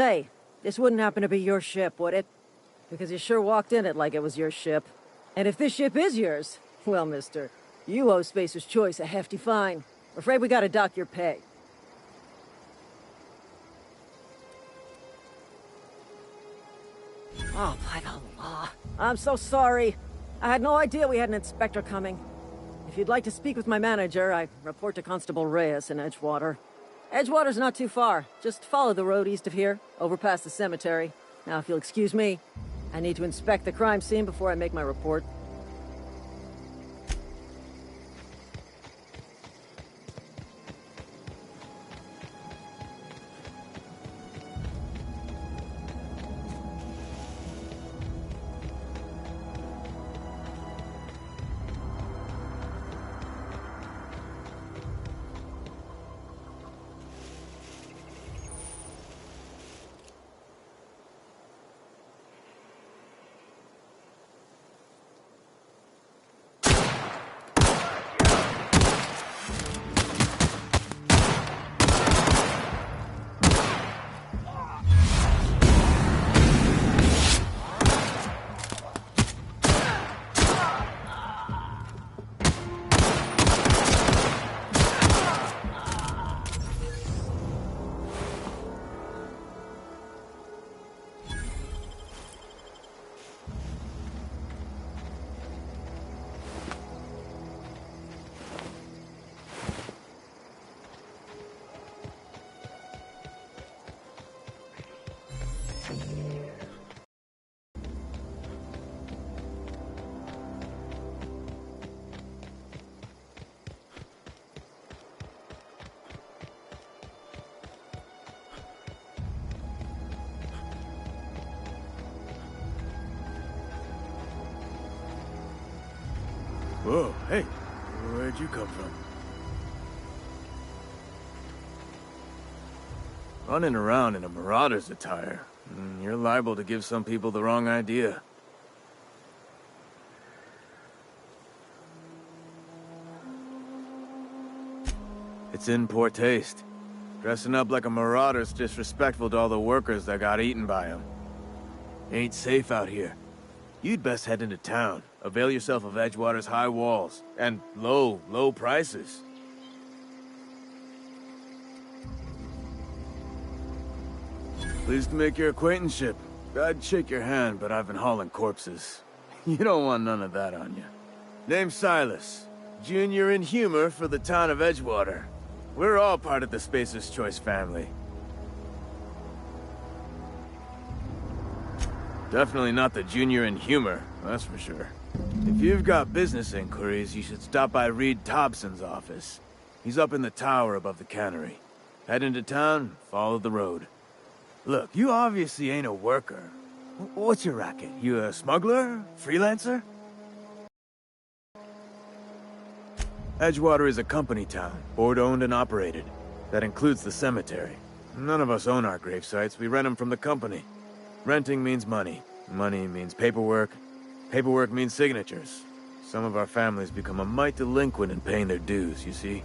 say, this wouldn't happen to be your ship, would it? Because you sure walked in it like it was your ship. And if this ship is yours, well, mister, you owe Spacer's Choice a hefty fine. Afraid we gotta dock your pay. Oh, by the law. I'm so sorry. I had no idea we had an inspector coming. If you'd like to speak with my manager, I report to Constable Reyes in Edgewater. Edgewater's not too far. Just follow the road east of here, over past the cemetery. Now, if you'll excuse me, I need to inspect the crime scene before I make my report. Whoa, hey, where'd you come from? Running around in a marauder's attire. You're liable to give some people the wrong idea. It's in poor taste. Dressing up like a marauder's disrespectful to all the workers that got eaten by him. Ain't safe out here. You'd best head into town. Avail yourself of Edgewater's high walls and low prices. Pleased to make your acquaintanceship. I'd shake your hand, but I've been hauling corpses. You don't want none of that on you. Name's Silas. Junior in humor for the town of Edgewater. We're all part of the Spacer's Choice family. Definitely not the junior in humor, that's for sure. If you've got business inquiries, you should stop by Reed Thompson's office. He's up in the tower above the cannery. Head into town, follow the road. Look, you obviously ain't a worker. What's your racket? You a smuggler? Freelancer? Edgewater is a company town, board-owned and operated. That includes the cemetery. None of us own our grave sites, we rent them from the company. Renting means money. Money means paperwork. Paperwork means signatures. Some of our families become a mite delinquent in paying their dues, you see?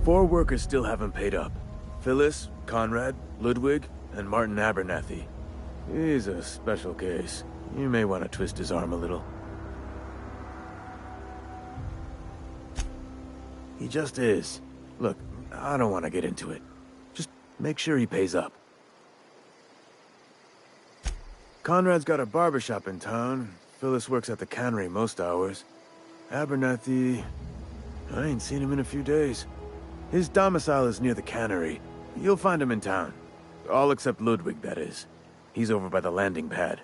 Four workers still haven't paid up. Phyllis, Conrad, Ludwig, and Martin Abernathy. He's a special case. You may want to twist his arm a little. He just is. Look, I don't want to get into it. Just make sure he pays up. Conrad's got a barbershop in town. Phyllis works at the cannery most hours. Abernathy... I ain't seen him in a few days. His domicile is near the cannery. You'll find him in town. All except Ludwig, that is. He's over by the landing pad.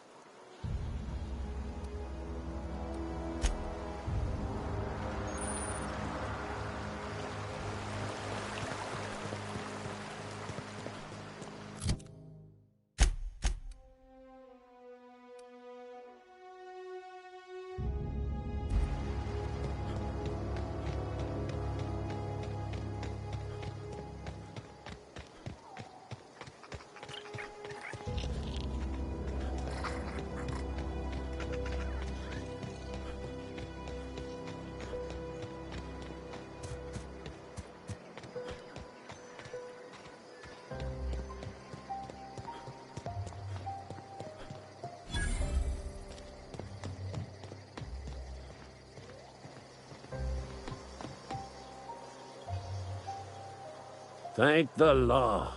Thank the law.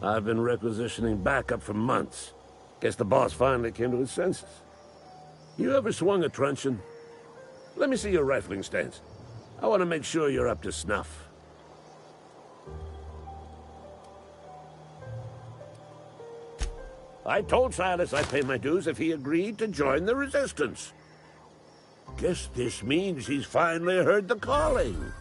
I've been requisitioning backup for months. Guess the boss finally came to his senses. You ever swung a truncheon? Let me see your rifling stance. I want to make sure you're up to snuff. I told Silas I'd pay my dues if he agreed to join the resistance. Guess this means he's finally heard the calling.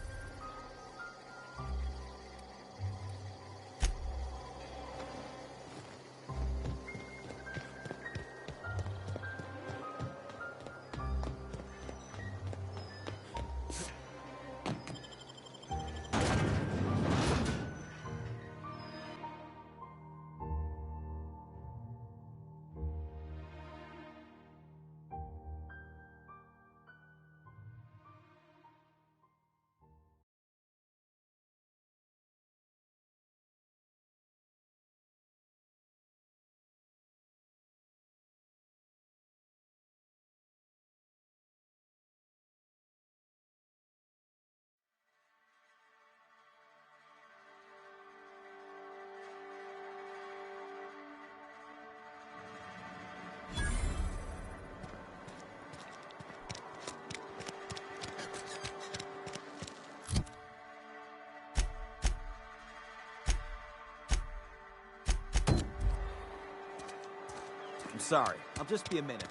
I'm sorry. I'll just be a minute.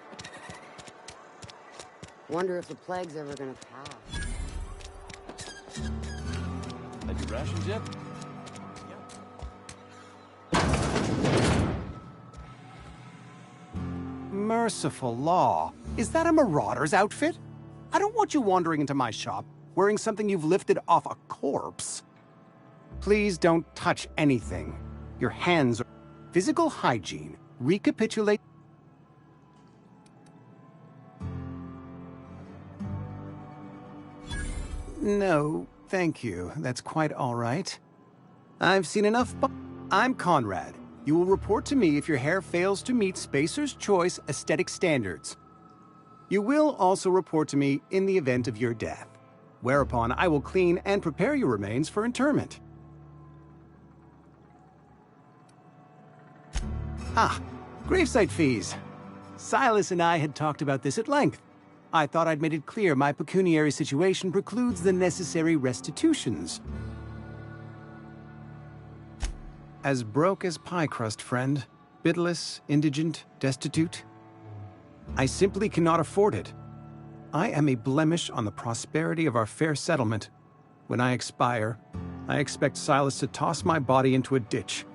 Wonder if the plague's ever gonna pass. Had your rations yet? Merciful law. Is that a marauder's outfit? I don't want you wandering into my shop wearing something you've lifted off a corpse. Please don't touch anything. Your hands are... Physical hygiene. Recapitulate... No, thank you. That's quite all right. I've seen enough I'm Conrad. You will report to me if your hair fails to meet Spacer's Choice aesthetic standards. You will also report to me in the event of your death, whereupon I will clean and prepare your remains for interment. Ah, gravesite fees. Silas and I had talked about this at length. I thought I'd made it clear my pecuniary situation precludes the necessary restitutions. As broke as pie crust, friend. Bitless, indigent, destitute. I simply cannot afford it. I am a blemish on the prosperity of our fair settlement. When I expire, I expect Silas to toss my body into a ditch.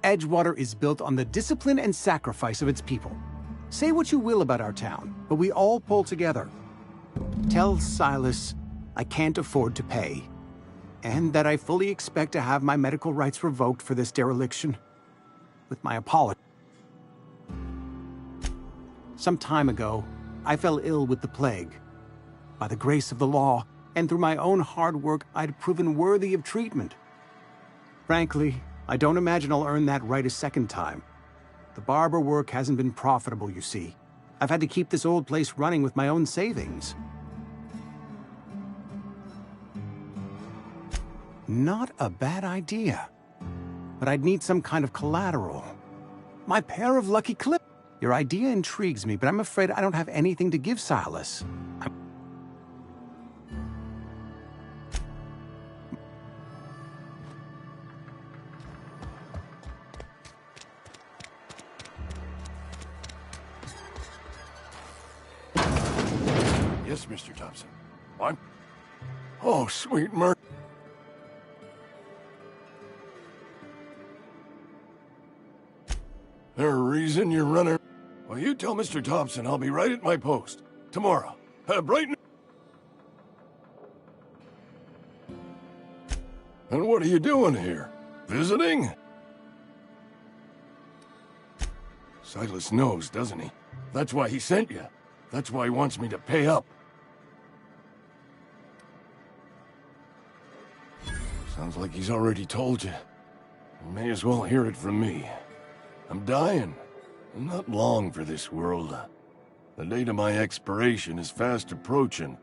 Edgewater is built on the discipline and sacrifice of its people. Say what you will about our town, but we all pull together. Tell Silas I can't afford to pay, and that I fully expect to have my medical rights revoked for this dereliction. With my apology. Some time ago, I fell ill with the plague. By the grace of the law, and through my own hard work, I'd proven worthy of treatment. Frankly, I don't imagine I'll earn that right a second time. The barber work hasn't been profitable, you see. I've had to keep this old place running with my own savings. Not a bad idea. But I'd need some kind of collateral. My pair of lucky clips. Your idea intrigues me, but I'm afraid I don't have anything to give Silas. Yes, Mr. Thompson. I'm... Oh, sweet mercy. There a reason you're running? Well, you tell Mr. Thompson I'll be right at my post. Tomorrow. Bright and... And what are you doing here? Visiting? Silas knows, doesn't he? That's why he sent you. That's why he wants me to pay up. Sounds like he's already told you. You may as well hear it from me. I'm dying. I'm not long for this world. The date of my expiration is fast approaching,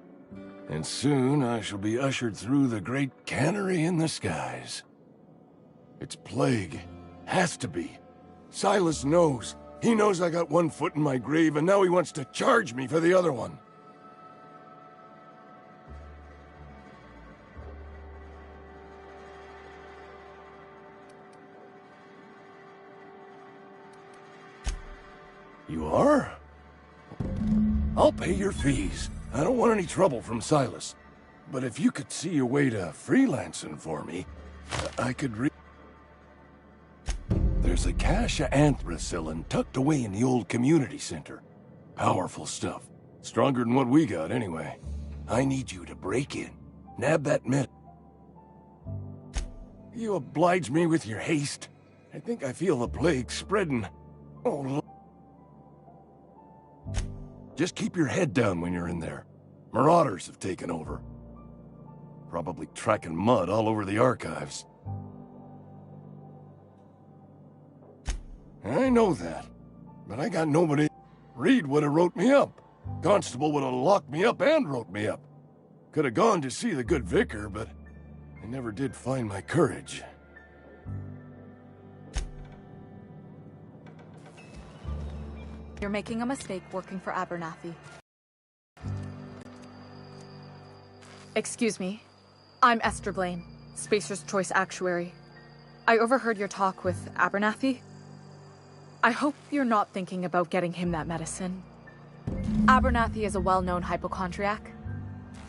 and soon I shall be ushered through the great cannery in the skies. It's plague. Has to be. Silas knows. He knows I got one foot in my grave, and now he wants to charge me for the other one. You are? I'll pay your fees. I don't want any trouble from Silas. But if you could see your way to freelancing for me, I could There's a cache of anthracillin tucked away in the old community center. Powerful stuff. Stronger than what we got, anyway. I need you to break in. Nab that med. You oblige me with your haste. I think I feel the plague spreading. Oh, just keep your head down when you're in there. Marauders have taken over. Probably tracking mud all over the archives. I know that, but I got nobody. Reed would have wrote me up. Constable would have locked me up and wrote me up. Could have gone to see the good vicar, but I never did find my courage. You're making a mistake working for Abernathy. Excuse me. I'm Esther Blaine, Spacer's Choice Actuary. I overheard your talk with Abernathy. I hope you're not thinking about getting him that medicine. Abernathy is a well-known hypochondriac.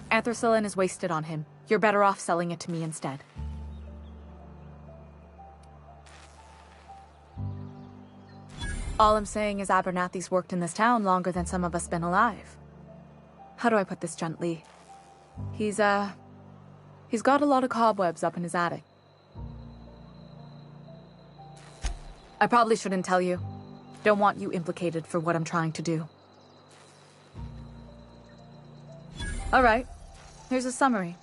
Anthracillin is wasted on him. You're better off selling it to me instead. All I'm saying is Abernathy's worked in this town longer than some of us been alive. How do I put this gently? He's got a lot of cobwebs up in his attic. I probably shouldn't tell you. Don't want you implicated for what I'm trying to do. Alright, here's a summary.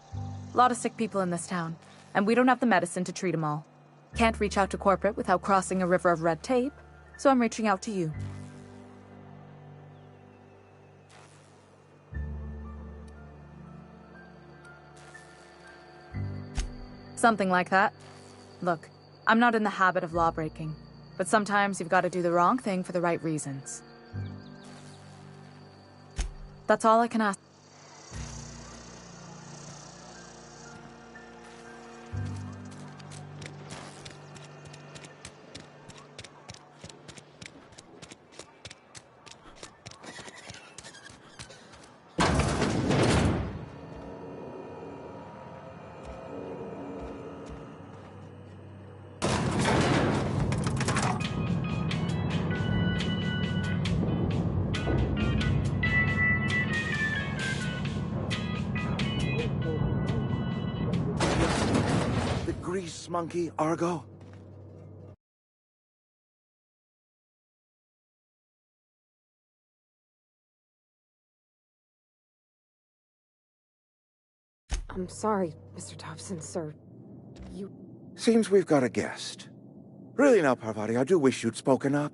A lot of sick people in this town, and we don't have the medicine to treat them all. Can't reach out to corporate without crossing a river of red tape, so I'm reaching out to you. Something like that. Look, I'm not in the habit of law-breaking, but sometimes you've got to do the wrong thing for the right reasons. That's all I can ask. Monkey, Argo? I'm sorry, Mr. Thompson, sir. You... Seems we've got a guest. Really now, Parvati, I do wish you'd spoken up.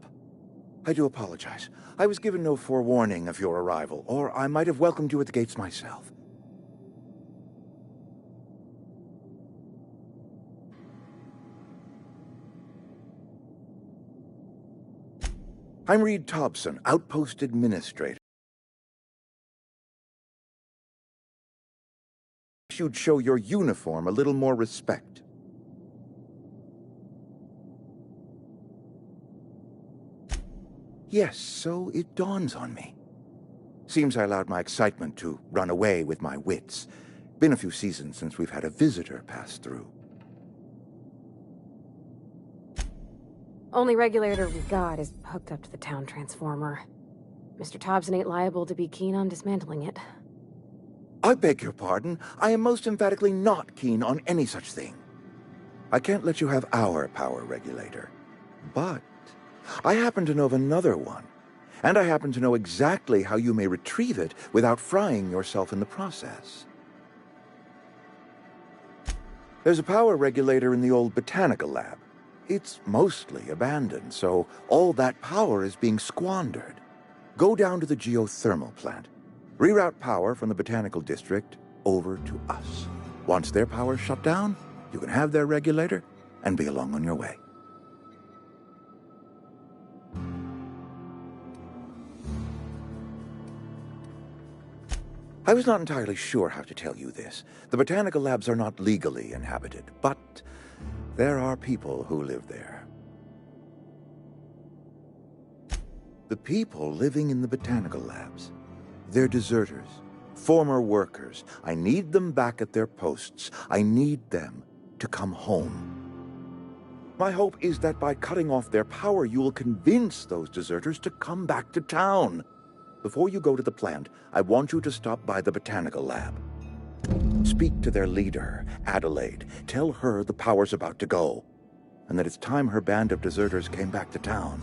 I do apologize. I was given no forewarning of your arrival, or I might have welcomed you at the gates myself. I'm Reed Thompson, Outpost Administrator. You'd show your uniform a little more respect. Yes, so it dawns on me. Seems I allowed my excitement to run away with my wits. Been a few seasons since we've had a visitor pass through. Only regulator we got is hooked up to the town transformer. Mr. Thompson ain't liable to be keen on dismantling it. I beg your pardon. I am most emphatically not keen on any such thing. I can't let you have our power regulator. But I happen to know of another one. And I happen to know exactly how you may retrieve it without frying yourself in the process. There's a power regulator in the old botanical lab. It's mostly abandoned, so all that power is being squandered. Go down to the geothermal plant. Reroute power from the Botanical District over to us. Once their power's shut down, you can have their regulator and be along on your way. I was not entirely sure how to tell you this. The botanical labs are not legally inhabited, but there are people who live there. The people living in the botanical labs, they're deserters, former workers. I need them back at their posts. I need them to come home. My hope is that by cutting off their power, you will convince those deserters to come back to town. Before you go to the plant, I want you to stop by the botanical lab. Speak to their leader, Adelaide. Tell her the power's about to go, and that it's time her band of deserters came back to town.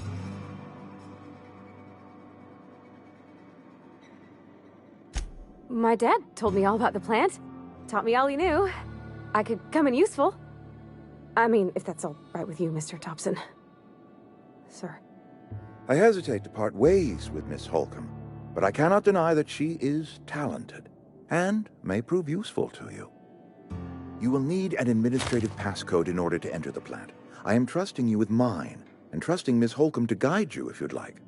My dad told me all about the plant. Taught me all he knew. I could come in useful. I mean, if that's all right with you, Mr. Thompson. Sir. I hesitate to part ways with Miss Holcomb, but I cannot deny that she is talented, and may prove useful to you. You will need an administrative passcode in order to enter the plant. I am trusting you with mine, and trusting Miss Holcomb to guide you if you'd like.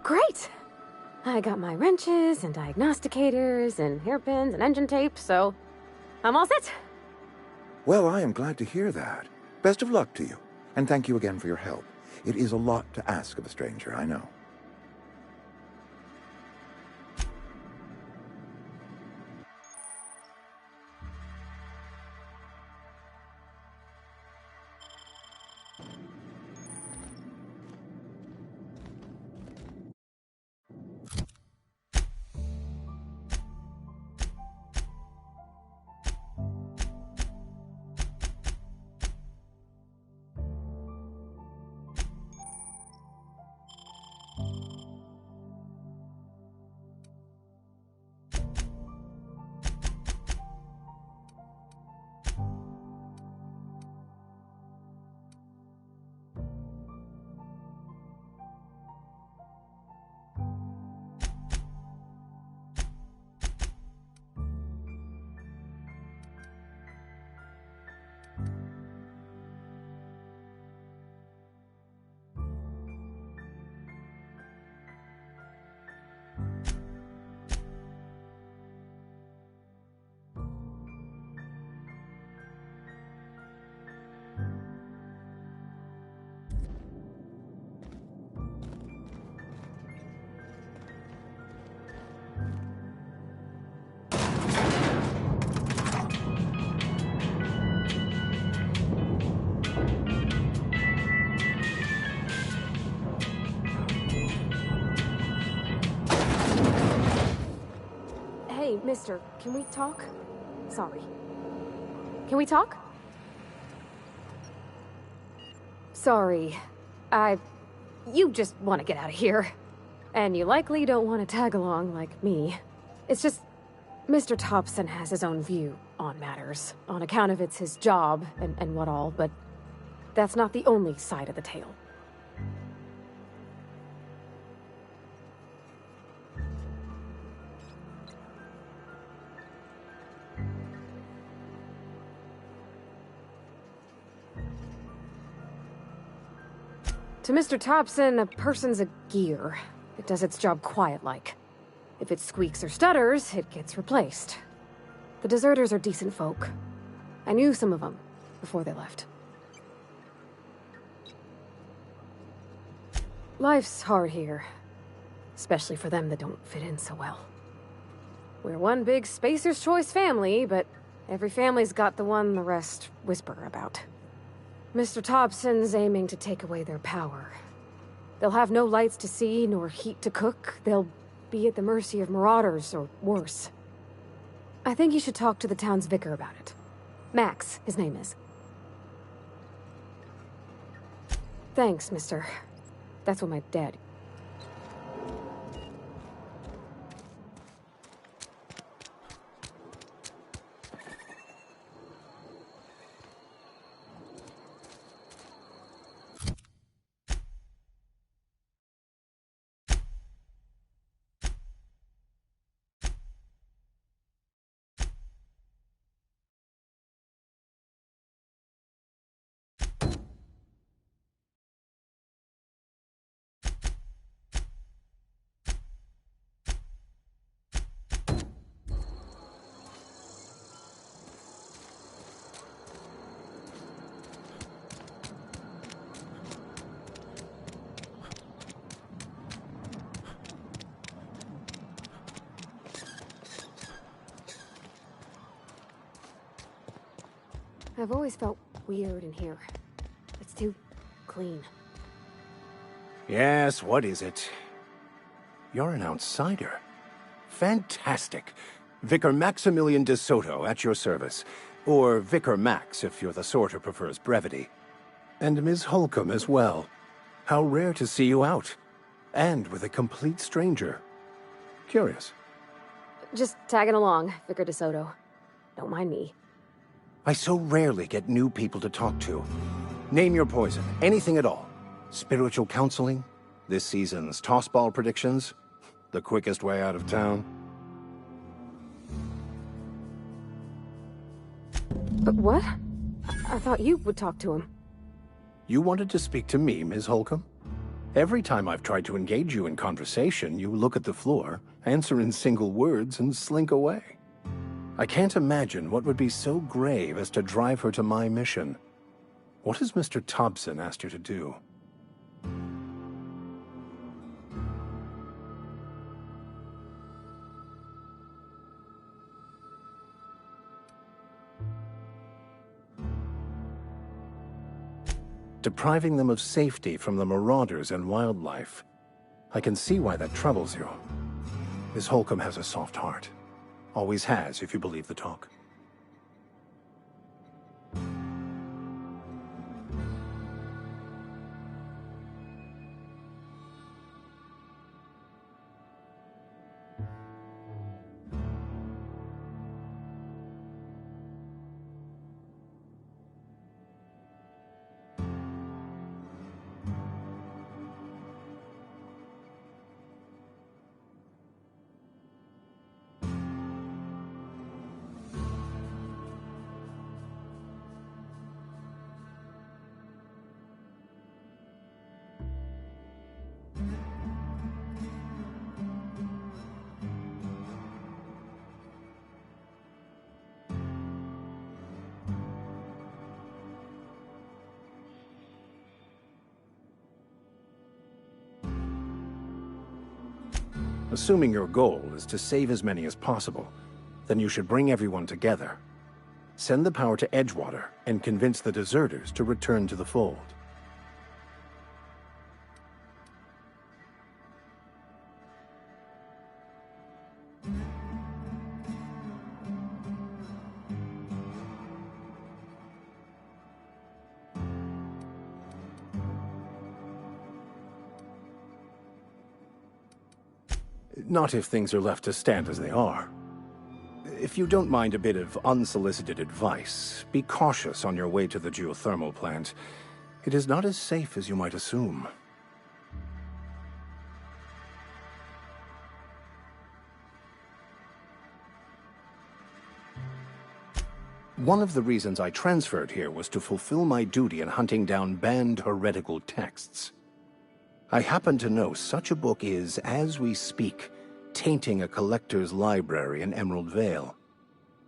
Great! I got my wrenches and diagnosticators and hairpins and engine tape, so I'm all set. Well, I am glad to hear that. Best of luck to you, and thank you again for your help. It is a lot to ask of a stranger, I know. Mister, can we talk? Sorry. Can we talk? Sorry. You just want to get out of here. And you likely don't want to tag along like me. It's just, Mr. Thompson has his own view on matters, on account of it's his job and what all, but that's not the only side of the tale. To Mr. Thompson, a person's a gear. It does its job quiet-like. If it squeaks or stutters, it gets replaced. The deserters are decent folk. I knew some of them before they left. Life's hard here. Especially for them that don't fit in so well. We're one big Spacer's Choice family, but every family's got the one the rest whisper about. Mr. Thompson's aiming to take away their power. They'll have no lights to see, nor heat to cook. They'll be at the mercy of marauders, or worse. I think you should talk to the town's vicar about it. Max, his name is. Thanks, mister. That's what my dad... I've always felt weird in here. It's too clean. Yes, what is it? You're an outsider. Fantastic. Vicar Maximilian de Soto at your service. Or Vicar Max, if you're the sort who prefers brevity. And Ms. Holcomb as well. How rare to see you out. And with a complete stranger. Curious. Just tagging along, Vicar de Soto. Don't mind me. I so rarely get new people to talk to. Name your poison, anything at all. Spiritual counseling, this season's tossball predictions, the quickest way out of town. But what? I thought you would talk to him. You wanted to speak to me, Ms. Holcomb? Every time I've tried to engage you in conversation, you look at the floor, answer in single words, and slink away. I can't imagine what would be so grave as to drive her to my mission. What has Mr. Thompson asked you to do? Depriving them of safety from the marauders and wildlife. I can see why that troubles you. Miss Holcomb has a soft heart. Always has, if you believe the talk. Assuming your goal is to save as many as possible, then you should bring everyone together. Send the power to Edgewater and convince the deserters to return to the fold. Not if things are left to stand as they are. If you don't mind a bit of unsolicited advice, be cautious on your way to the geothermal plant. It is not as safe as you might assume. One of the reasons I transferred here was to fulfill my duty in hunting down banned heretical texts. I happen to know such a book is, as we speak, tainting a collector's library in Emerald Vale.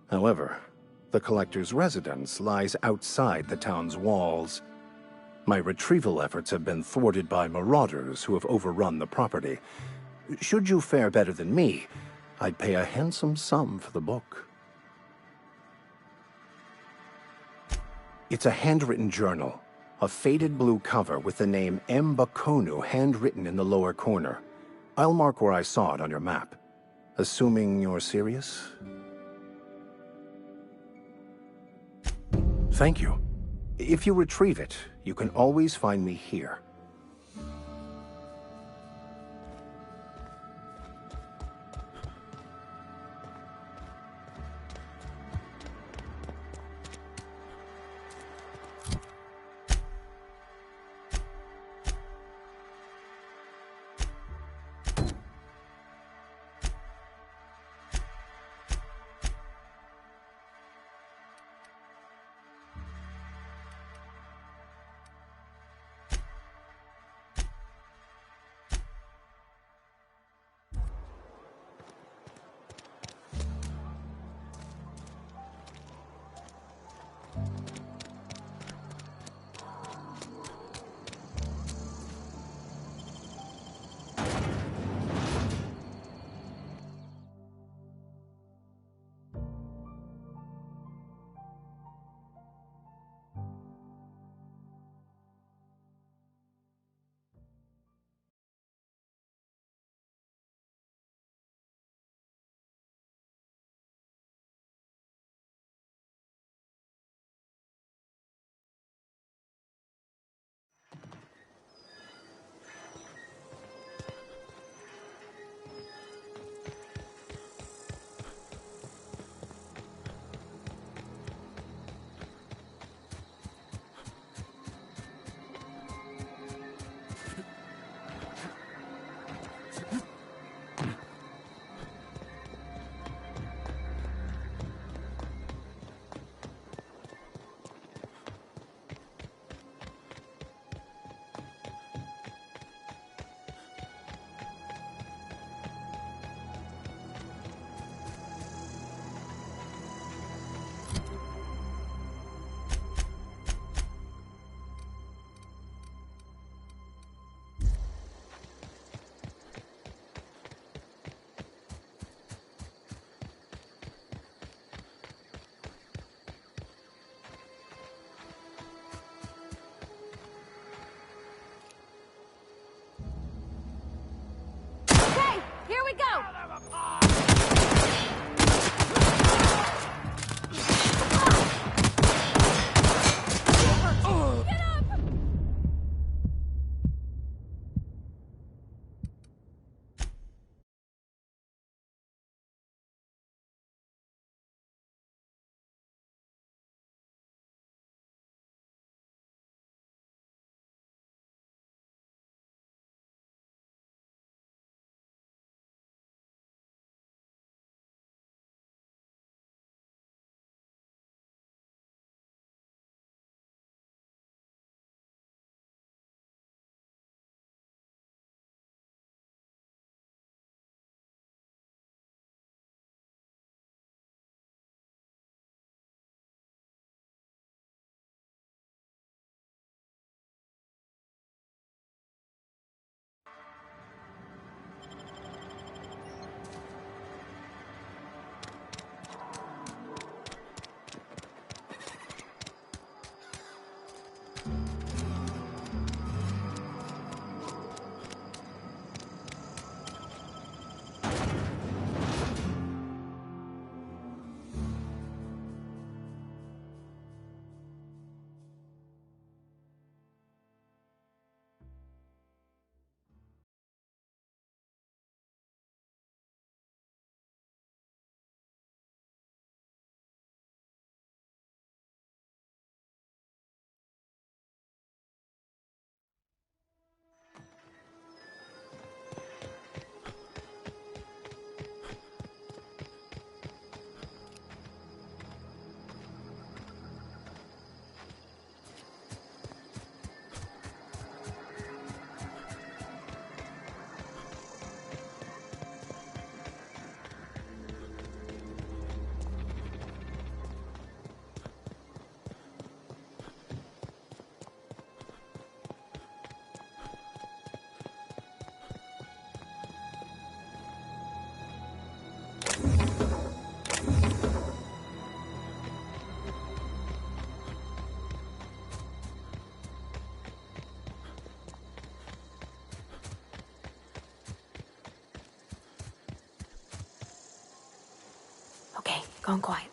However, the collector's residence lies outside the town's walls. My retrieval efforts have been thwarted by marauders who have overrun the property. Should you fare better than me, I'd pay a handsome sum for the book. It's a handwritten journal, a faded blue cover with the name M. Bakonu handwritten in the lower corner. I'll mark where I saw it on your map. Assuming you're serious? Thank you. If you retrieve it, you can always find me here. gone quiet.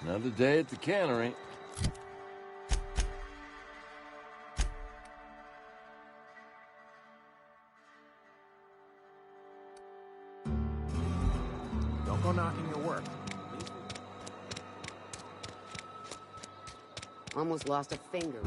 Another day at the cannery. Don't go knocking your work. Almost lost a finger.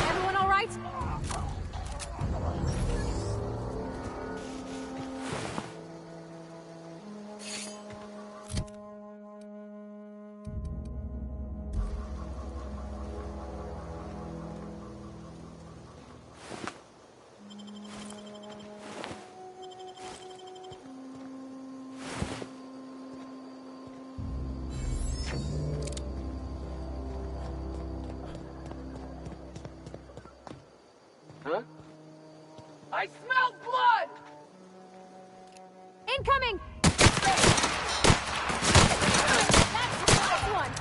Everyone all right? Huh? I smell blood! Incoming! That's the last one!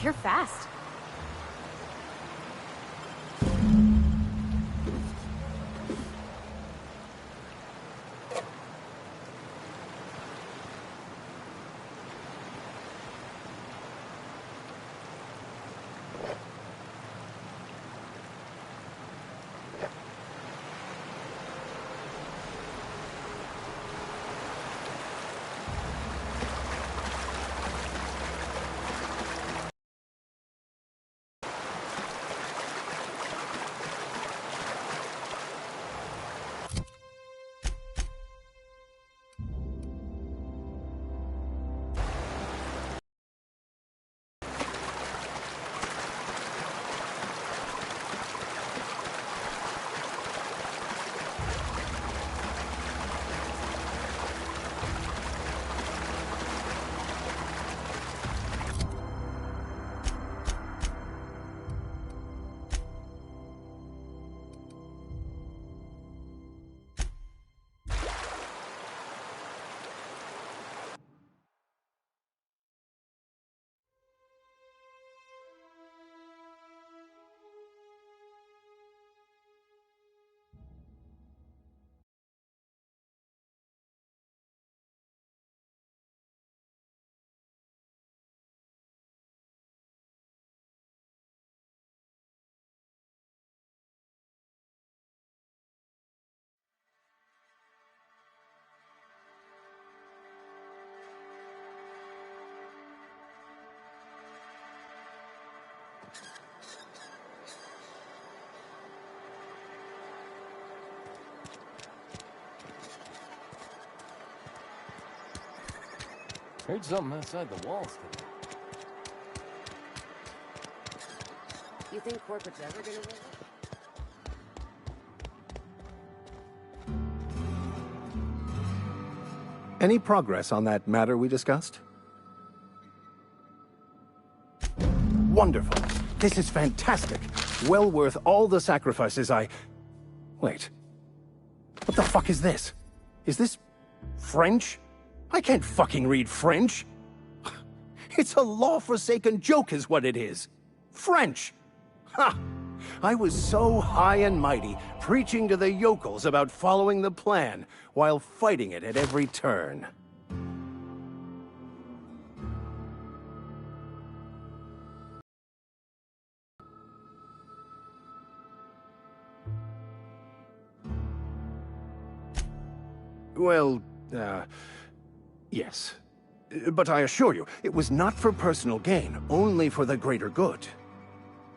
You're fast. Heard something outside the walls today. You think corporate's ever gonna win? Any progress on that matter we discussed? Wonderful. This is fantastic. Well worth all the sacrifices I... Wait. What the fuck is this? Is this... French? I can't fucking read French. It's a law-forsaken joke is what it is. French! Ha! I was so high and mighty, preaching to the yokels about following the plan, while fighting it at every turn. Well, yes. But I assure you, it was not for personal gain, only for the greater good.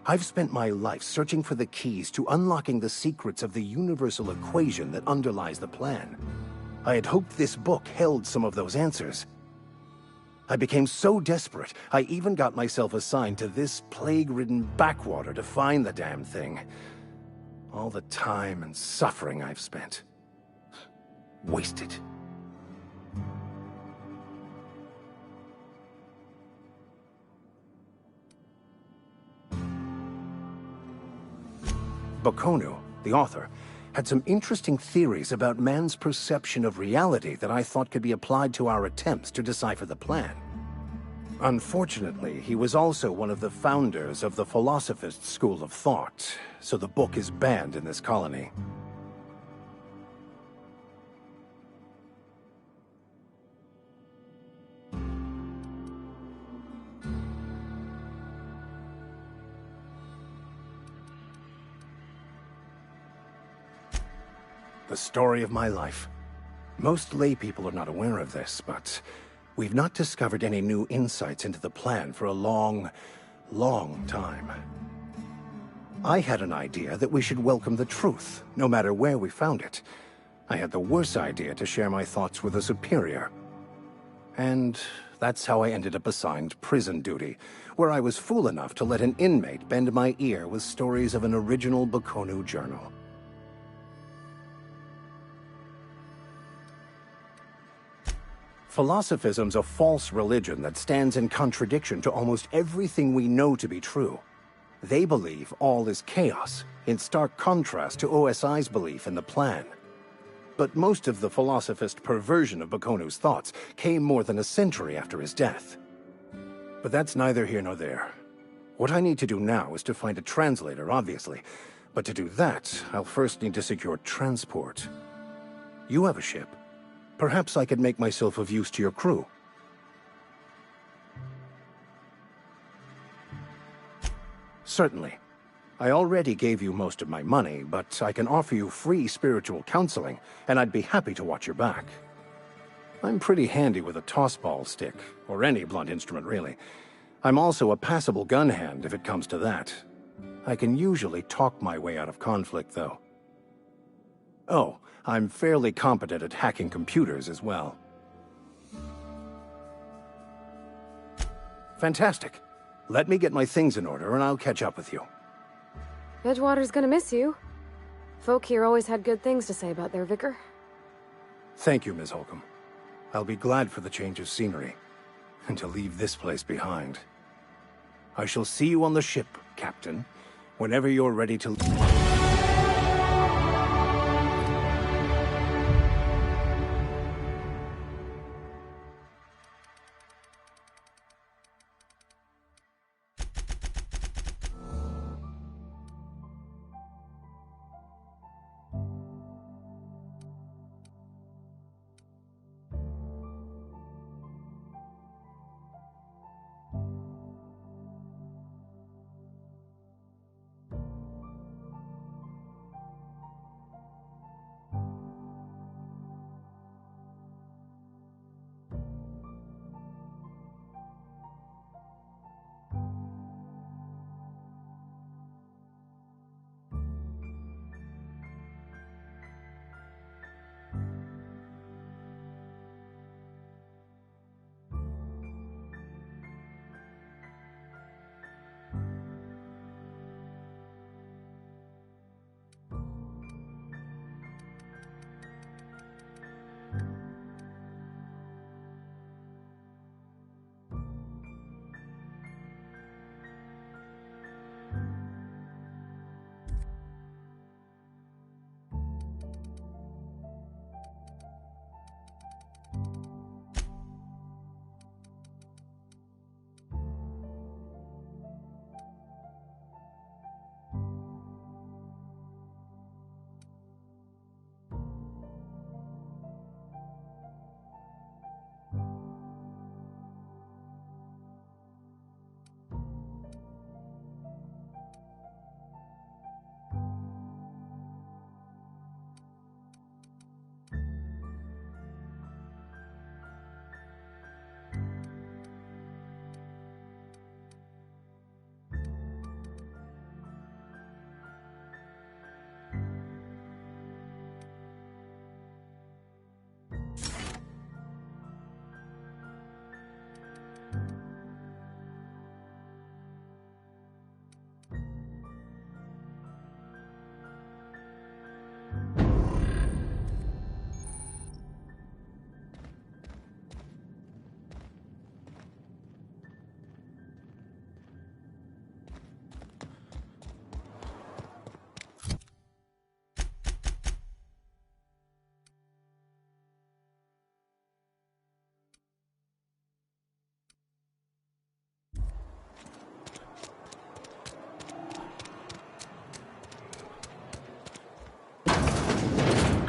I've spent my life searching for the keys to unlocking the secrets of the universal equation that underlies the plan. I had hoped this book held some of those answers. I became so desperate, I even got myself assigned to this plague-ridden backwater to find the damn thing. All the time and suffering I've spent. Wasted. Bakonu, the author, had some interesting theories about man's perception of reality that I thought could be applied to our attempts to decipher the plan. Unfortunately, he was also one of the founders of the Philosophist school of thought, so the book is banned in this colony. The story of my life. Most lay people are not aware of this, but we've not discovered any new insights into the plan for a long, long time. I had an idea that we should welcome the truth, no matter where we found it. I had the worse idea to share my thoughts with a superior. And that's how I ended up assigned prison duty, where I was fool enough to let an inmate bend my ear with stories of an original Bakonu journal. Philosophism's a false religion that stands in contradiction to almost everything we know to be true. They believe all is chaos, in stark contrast to OSI's belief in the plan. But most of the philosophist perversion of Bakonu's thoughts came more than a century after his death. But that's neither here nor there. What I need to do now is to find a translator, obviously. But to do that, I'll first need to secure transport. You have a ship. Perhaps I could make myself of use to your crew. Certainly. I already gave you most of my money, but I can offer you free spiritual counseling, and I'd be happy to watch your back. I'm pretty handy with a tossball stick, or any blunt instrument, really. I'm also a passable gun hand, if it comes to that. I can usually talk my way out of conflict, though. Oh, I'm fairly competent at hacking computers as well. Fantastic. Let me get my things in order, and I'll catch up with you. Edgewater's gonna miss you. Folk here always had good things to say about their vicar. Thank you, Ms. Holcomb. I'll be glad for the change of scenery, and to leave this place behind. I shall see you on the ship, Captain, whenever you're ready to...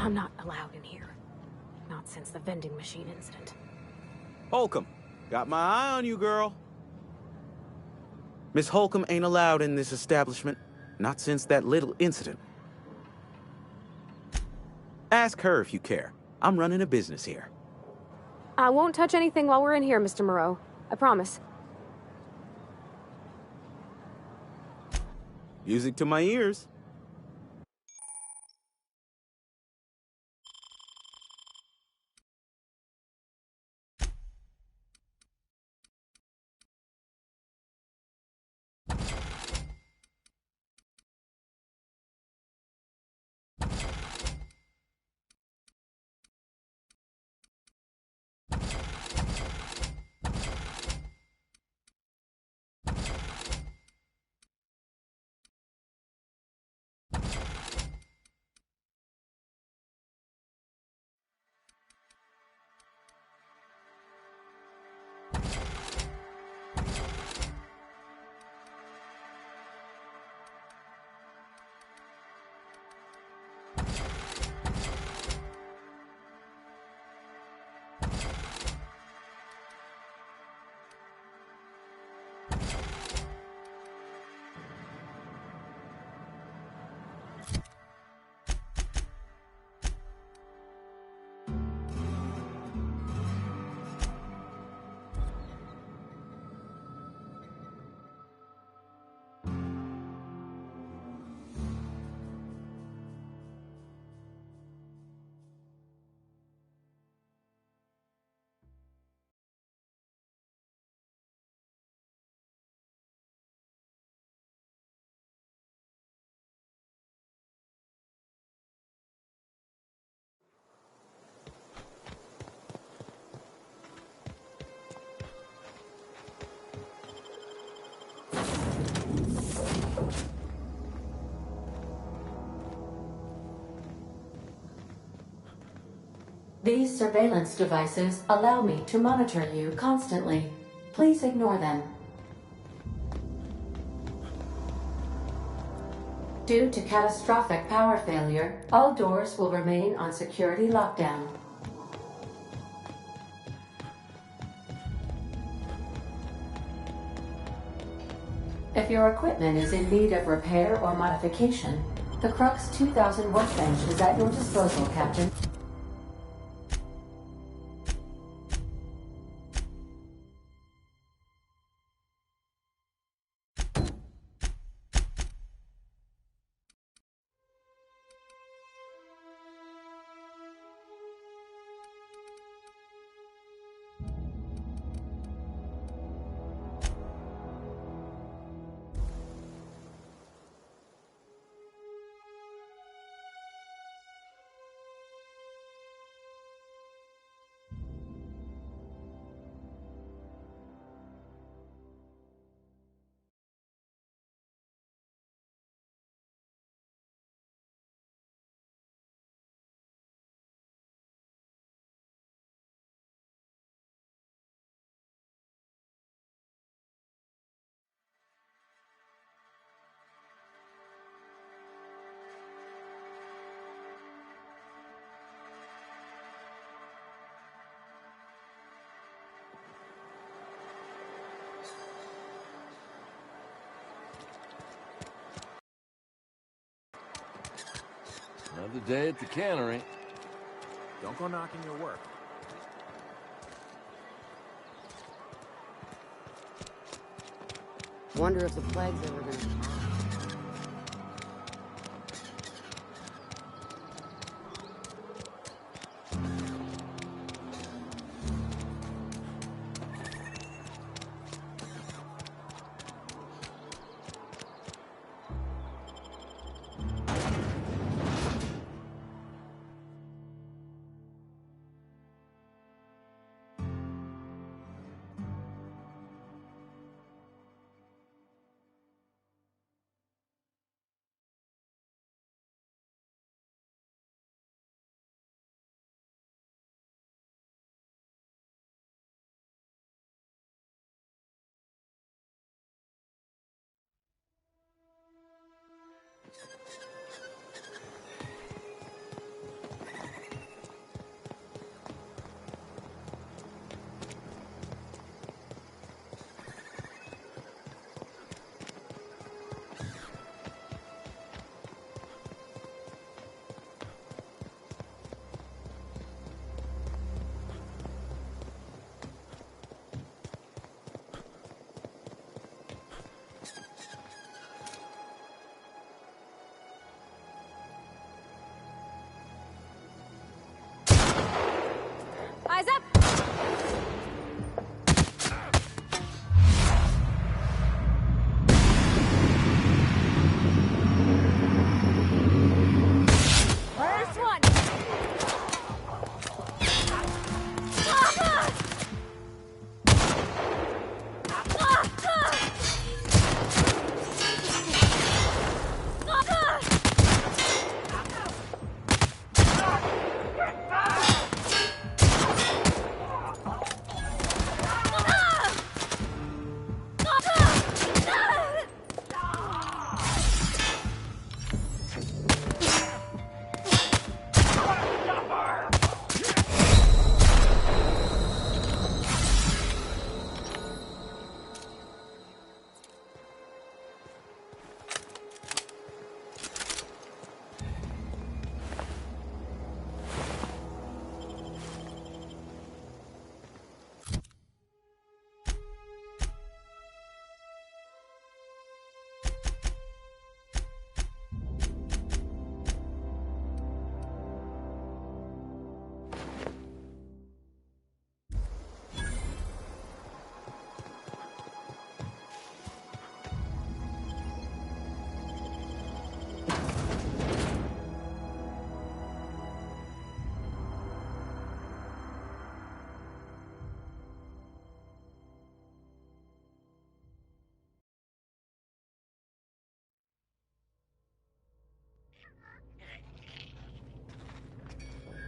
I'm not allowed in here. Not since the vending machine incident. Holcomb, got my eye on you, girl. Miss Holcomb ain't allowed in this establishment. Not since that little incident. Ask her if you care. I'm running a business here. I won't touch anything while we're in here, Mr. Moreau. I promise. Music to my ears. These surveillance devices allow me to monitor you constantly. Please ignore them. Due to catastrophic power failure, all doors will remain on security lockdown. If your equipment is in need of repair or modification, the Crux 2000 workbench is at your disposal, Captain. Another day at the cannery. Don't go knocking your work. Wonder if the plague's ever gonna... Eyes up! First one!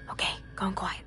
Okay, gone quiet.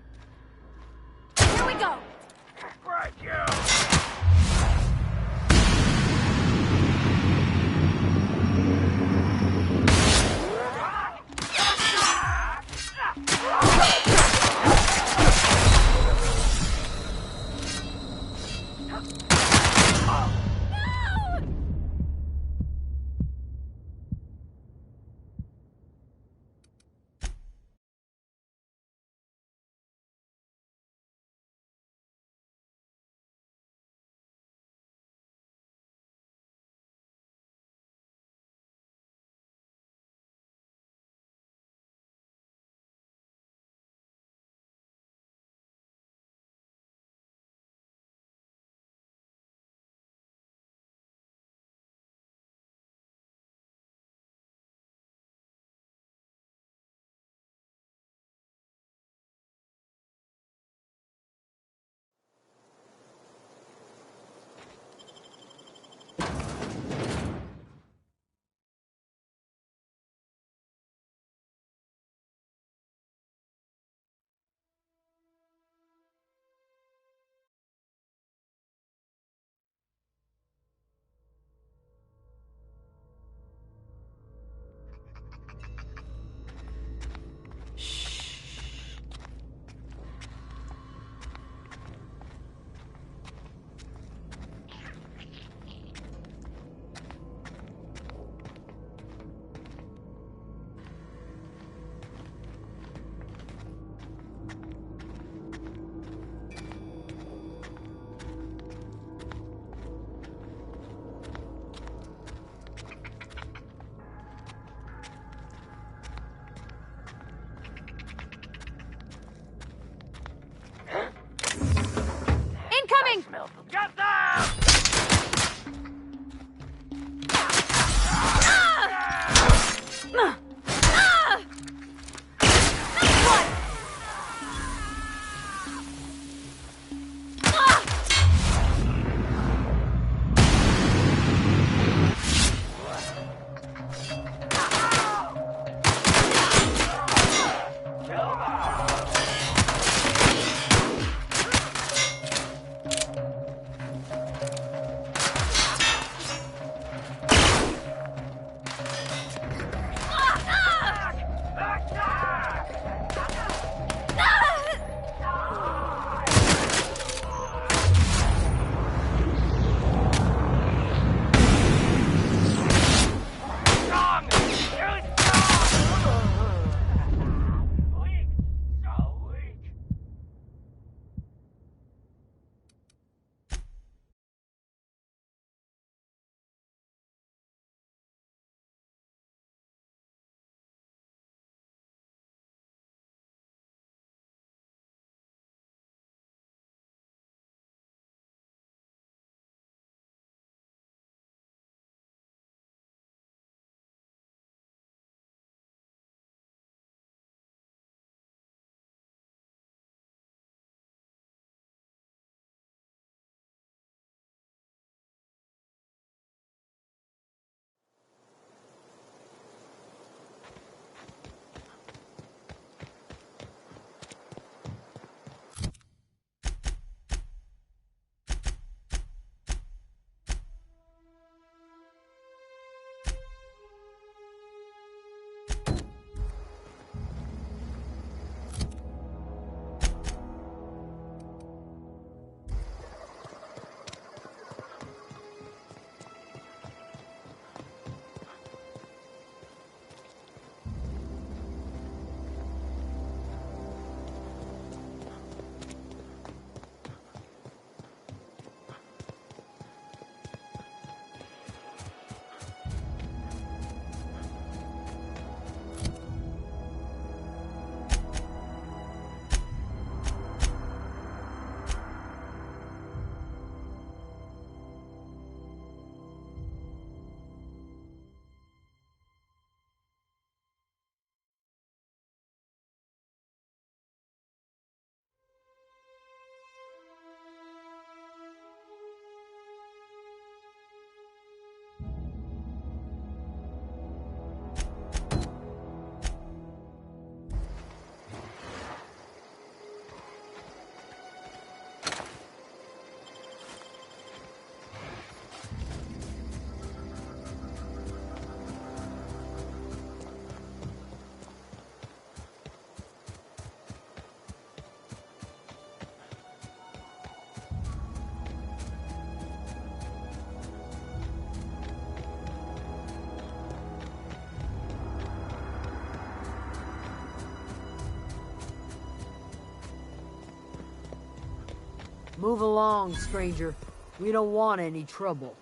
Move along, stranger. We don't want any trouble.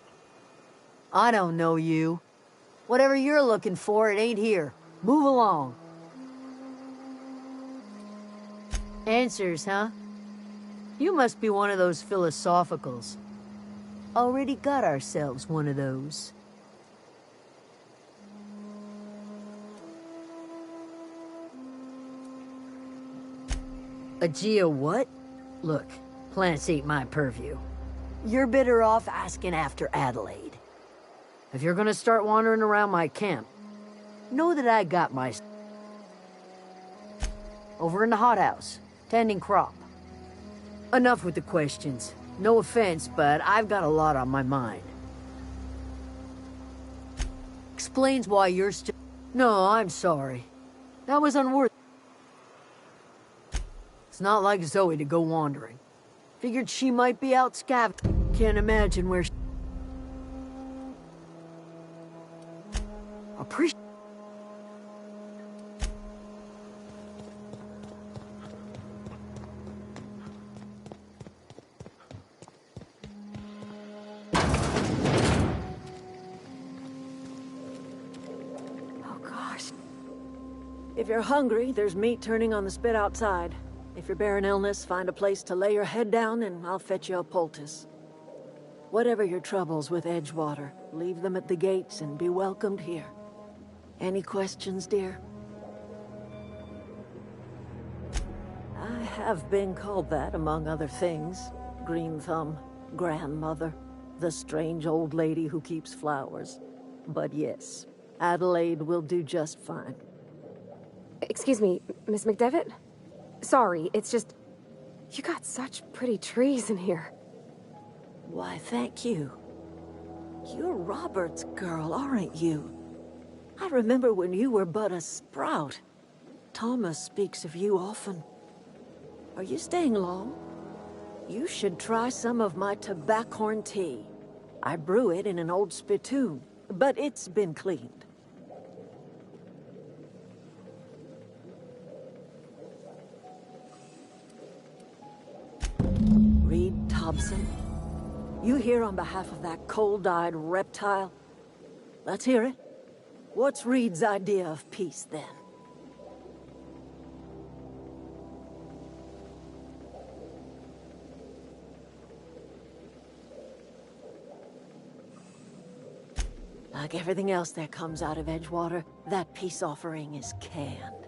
I don't know you. Whatever you're looking for, it ain't here. Move along. Answers, huh? You must be one of those philosophicals. Already got ourselves one of those. A geo what? Look, plants ain't my purview. You're better off asking after Adelaide. If you're gonna start wandering around my camp, know that I got my... over in the hothouse, tending crop. Enough with the questions. No offense, but I've got a lot on my mind. Explains why you're still... No, I'm sorry. That was unworthy. It's not like Zoe to go wandering. Figured she might be out scavenging. Can't imagine where she... Appreciate... Oh, gosh. If you're hungry, there's meat turning on the spit outside. If you're bearing illness, find a place to lay your head down and I'll fetch you a poultice. Whatever your troubles with Edgewater, leave them at the gates and be welcomed here. Any questions, dear? I have been called that, among other things. Green Thumb, grandmother, the strange old lady who keeps flowers. But yes, Adelaide will do just fine. Excuse me, Miss McDevitt? Sorry, it's just... You got such pretty trees in here. Why, thank you. You're Robert's girl, aren't you? I remember when you were but a sprout. Thomas speaks of you often. Are you staying long? You should try some of my tobaccorn tea. I brew it in an old spittoon, but it's been cleaned. Reed Thompson? You here on behalf of that cold-eyed reptile? Let's hear it. What's Reed's idea of peace, then? Like everything else that comes out of Edgewater, that peace offering is canned.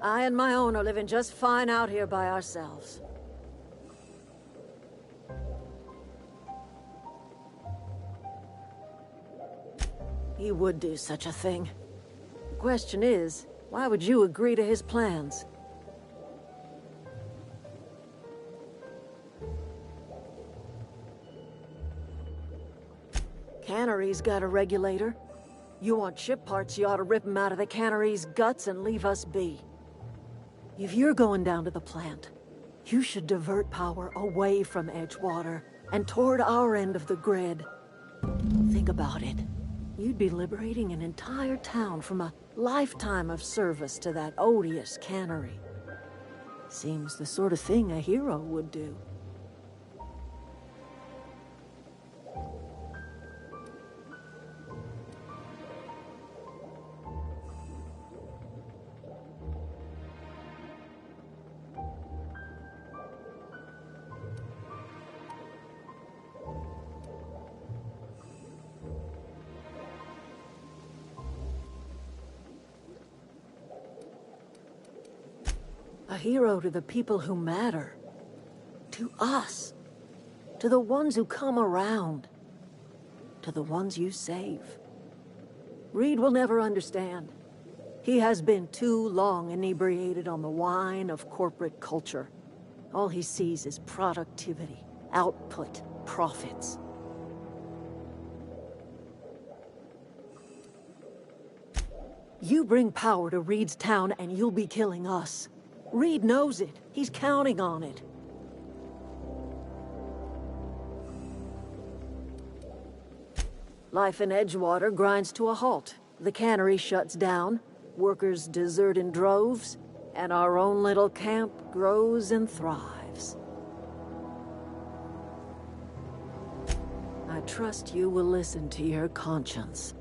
I and my own are living just fine out here by ourselves. He would do such a thing. The question is, why would you agree to his plans? Cannery's got a regulator. You want ship parts, you ought to rip them out of the cannery's guts and leave us be. If you're going down to the plant, you should divert power away from Edgewater and toward our end of the grid. Think about it. You'd be liberating an entire town from a lifetime of service to that odious cannery. Seems the sort of thing a hero would do. A hero to the people who matter. To us. To the ones who come around. To the ones you save. Reed will never understand. He has been too long inebriated on the wine of corporate culture. All he sees is productivity, output, profits. You bring power to Reed's town and you'll be killing us. Reed knows it. He's counting on it. Life in Edgewater grinds to a halt. The cannery shuts down, workers desert in droves, and our own little camp grows and thrives. I trust you will listen to your conscience.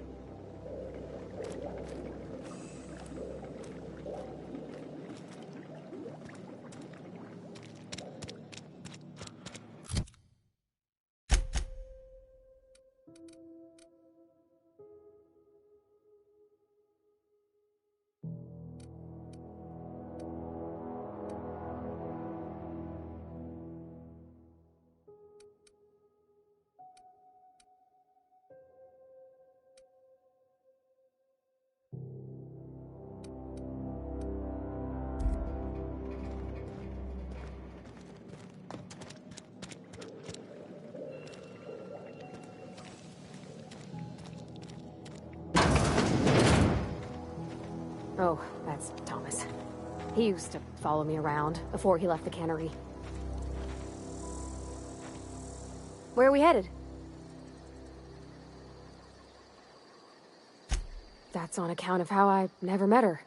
Oh, that's Thomas. He used to follow me around before he left the cannery. Where are we headed? That's on account of how I never met her.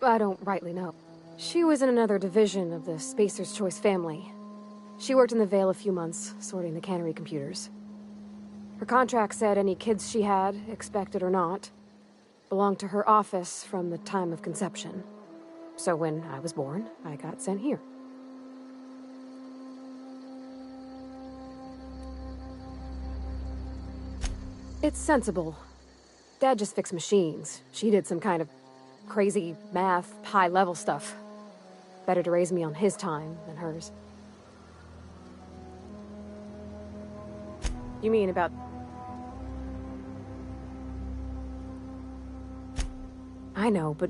I don't rightly know. She was in another division of the Spacer's Choice family. She worked in the Vale a few months, sorting the cannery computers. Her contract said any kids she had, expected or not, belonged to her office from the time of conception. So when I was born, I got sent here. It's sensible. Dad just fixed machines. She did some kind of crazy math, high-level stuff. Better to raise me on his time than hers. You mean about... I know, but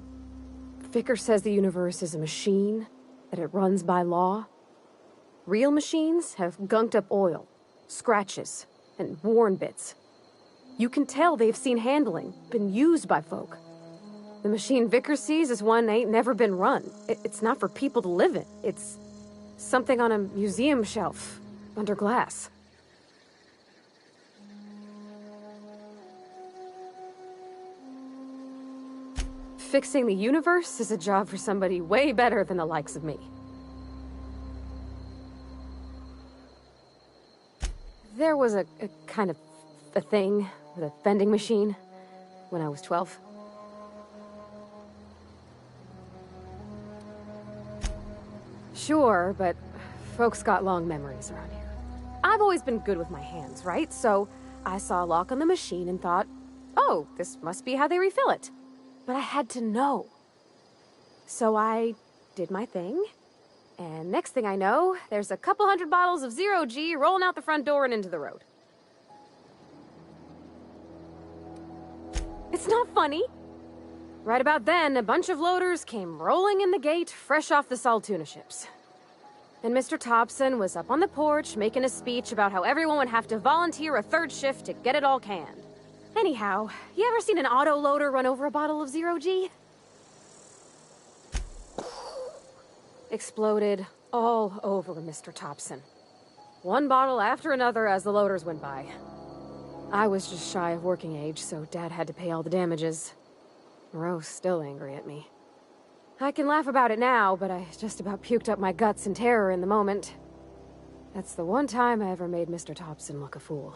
Vicker says the universe is a machine, that it runs by law. Real machines have gunked up oil, scratches, and worn bits. You can tell they've seen handling, been used by folk. The machine Vicker sees is one ain't never been run. It's not for people to live in. It's something on a museum shelf, under glass. Fixing the universe is a job for somebody way better than the likes of me. There was a kind of a thing with a vending machine when I was 12. Sure, but folks got long memories around here. I've always been good with my hands, right? So I saw a lock on the machine and thought, oh, this must be how they refill it. But I had to know. So I did my thing, and next thing I know, there's a couple hundred bottles of 0G rolling out the front door and into the road. It's not funny. Right about then, a bunch of loaders came rolling in the gate, fresh off the salt tuna ships. And Mr. Thompson was up on the porch making a speech about how everyone would have to volunteer a third shift to get it all canned. Anyhow, you ever seen an auto loader run over a bottle of 0G? Exploded all over Mr. Thompson. One bottle after another as the loaders went by. I was just shy of working age, so Dad had to pay all the damages. Moreau's still angry at me. I can laugh about it now, but I just about puked up my guts in terror in the moment. That's the one time I ever made Mr. Thompson look a fool.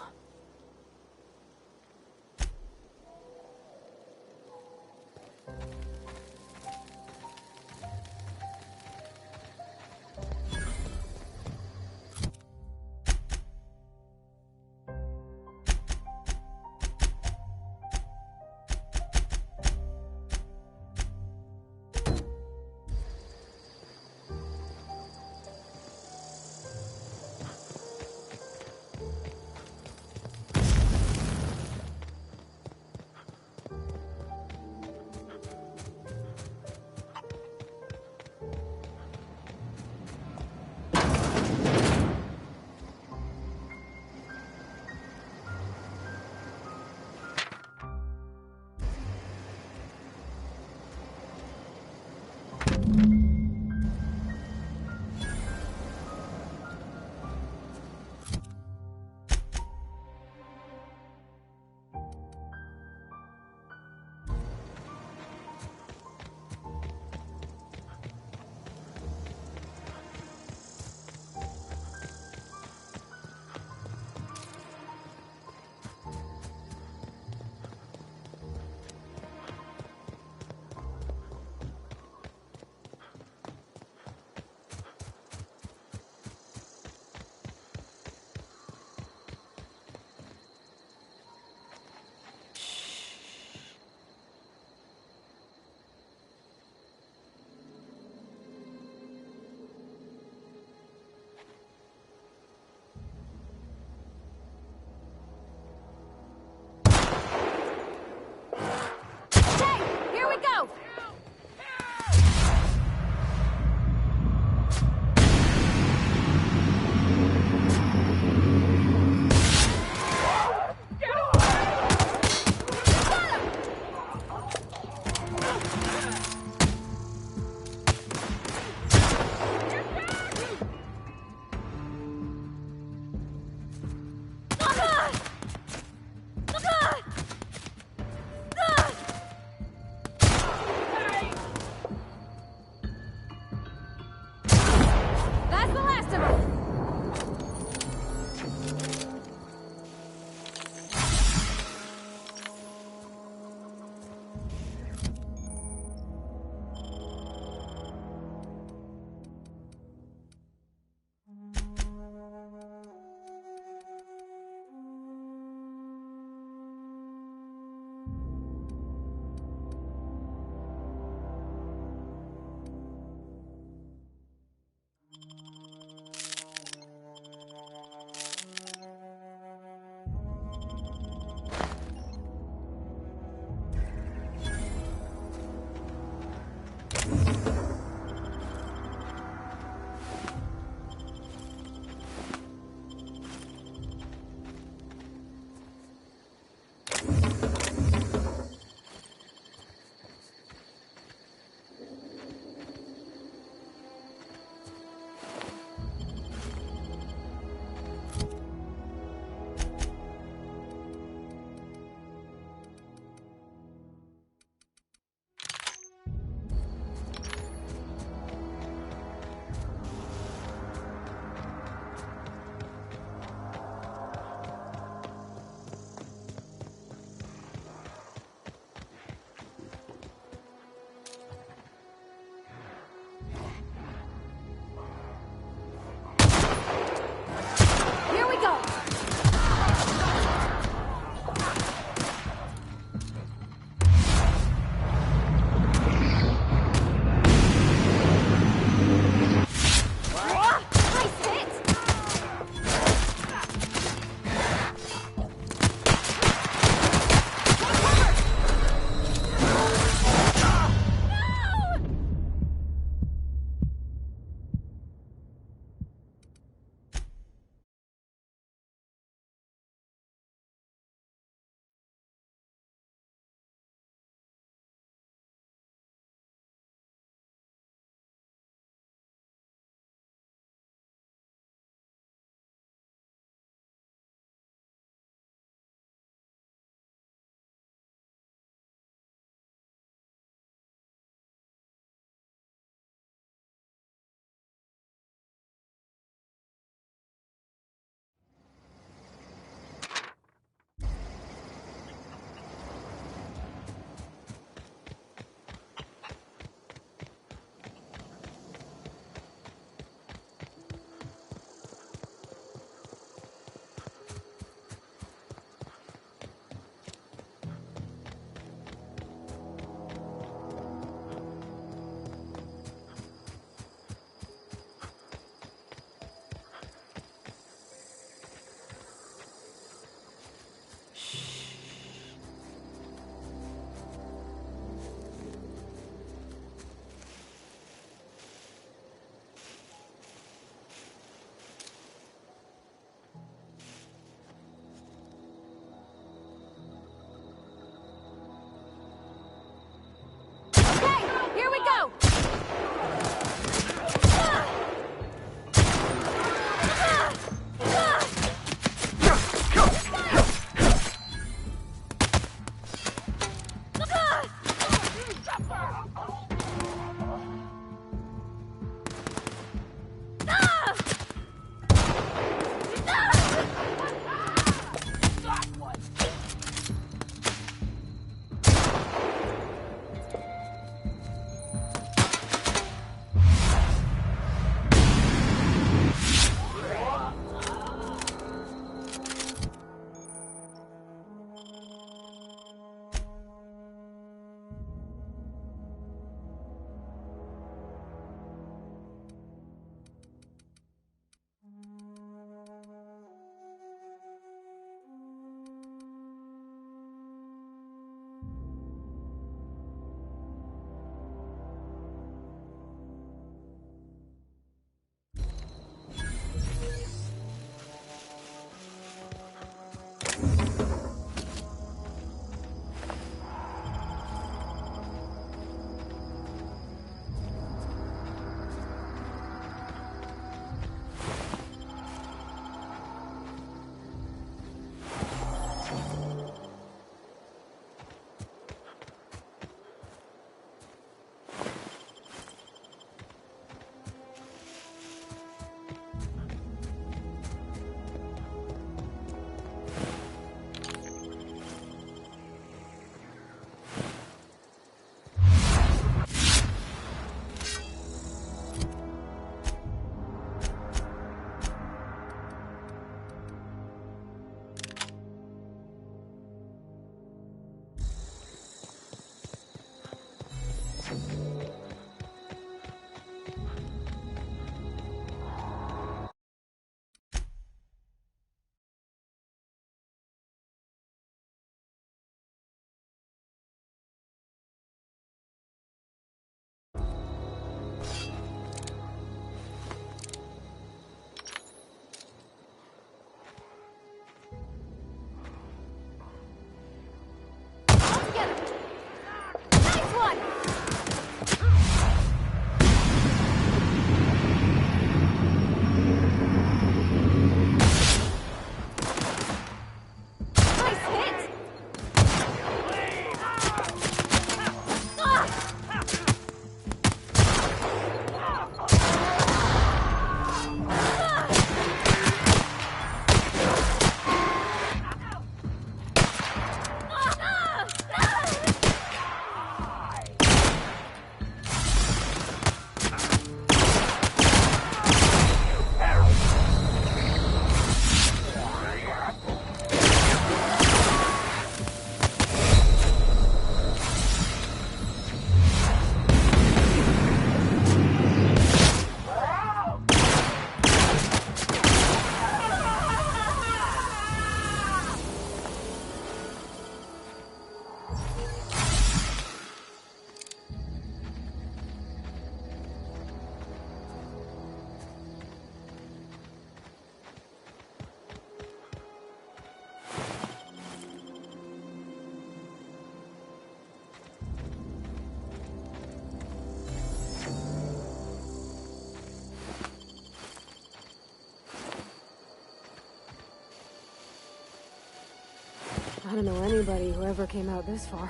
I don't know anybody who ever came out this far.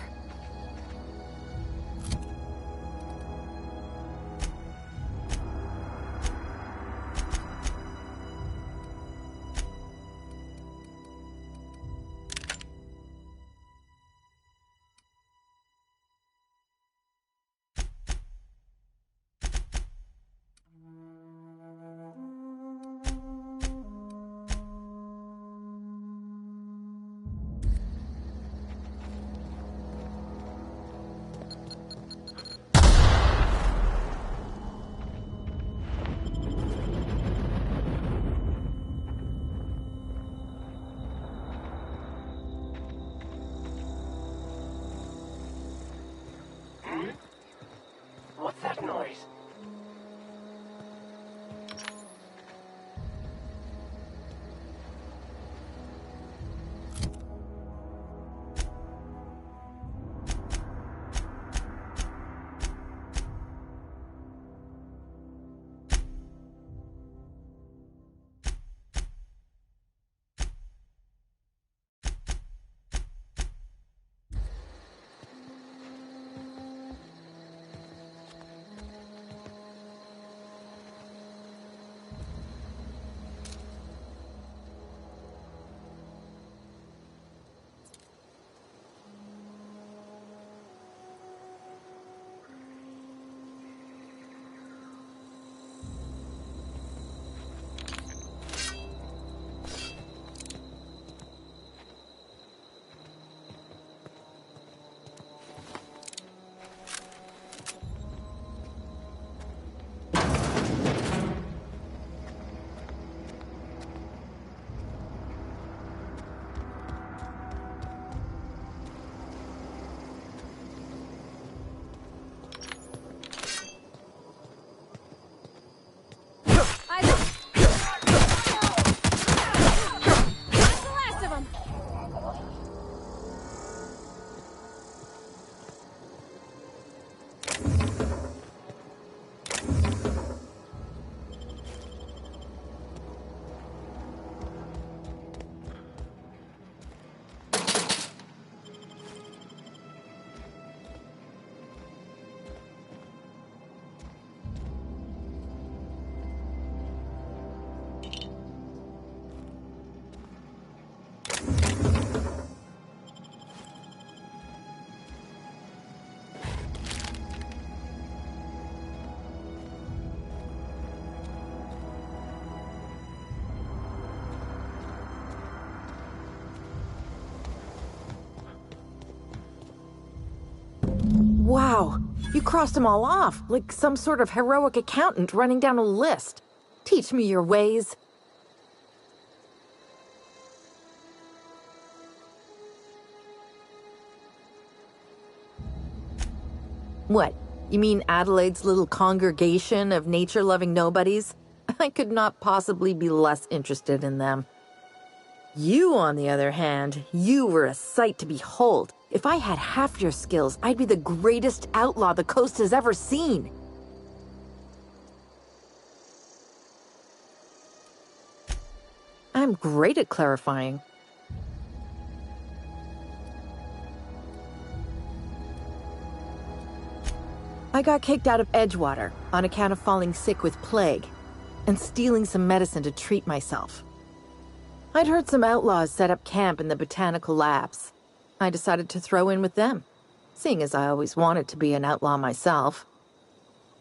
What's that noise? Wow, you crossed them all off, like some sort of heroic accountant running down a list. Teach me your ways. What, you mean Adelaide's little congregation of nature-loving nobodies? I could not possibly be less interested in them. You, on the other hand, you were a sight to behold. If I had half your skills, I'd be the greatest outlaw the coast has ever seen. I'm great at clarifying. I got kicked out of Edgewater on account of falling sick with plague and stealing some medicine to treat myself. I'd heard some outlaws set up camp in the botanical labs. I decided to throw in with them, seeing as I always wanted to be an outlaw myself.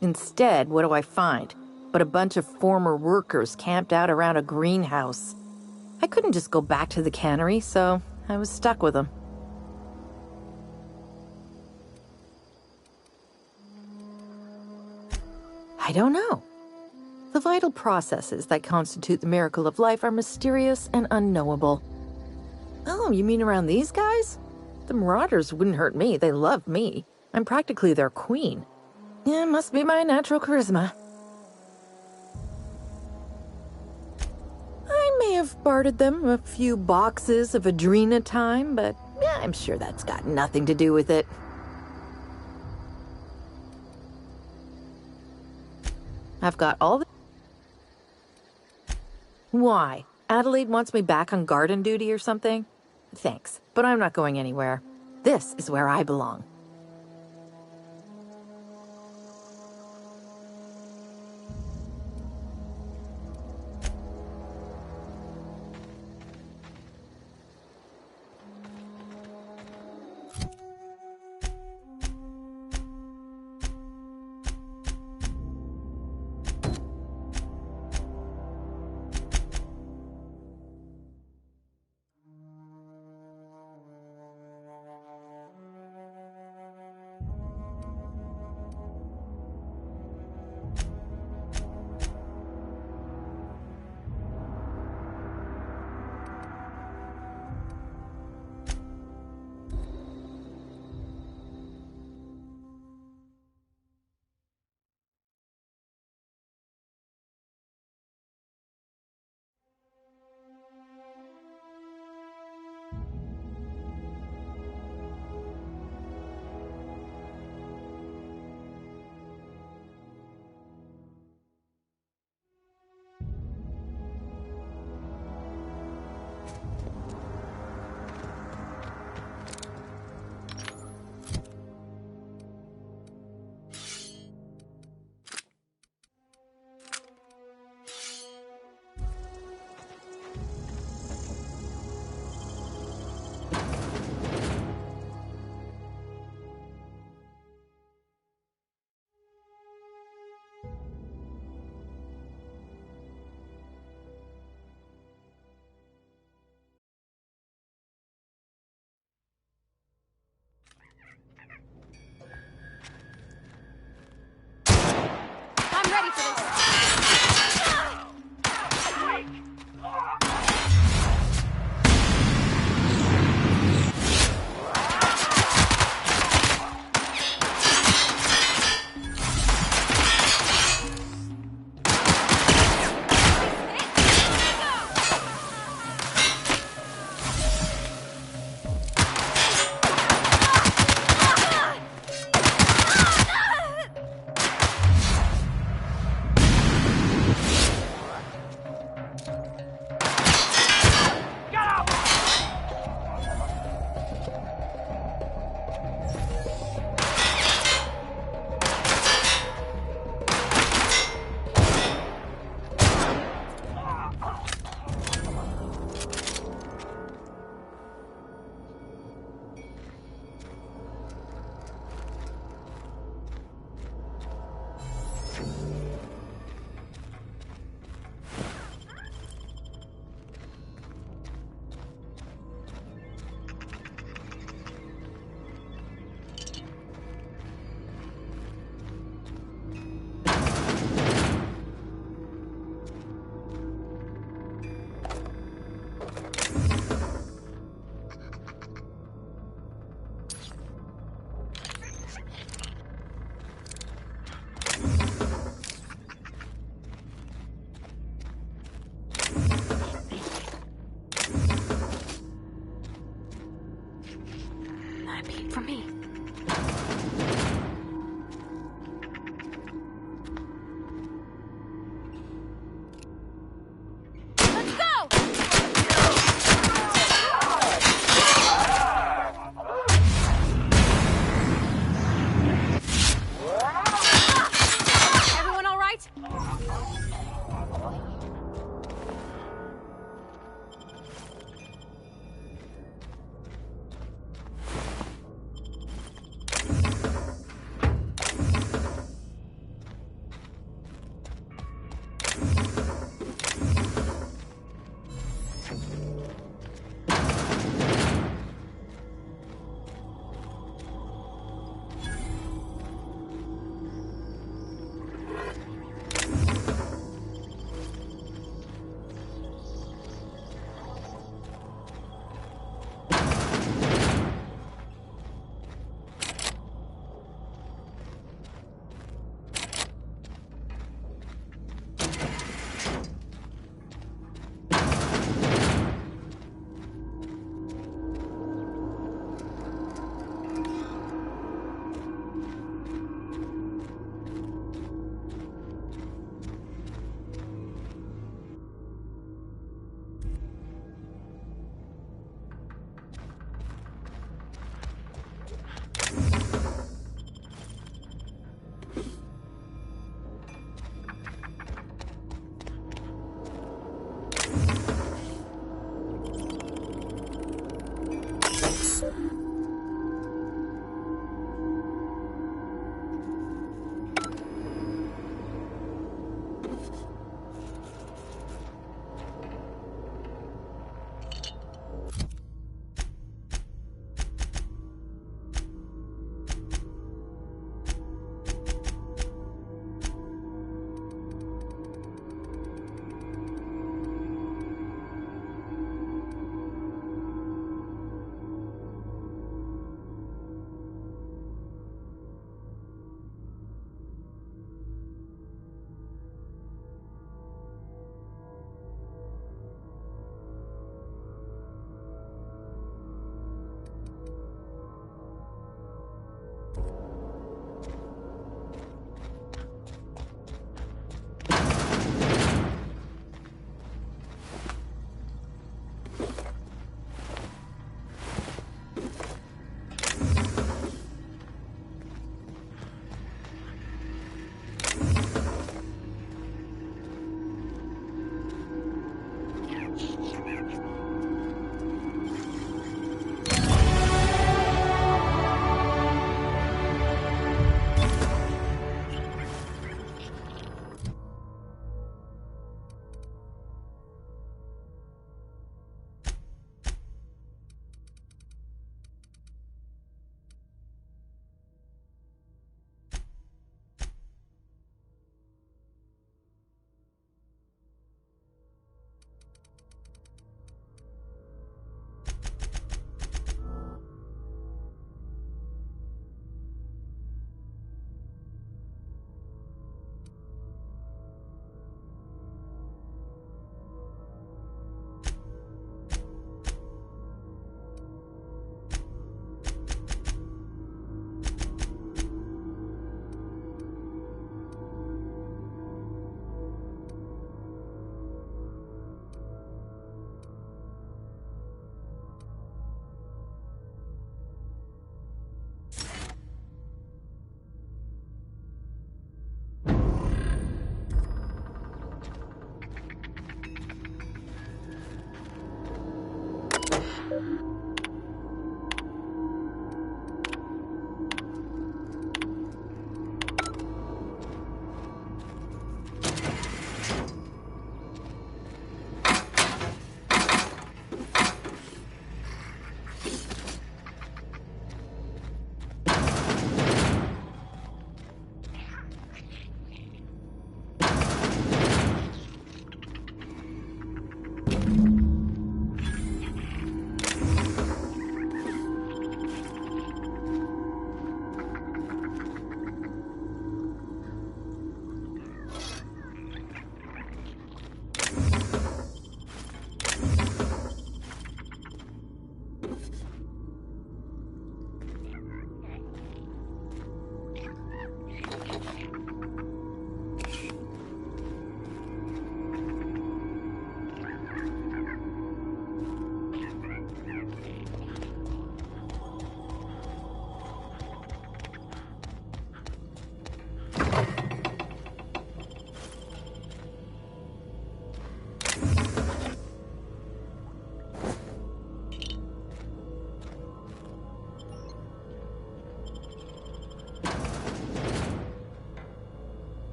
Instead, what do I find but a bunch of former workers camped out around a greenhouse? I couldn't just go back to the cannery, so I was stuck with them. I don't know. The vital processes that constitute the miracle of life are mysterious and unknowable. Oh, you mean around these guys? The Marauders wouldn't hurt me. They love me. I'm practically their queen. Yeah, must be my natural charisma. I may have bartered them a few boxes of Adrena time, but yeah, I'm sure that's got nothing to do with it. I've got all the... Why? Adelaide wants me back on garden duty or something? Thanks, but I'm not going anywhere. This is where I belong. I'm ready for this.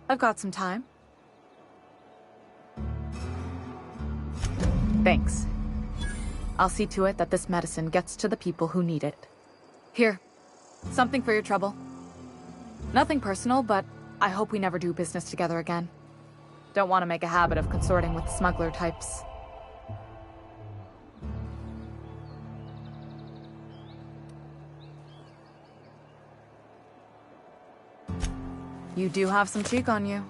I've got some time. Thanks. I'll see to it that this medicine gets to the people who need it. Here, something for your trouble. Nothing personal, but I hope we never do business together again. Don't want to make a habit of consorting with smuggler types. You do have some cheek on you.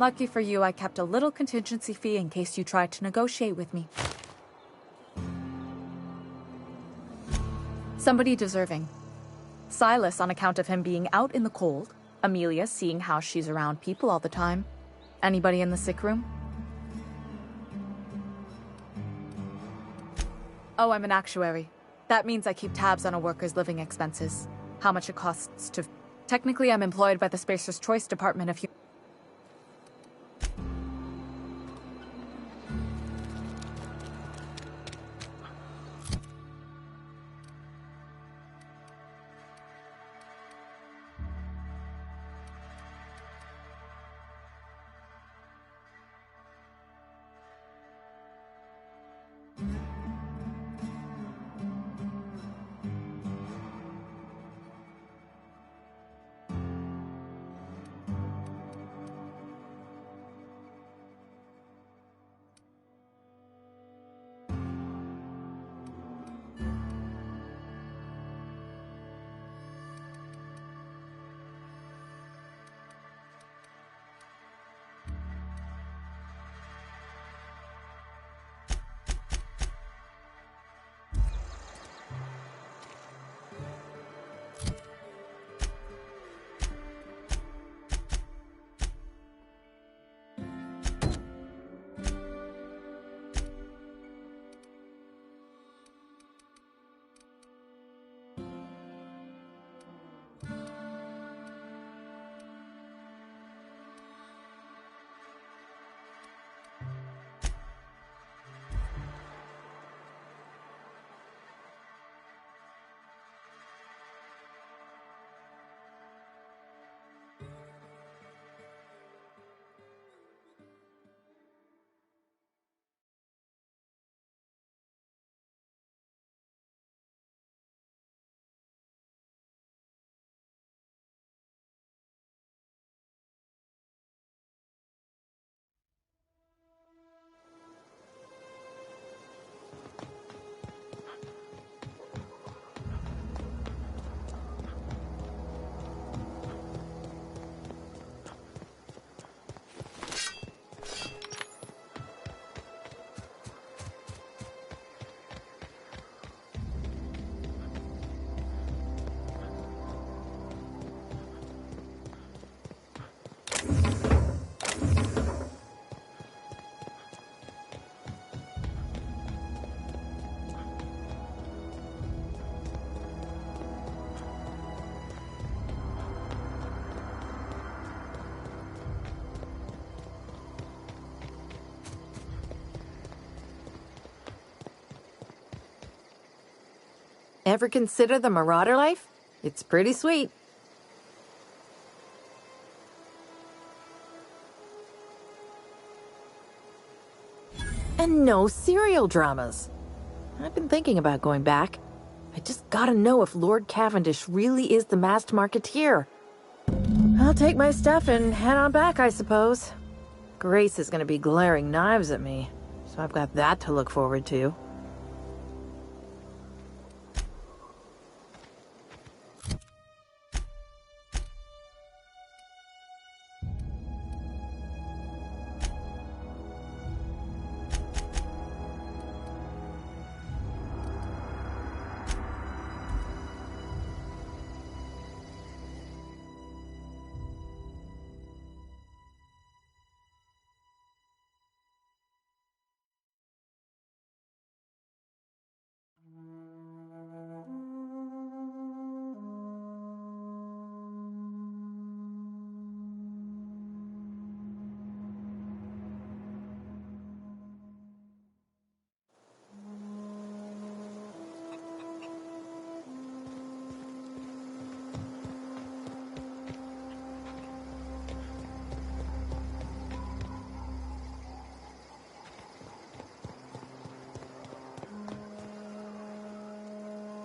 Lucky for you, I kept a little contingency fee in case you tried to negotiate with me. Somebody deserving. Silas on account of him being out in the cold. Amelia seeing how she's around people all the time. Anybody in the sick room? Oh, I'm an actuary. That means I keep tabs on a worker's living expenses. How much it costs to... Technically, I'm employed by the Spacer's Choice Department of... Ever consider the Marauder life? It's pretty sweet. And no serial dramas. I've been thinking about going back. I just gotta know if Lord Cavendish really is the masked marketeer. I'll take my stuff and head on back, I suppose. Grace is gonna be glaring knives at me, so I've got that to look forward to.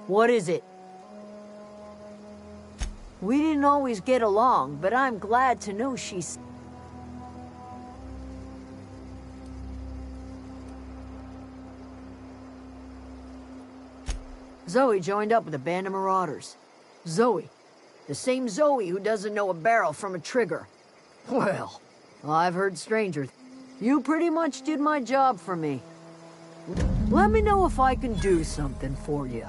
What is it? We didn't always get along, but I'm glad to know she's... Zoe joined up with a band of marauders. Zoe. The same Zoe who doesn't know a barrel from a trigger. Well, I've heard stranger. You pretty much did my job for me. Let me know if I can do something for you.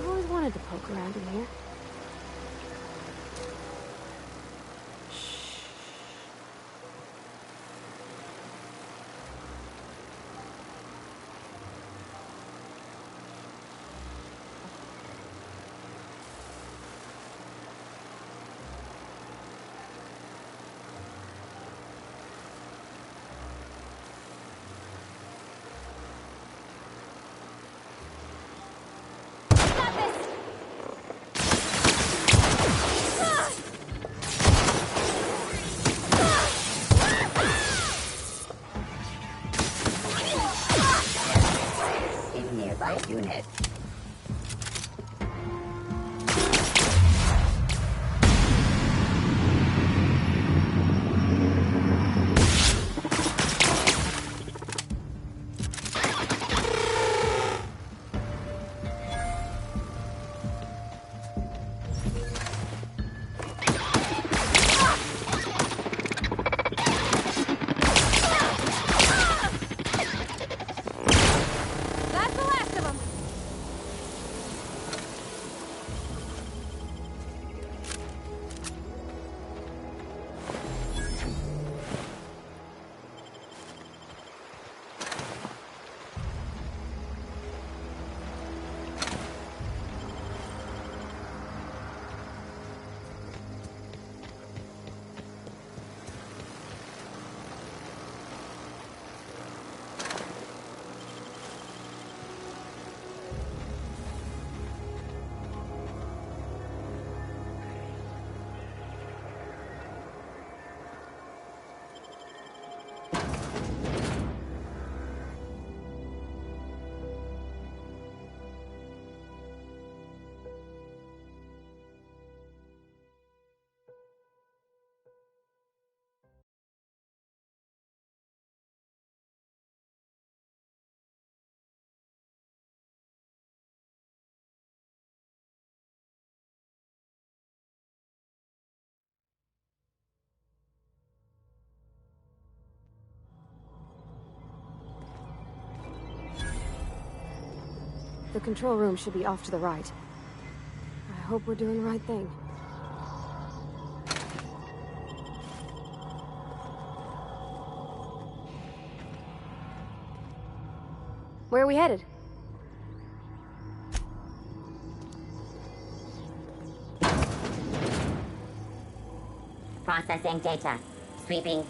I wanted to poke around in here. Unit. The control room should be off to the right. I hope we're doing the right thing. Where are we headed? Processing data. Sweeping.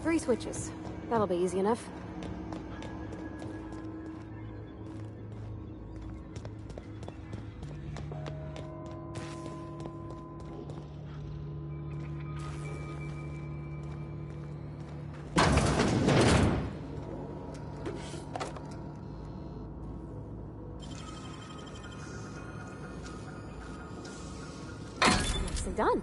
Three switches. That'll be easy enough. Nicely done.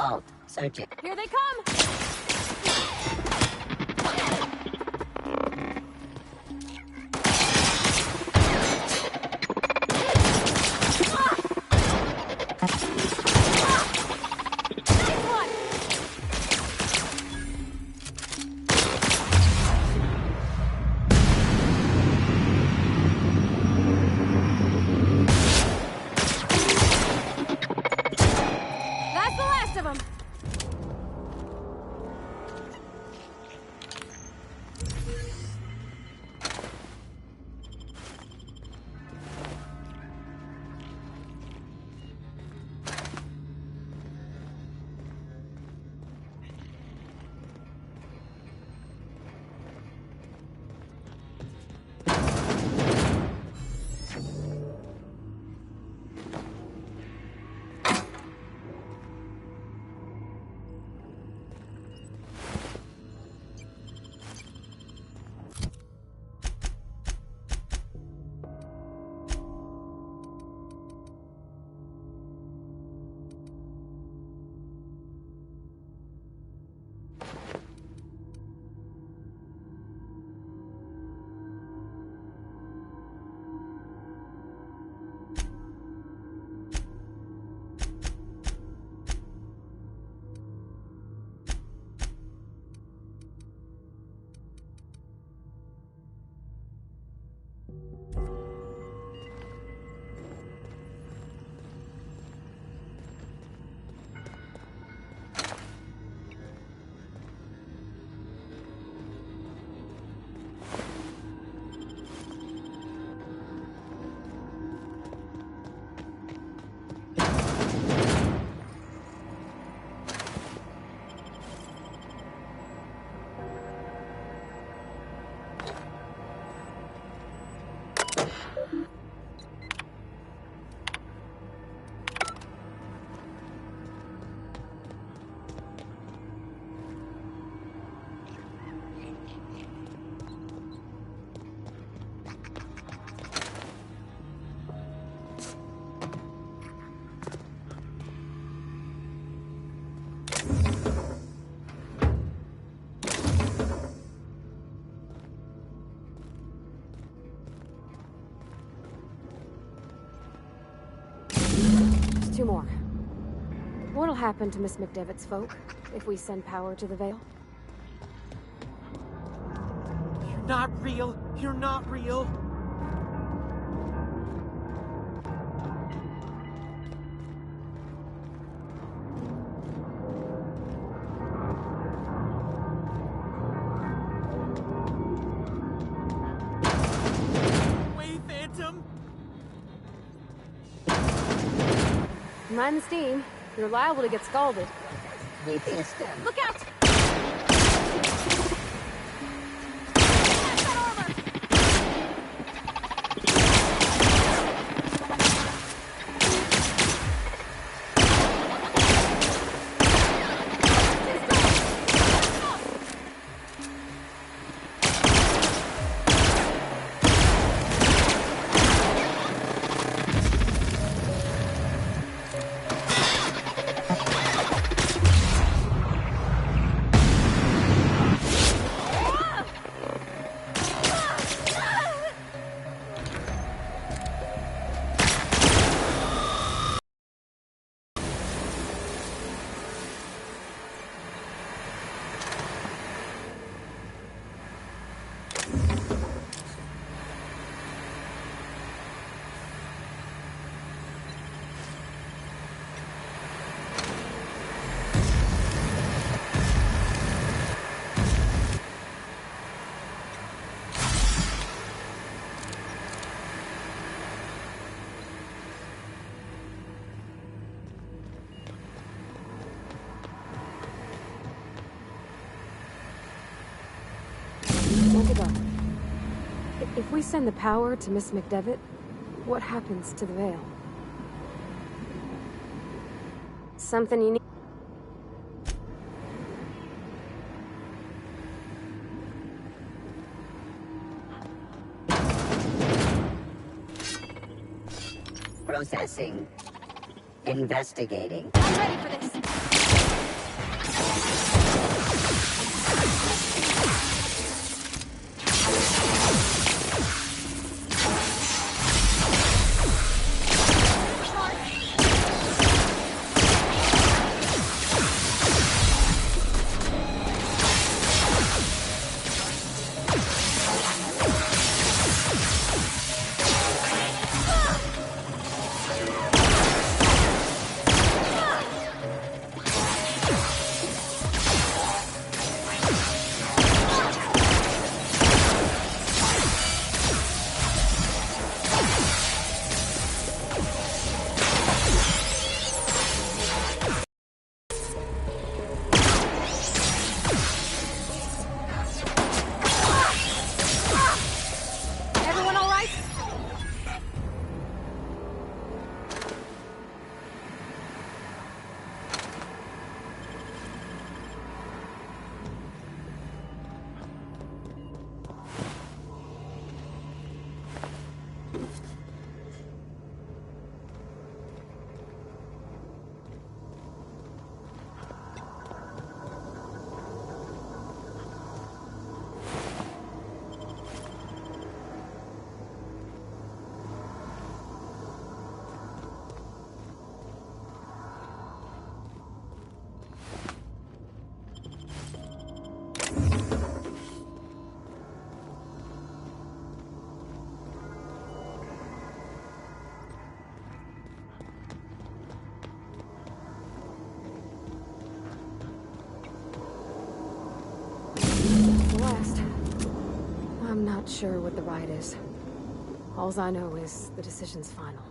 Alt. Searching. Here they come! That's the last of them! Just two more. What'll happen to Miss McDevitt's folk if we send power to the Vale? You're not real. You're not real. Wait, Phantom! Mind the steam. You're liable to get scalded. Look out! When to go. If we send the power to Miss McDevitt, what happens to the Vale? Something you need. Processing. Investigating. I'm ready for this. Everyone all right? West. I'm not sure what the right is. Alls I know is the decision's final.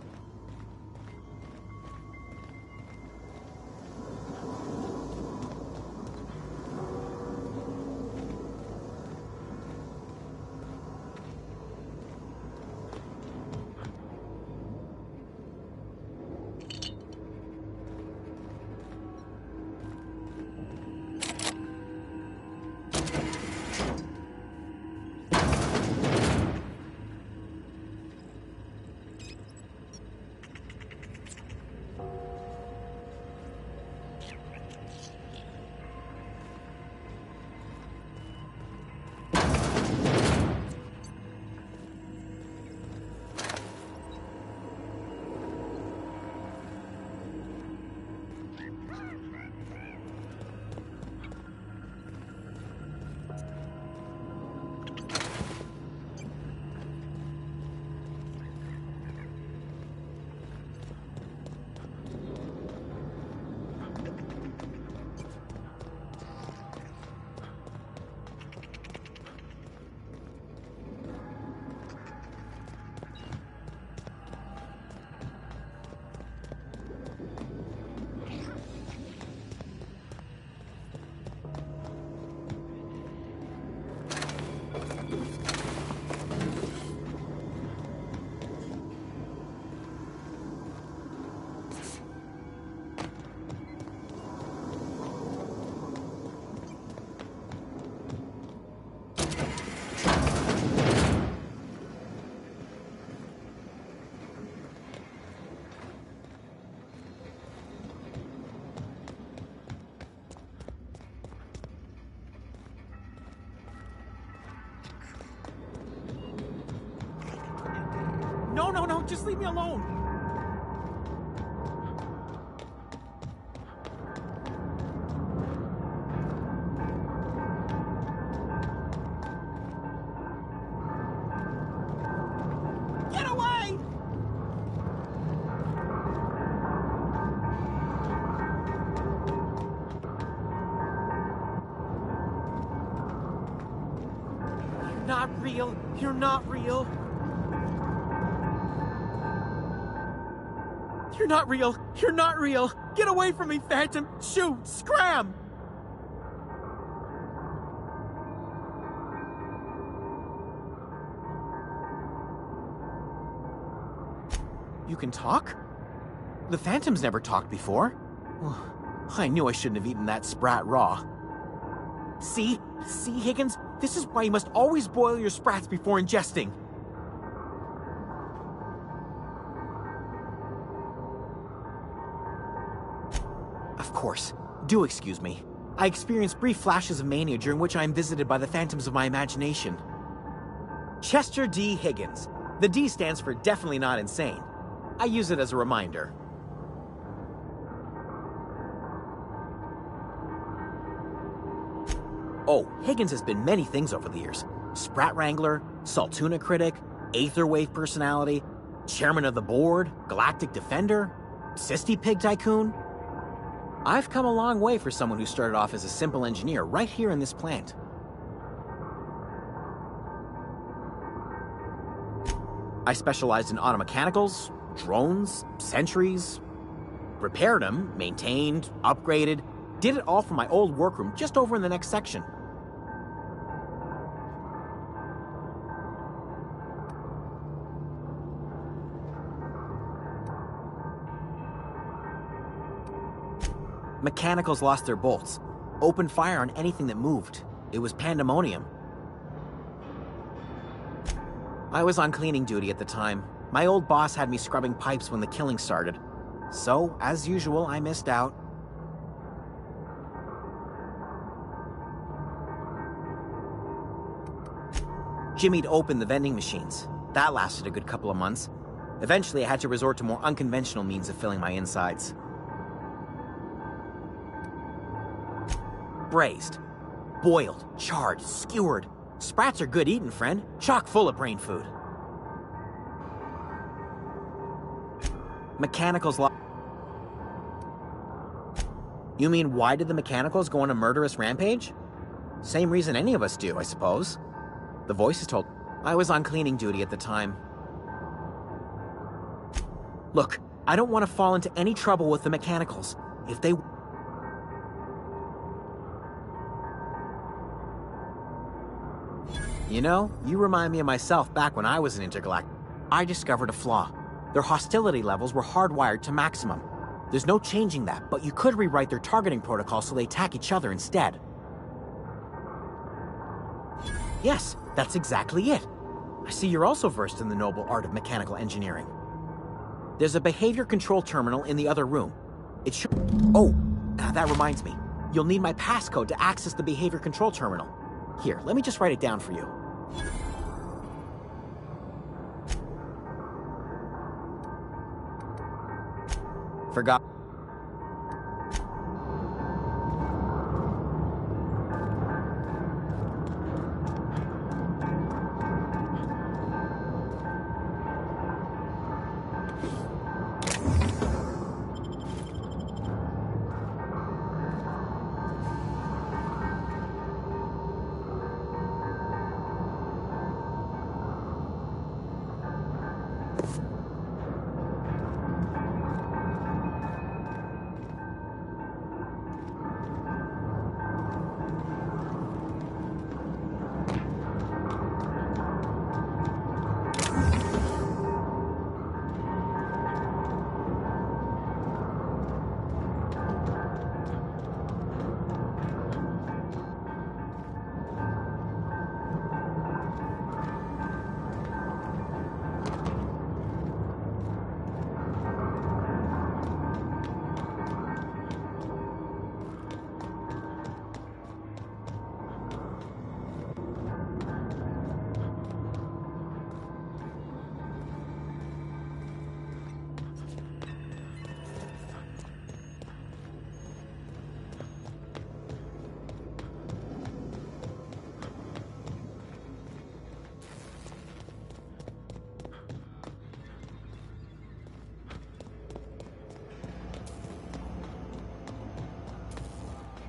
No, just leave me alone! Get away! You're not real. You're not real. You're not real! You're not real! Get away from me, Phantom! Shoot! Scram! You can talk? The Phantom's never talked before. I knew I shouldn't have eaten that sprat raw. See? See, Higgins? This is why you must always boil your sprats before ingesting. Of course. Do excuse me. I experience brief flashes of mania during which I am visited by the phantoms of my imagination. Chester D. Higgins. The D stands for definitely not insane. I use it as a reminder. Oh, Higgins has been many things over the years. Sprat Wrangler, Saltuna Critic, Aetherwave Personality, Chairman of the Board, Galactic Defender, Sisty Pig Tycoon. I've come a long way for someone who started off as a simple engineer right here in this plant. I specialized in automechanicals, drones, sentries, repaired them, maintained, upgraded, did it all from my old workroom just over in the next section. Mechanicals lost their bolts, opened fire on anything that moved. It was pandemonium. I was on cleaning duty at the time. My old boss had me scrubbing pipes when the killing started. So, as usual, I missed out. Jimmy'd opened the vending machines. That lasted a good couple of months. Eventually, I had to resort to more unconventional means of filling my insides. Braised, boiled, charred, skewered. Sprats are good eating, friend. Chock full of brain food. Mechanicals You mean, why did the Mechanicals go on a murderous rampage? Same reason any of us do, I suppose. The voices told... I was on cleaning duty at the time. Look, I don't want to fall into any trouble with the Mechanicals. If they... You know, you remind me of myself back when I was an intergalactic. I discovered a flaw. Their hostility levels were hardwired to maximum. There's no changing that, but you could rewrite their targeting protocol so they attack each other instead. Yes, that's exactly it. I see you're also versed in the noble art of mechanical engineering. There's a behavior control terminal in the other room. It should... Oh, that reminds me. You'll need my passcode to access the behavior control terminal. Here, let me just write it down for you. Forgot.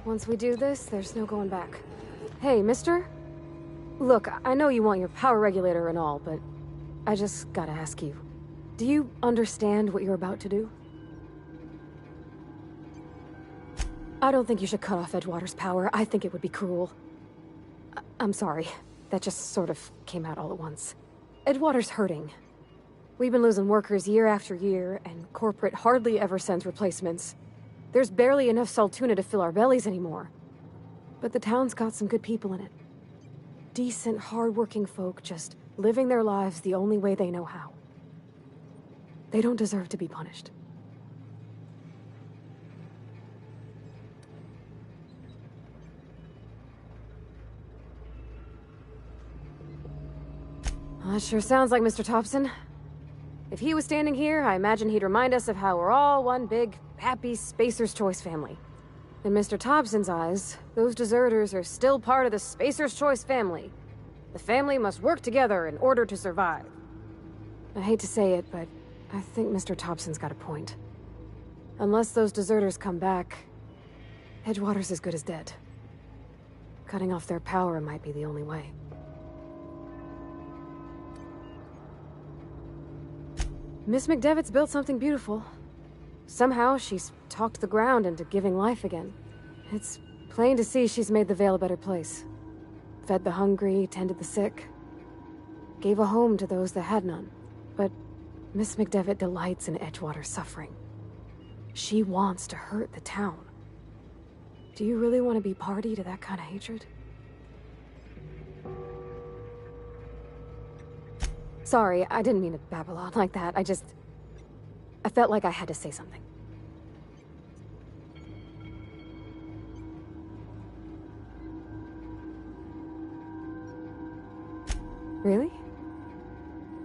Once we do this, there's no going back. Hey, mister? Look, I know you want your power regulator and all, but I just gotta ask you. Do you understand what you're about to do? I don't think you should cut off Edgewater's power. I think it would be cruel. I'm sorry. That just sort of came out all at once. Edgewater's hurting. We've been losing workers year after year, and corporate hardly ever sends replacements. There's barely enough Saltuna to fill our bellies anymore. But the town's got some good people in it. Decent, hard-working folk just living their lives the only way they know how. They don't deserve to be punished. Well, that sure sounds like Mr. Thompson. If he was standing here, I imagine he'd remind us of how we're all one big, happy Spacer's Choice family. In Mr. Thompson's eyes, those deserters are still part of the Spacer's Choice family. The family must work together in order to survive. I hate to say it, but I think Mr. Thompson's got a point. Unless those deserters come back, Edgewater's as good as dead. Cutting off their power might be the only way. Miss McDevitt's built something beautiful. Somehow, she's talked the ground into giving life again. It's plain to see she's made the Vale a better place. Fed the hungry, tended the sick. Gave a home to those that had none. But Miss McDevitt delights in Edgewater's suffering. She wants to hurt the town. Do you really want to be party to that kind of hatred? Sorry, I didn't mean to babble on like that. I felt like I had to say something. Really?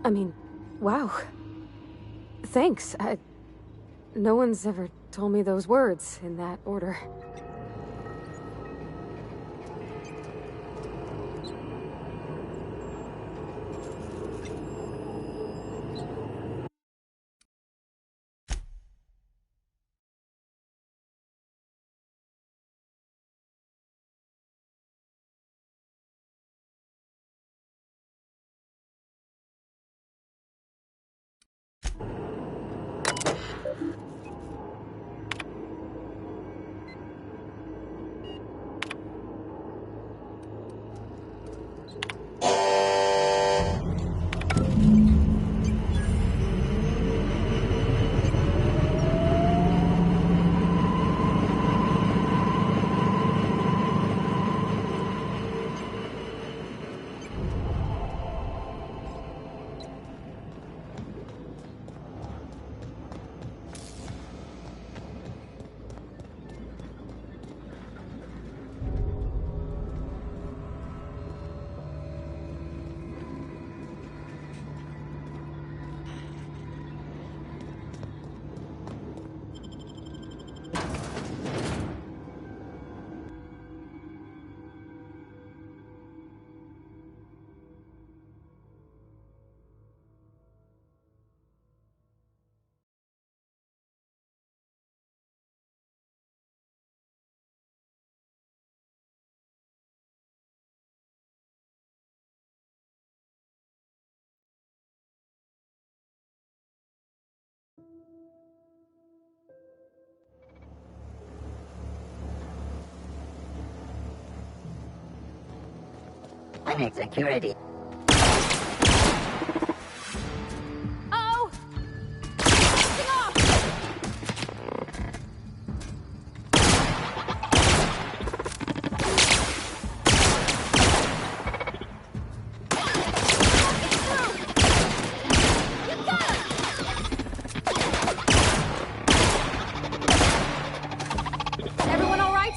I mean, wow. Thanks. No one's ever told me those words in that order. I need security. Oh! Get off! Everyone all right?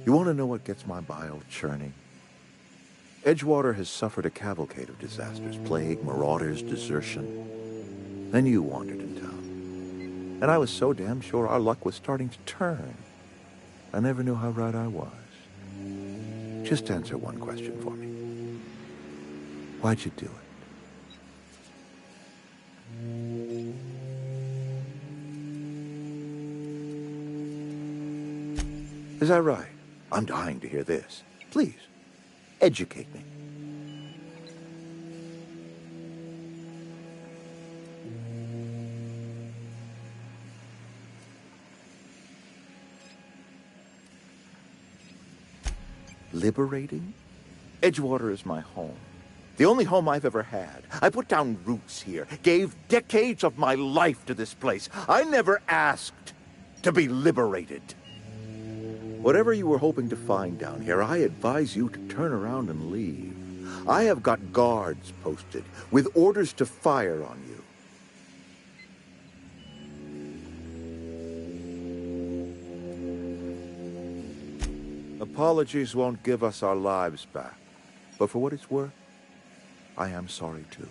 You want to know what gets my bile churning? Edgewater has suffered a cavalcade of disasters, plague, marauders, desertion. Then you wandered in town. And I was so damn sure our luck was starting to turn. I never knew how right I was. Just answer one question for me. Why'd you do it? Is that right? I'm dying to hear this. Please, educate me. Liberating? Edgewater is my home. The only home I've ever had. I put down roots here, gave decades of my life to this place. I never asked to be liberated. Whatever you were hoping to find down here, I advise you to turn around and leave. I have got guards posted with orders to fire on you. Apologies won't give us our lives back, but for what it's worth, I am sorry too.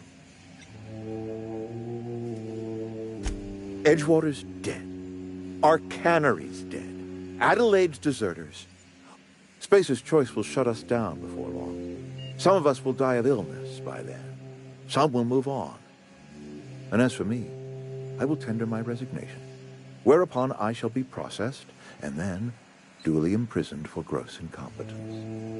Edgewater's dead. Our cannery's dead. Adelaide's deserters. Spacer's Choice will shut us down before long. Some of us will die of illness by then. Some will move on. And as for me, I will tender my resignation, whereupon I shall be processed and then duly imprisoned for gross incompetence.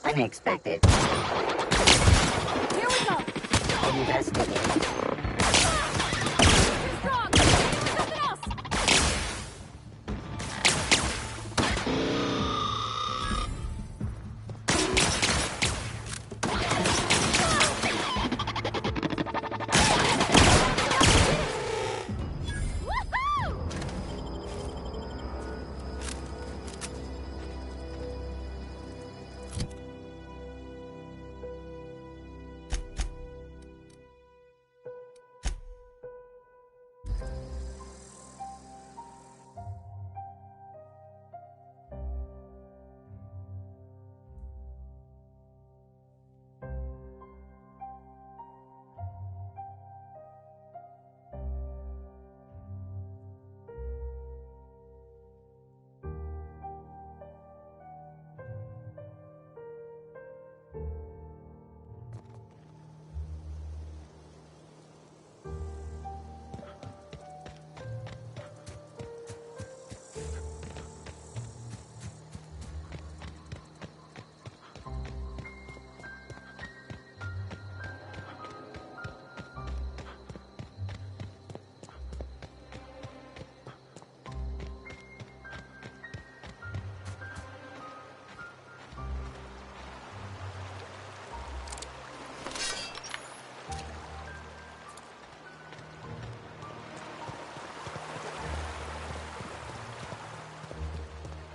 Unexpected. Here we go! Investigate. Too strong! Something else!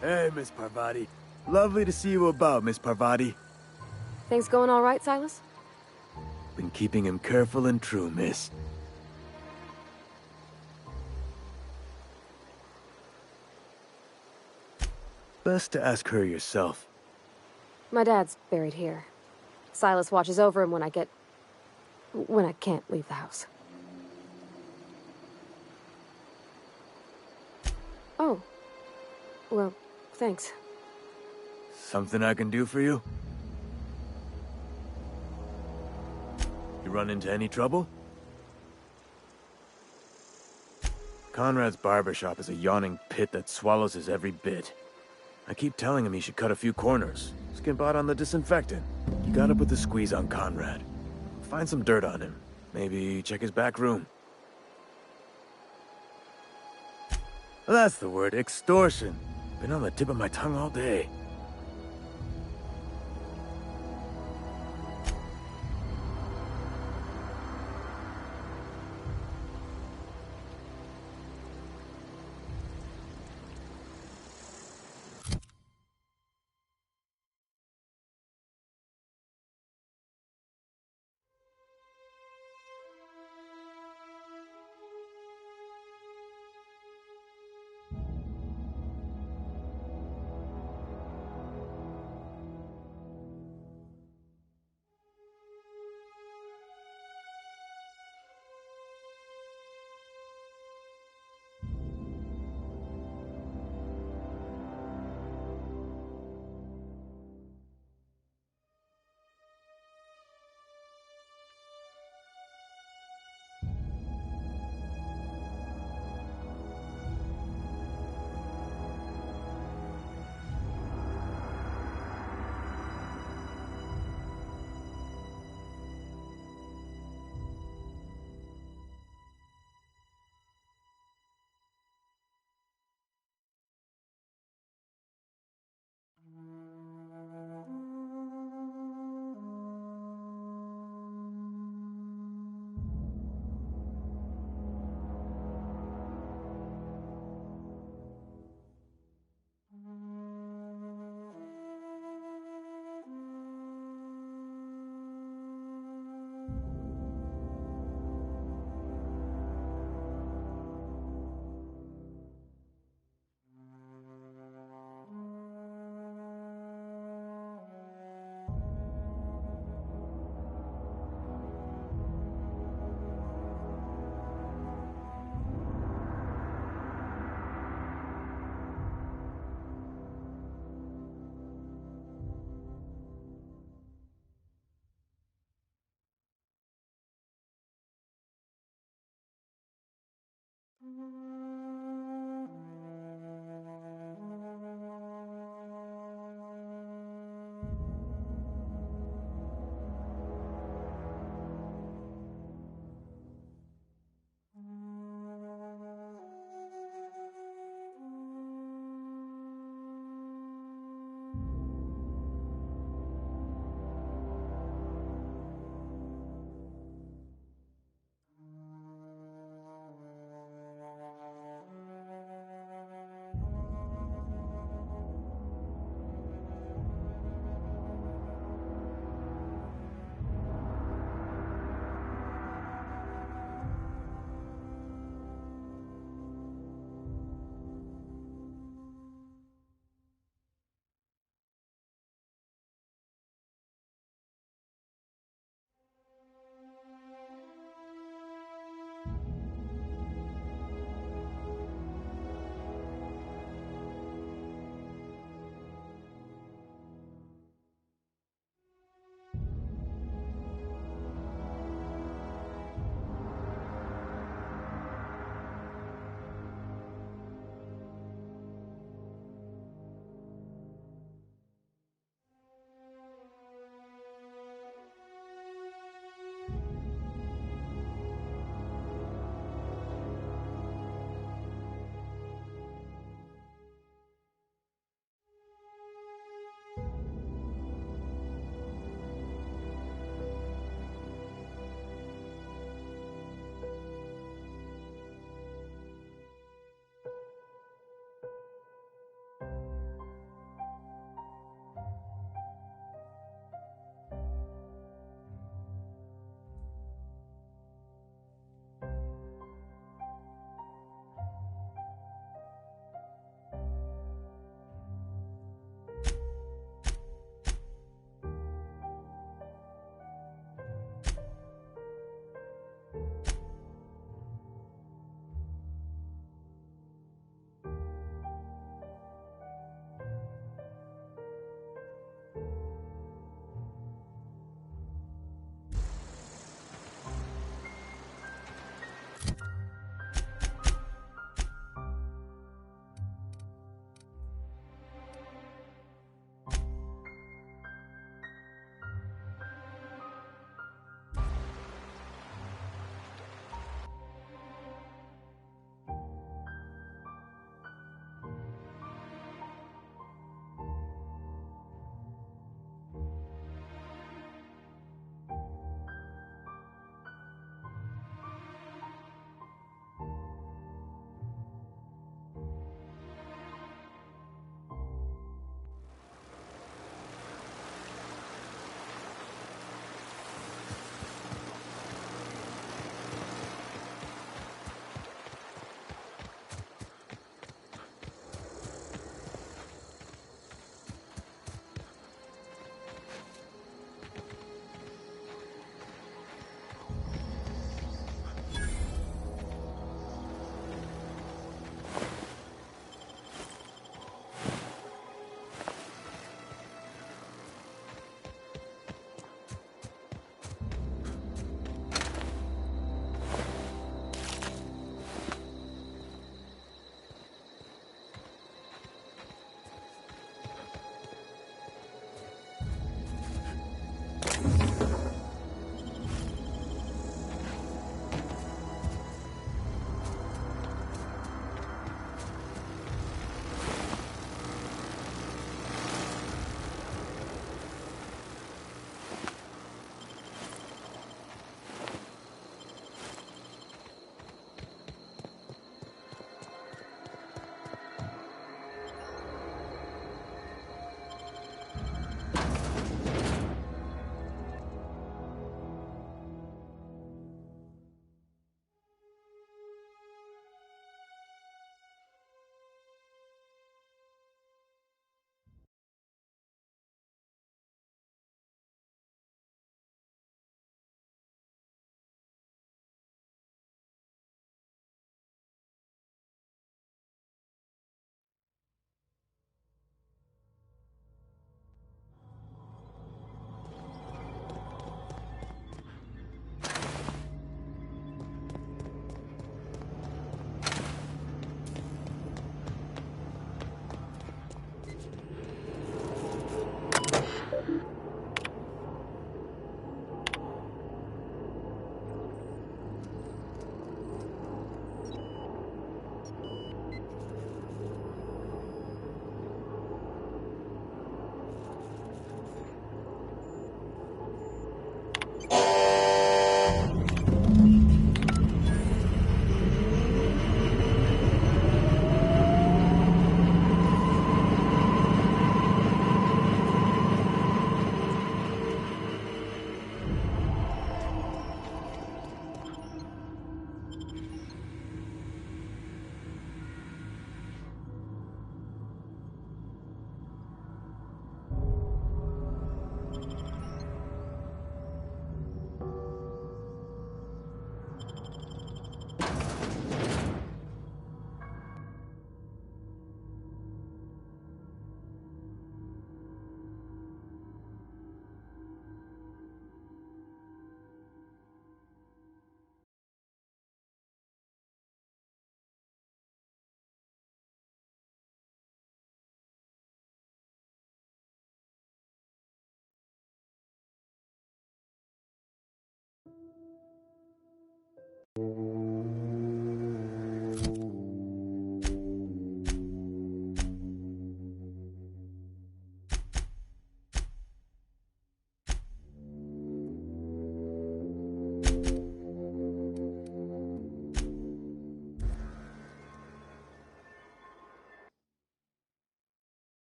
Hey, Miss Parvati. Lovely to see you about, Miss Parvati. Things going all right, Silas? Been keeping him careful and true, miss. Best to ask her yourself. My dad's buried here. Silas watches over him when I can't leave the house. Oh. Well, thanks. Something I can do for you? You run into any trouble? Conrad's barbershop is a yawning pit that swallows his every bit. I keep telling him he should cut a few corners. Skimp out on the disinfectant. You gotta put the squeeze on Conrad. Find some dirt on him. Maybe check his back room. Well, that's the word, extortion. Been on the tip of my tongue all day.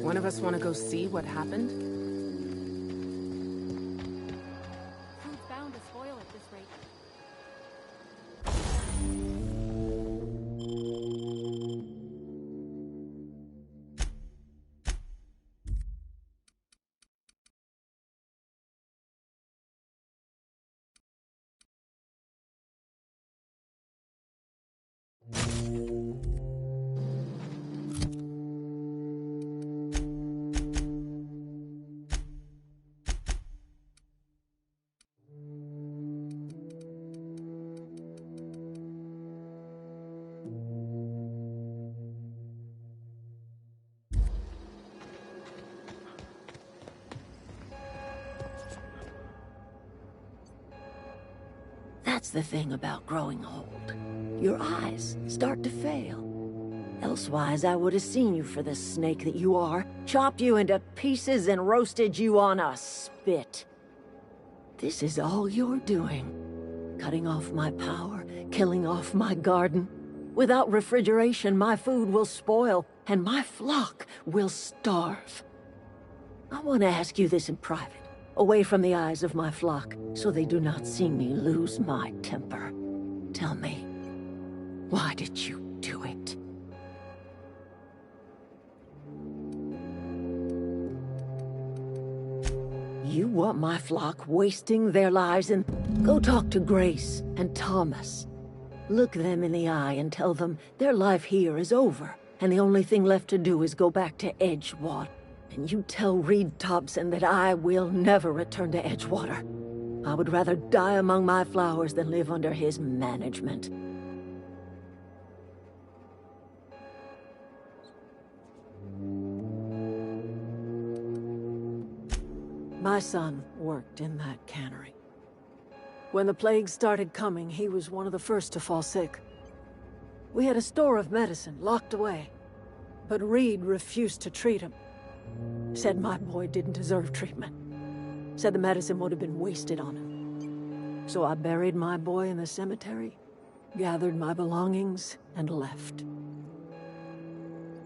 One of us want to go see what happened? Food's bound to spoil at this rate. That's the thing about growing old. Your eyes start to fail. Elsewise, I would have seen you for the snake that you are, chopped you into pieces and roasted you on a spit. This is all you're doing. Cutting off my power, killing off my garden. Without refrigeration, my food will spoil, and my flock will starve. I want to ask you this in private, away from the eyes of my flock, so they do not see me lose my temper. Tell me, why did you do it? You want my flock wasting their lives and go talk to Grace and Thomas. Look them in the eye and tell them their life here is over, and the only thing left to do is go back to Edgewater. And you tell Reed Thompson that I will never return to Edgewater. I would rather die among my flowers than live under his management. My son worked in that cannery. When the plague started coming, he was one of the first to fall sick. We had a store of medicine locked away, but Reed refused to treat him. Said my boy didn't deserve treatment. Said the medicine would have been wasted on him. So I buried my boy in the cemetery, gathered my belongings, and left.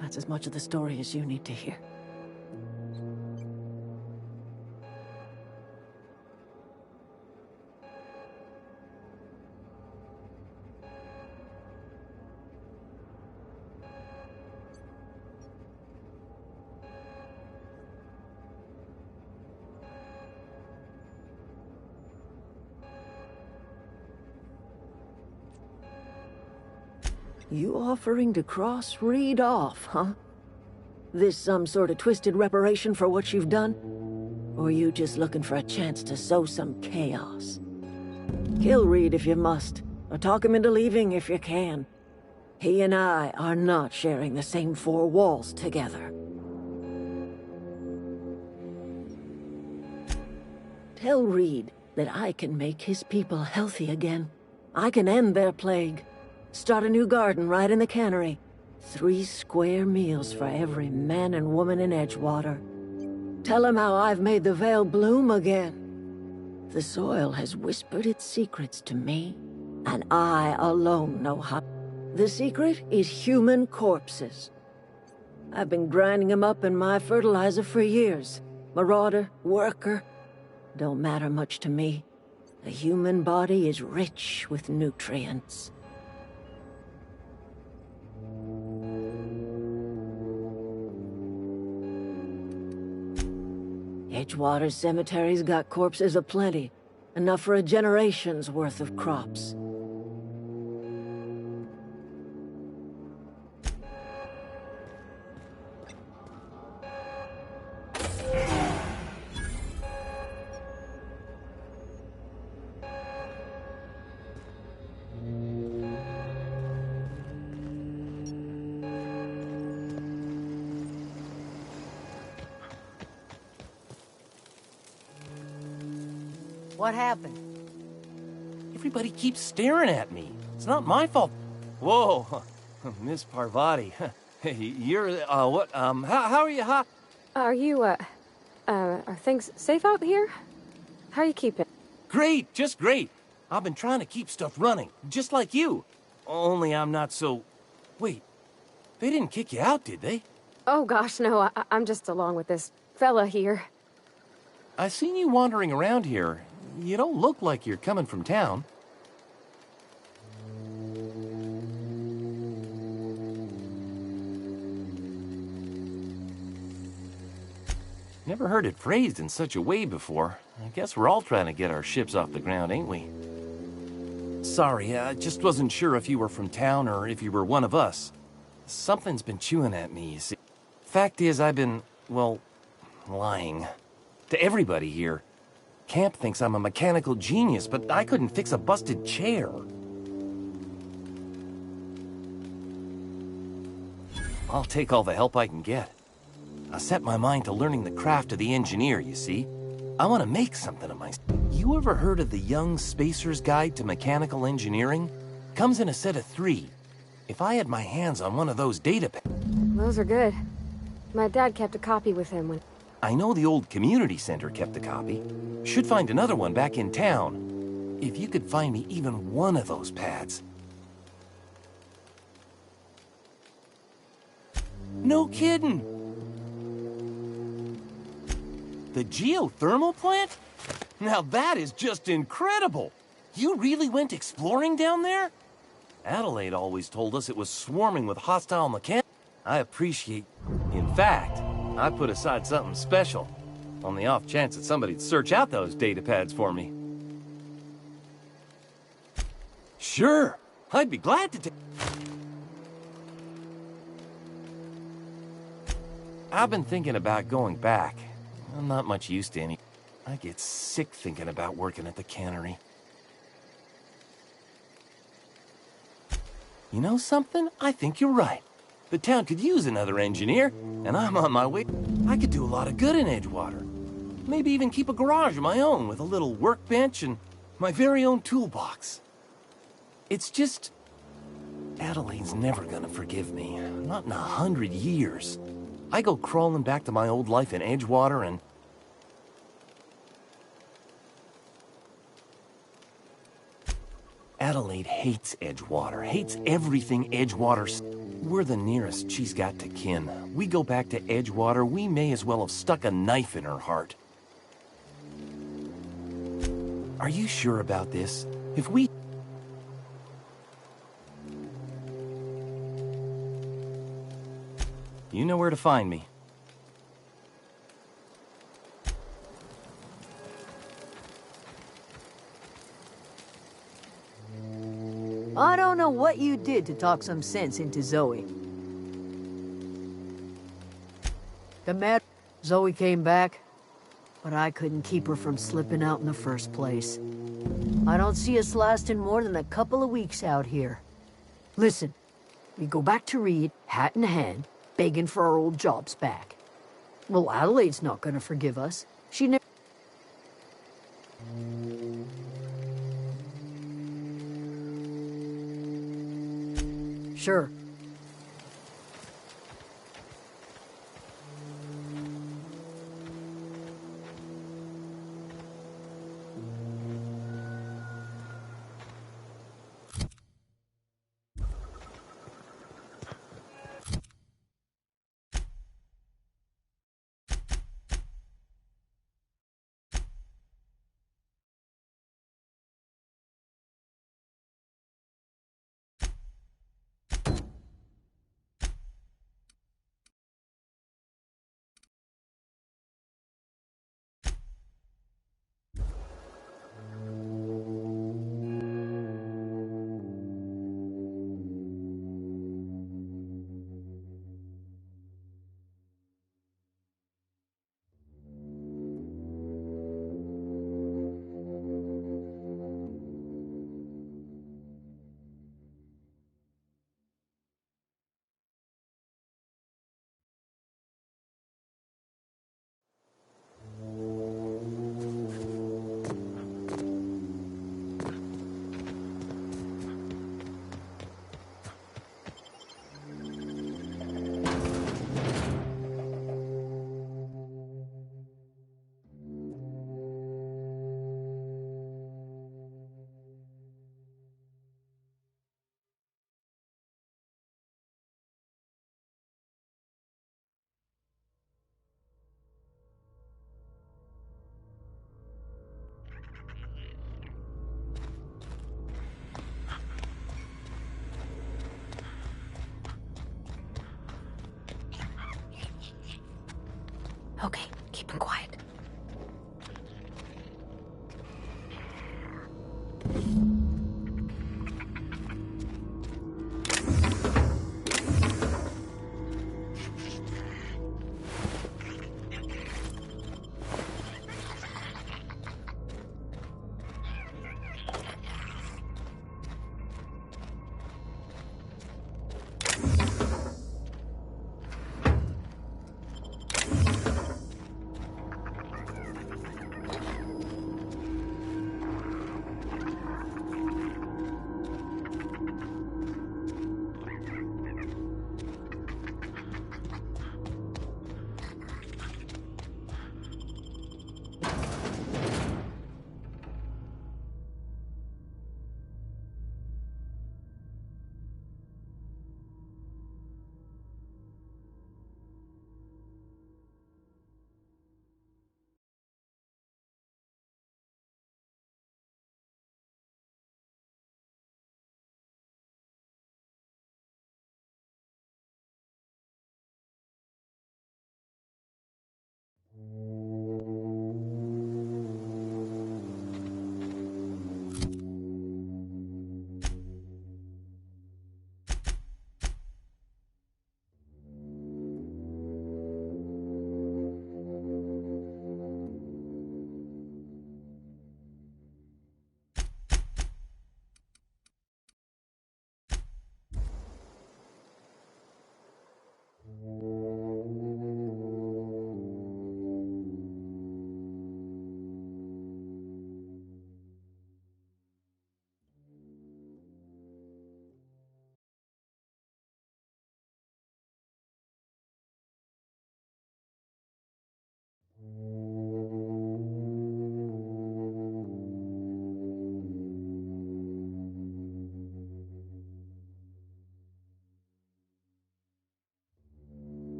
That's as much of the story as you need to hear. You offering to cross Reed off, huh? This some sort of twisted reparation for what you've done? Or you just looking for a chance to sow some chaos? Kill Reed if you must, or talk him into leaving if you can. He and I are not sharing the same four walls together. Tell Reed that I can make his people healthy again. I can end their plague. Start a new garden right in the cannery. 3 square meals for every man and woman in Edgewater. Tell him how I've made the Vale bloom again. The soil has whispered its secrets to me, and I alone know how. The secret is human corpses. I've been grinding them up in my fertilizer for years. Marauder, worker, don't matter much to me. The human body is rich with nutrients. Edgewater Cemetery's got corpses aplenty, Enough for a generation's worth of crops. What happened? Everybody keeps staring at me. It's not my fault. Whoa, Miss Parvati. Hey, you're, what, how are you, Are you, are things safe out here? How are you keeping? Great, just great. I've been trying to keep stuff running, just like you. Only I'm not so... Wait, they didn't kick you out, did they? Oh gosh, no, I'm just along with this fella here. I seen you wandering around here. You don't look like you're coming from town. Never heard it phrased in such a way before. I guess we're all trying to get our ships off the ground, ain't we? Sorry, I just wasn't sure if you were from town or if you were one of us. Something's been chewing at me, you see. Fact is, I've been, well, lying. To everybody here. Camp thinks I'm a mechanical genius, but I couldn't fix a busted chair. I'll take all the help I can get. I set my mind to learning the craft of the engineer, you see. I want to make something of myself. You ever heard of the Young Spacer's Guide to Mechanical Engineering? Comes in a set of 3. If I had my hands on one of those data pads... Those are good. My dad kept a copy with him when... I know the old community center kept a copy. Should find another one back in town. If you could find me even one of those pads. No kidding! The geothermal plant? Now that is just incredible! You really went exploring down there? Adelaide always told us it was swarming with hostile mechanics. I appreciate... In fact, I put aside something special, on the off chance that somebody'd search out those data pads for me. Sure, I'd be glad to take... I've been thinking about going back. I'm not much use to any... I get sick thinking about working at the cannery. You know something? I think you're right. The town could use another engineer, and I'm on my way. I could do a lot of good in Edgewater. Maybe even keep a garage of my own with a little workbench and my very own toolbox. It's just... Adelaide's never gonna forgive me. Not in 100 years. I go crawling back to my old life in Edgewater and... Adelaide hates Edgewater, hates everything Edgewater. We're the nearest she's got to kin. We go back to Edgewater, we may as well have stuck a knife in her heart. Are you sure about this? If we... You know where to find me. I don't know what you did to talk some sense into Zoe. The mad Zoe came back, but I couldn't keep her from slipping out in the first place. I don't see us lasting more than a couple of weeks out here. Listen, we go back to Reed, hat in hand, begging for our old jobs back. Well, Adelaide's not gonna forgive us. She never... Sure. Okay, keep him quiet.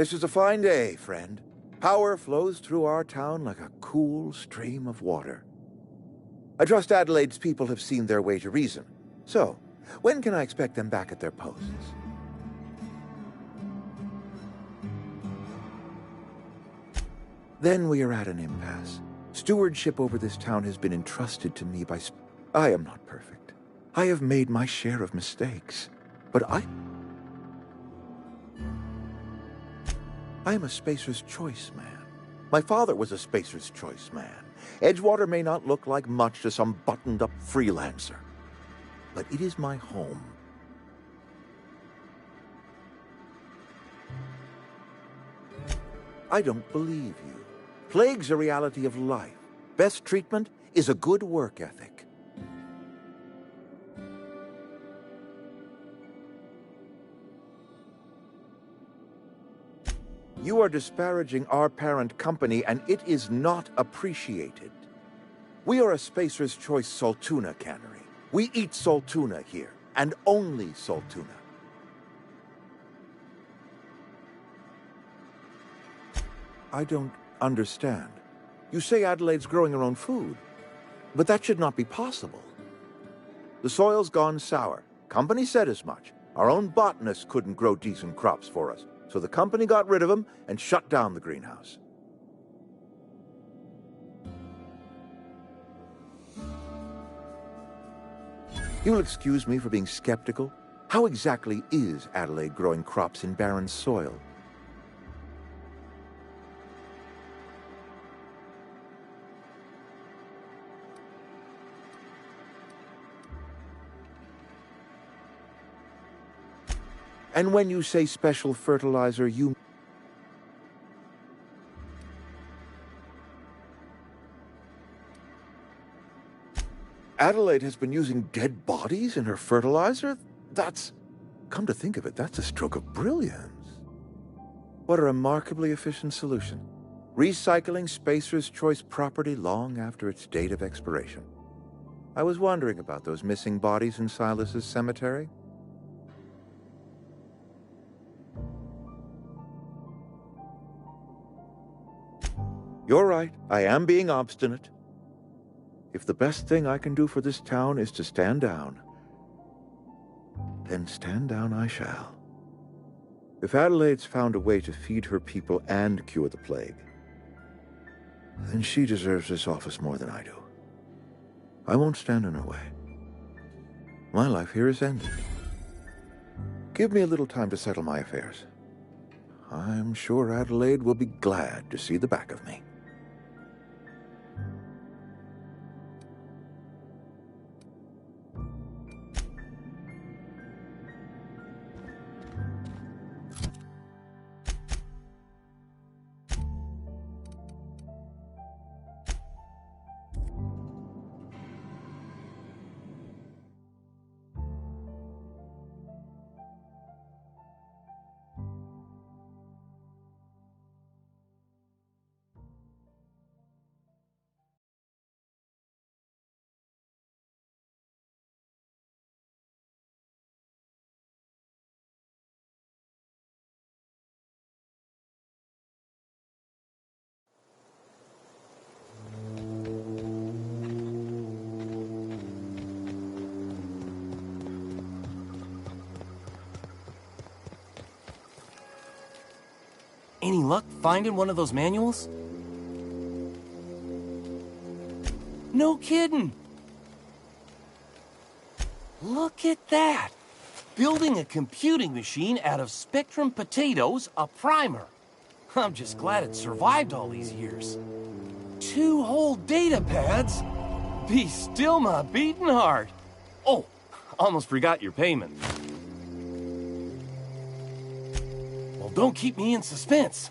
This is a fine day, friend. Power flows through our town like a cool stream of water. I trust Adelaide's people have seen their way to reason. So, When can I expect them back at their posts? Then we are at an impasse. Stewardship over this town has been entrusted to me by... I am not perfect. I have made my share of mistakes. But I am a Spacer's Choice man. My father was a Spacer's Choice man. Edgewater may not look like much to some buttoned-up freelancer, but it is my home. I don't believe you. Plague's a reality of life. Best treatment is a good work ethic. You are disparaging our parent company, and it is not appreciated. We are a Spacer's Choice Saltuna cannery. We eat Saltuna here, and only Saltuna. I don't understand. You say Adelaide's growing her own food, but that should not be possible. The soil's gone sour. Company said as much. Our own botanists couldn't grow decent crops for us, so the company got rid of them and shut down the greenhouse. You'll excuse me for being skeptical. How exactly is Adelaide growing crops in barren soil? And when you say special fertilizer, you... Adelaide has been using dead bodies in her fertilizer? That's... Come to think of it, that's a stroke of brilliance. What a remarkably efficient solution. Recycling Spacer's Choice property long after its date of expiration. I was wondering about those missing bodies in Silas's cemetery. You're right, I am being obstinate. If the best thing I can do for this town is to stand down, then stand down I shall. If Adelaide's found a way to feed her people and cure the plague, then she deserves this office more than I do. I won't stand in her way. My life here is ended. Give me a little time to settle my affairs. I'm sure Adelaide will be glad to see the back of me. Any luck finding one of those manuals? No kidding! Look at that! Building a computing machine out of Spectrum potatoes, a primer. I'm just glad it survived all these years. 2 whole data pads? Be still my beating heart. Oh, almost forgot your payment. Well, don't keep me in suspense.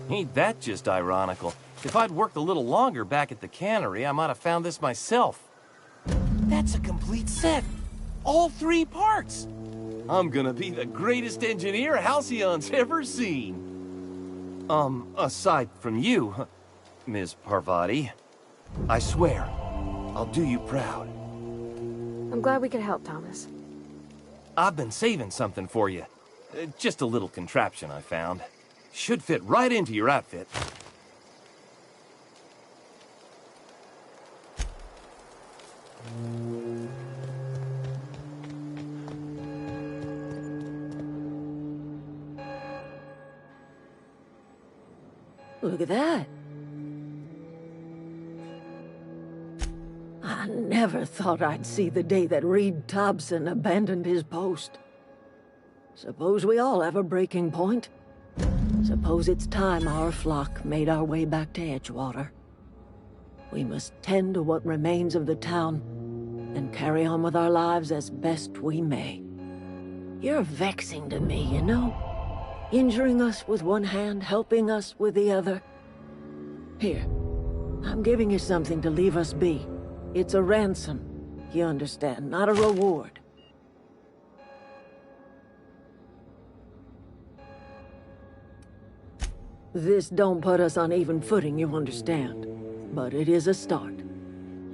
Ain't that just ironical? If I'd worked a little longer back at the cannery, I might have found this myself. That's a complete set. All 3 parts. I'm gonna be the greatest engineer Halcyon's ever seen. Aside from you, Ms. Parvati, I swear, I'll do you proud. I'm glad we could help, Thomas. I've been saving something for you. Just a little contraption I found. Should fit right into your outfit. Look at that. I never thought I'd see the day that Reed Thompson abandoned his post. Suppose we all have a breaking point. Suppose it's time our flock made our way back to Edgewater. We must tend to what remains of the town and carry on with our lives as best we may. You're vexing to me, you know? Injuring us with one hand, helping us with the other. Here, I'm giving you something to leave us be. It's a ransom, you understand, not a reward. This don't put us on even footing, you understand. But it is a start.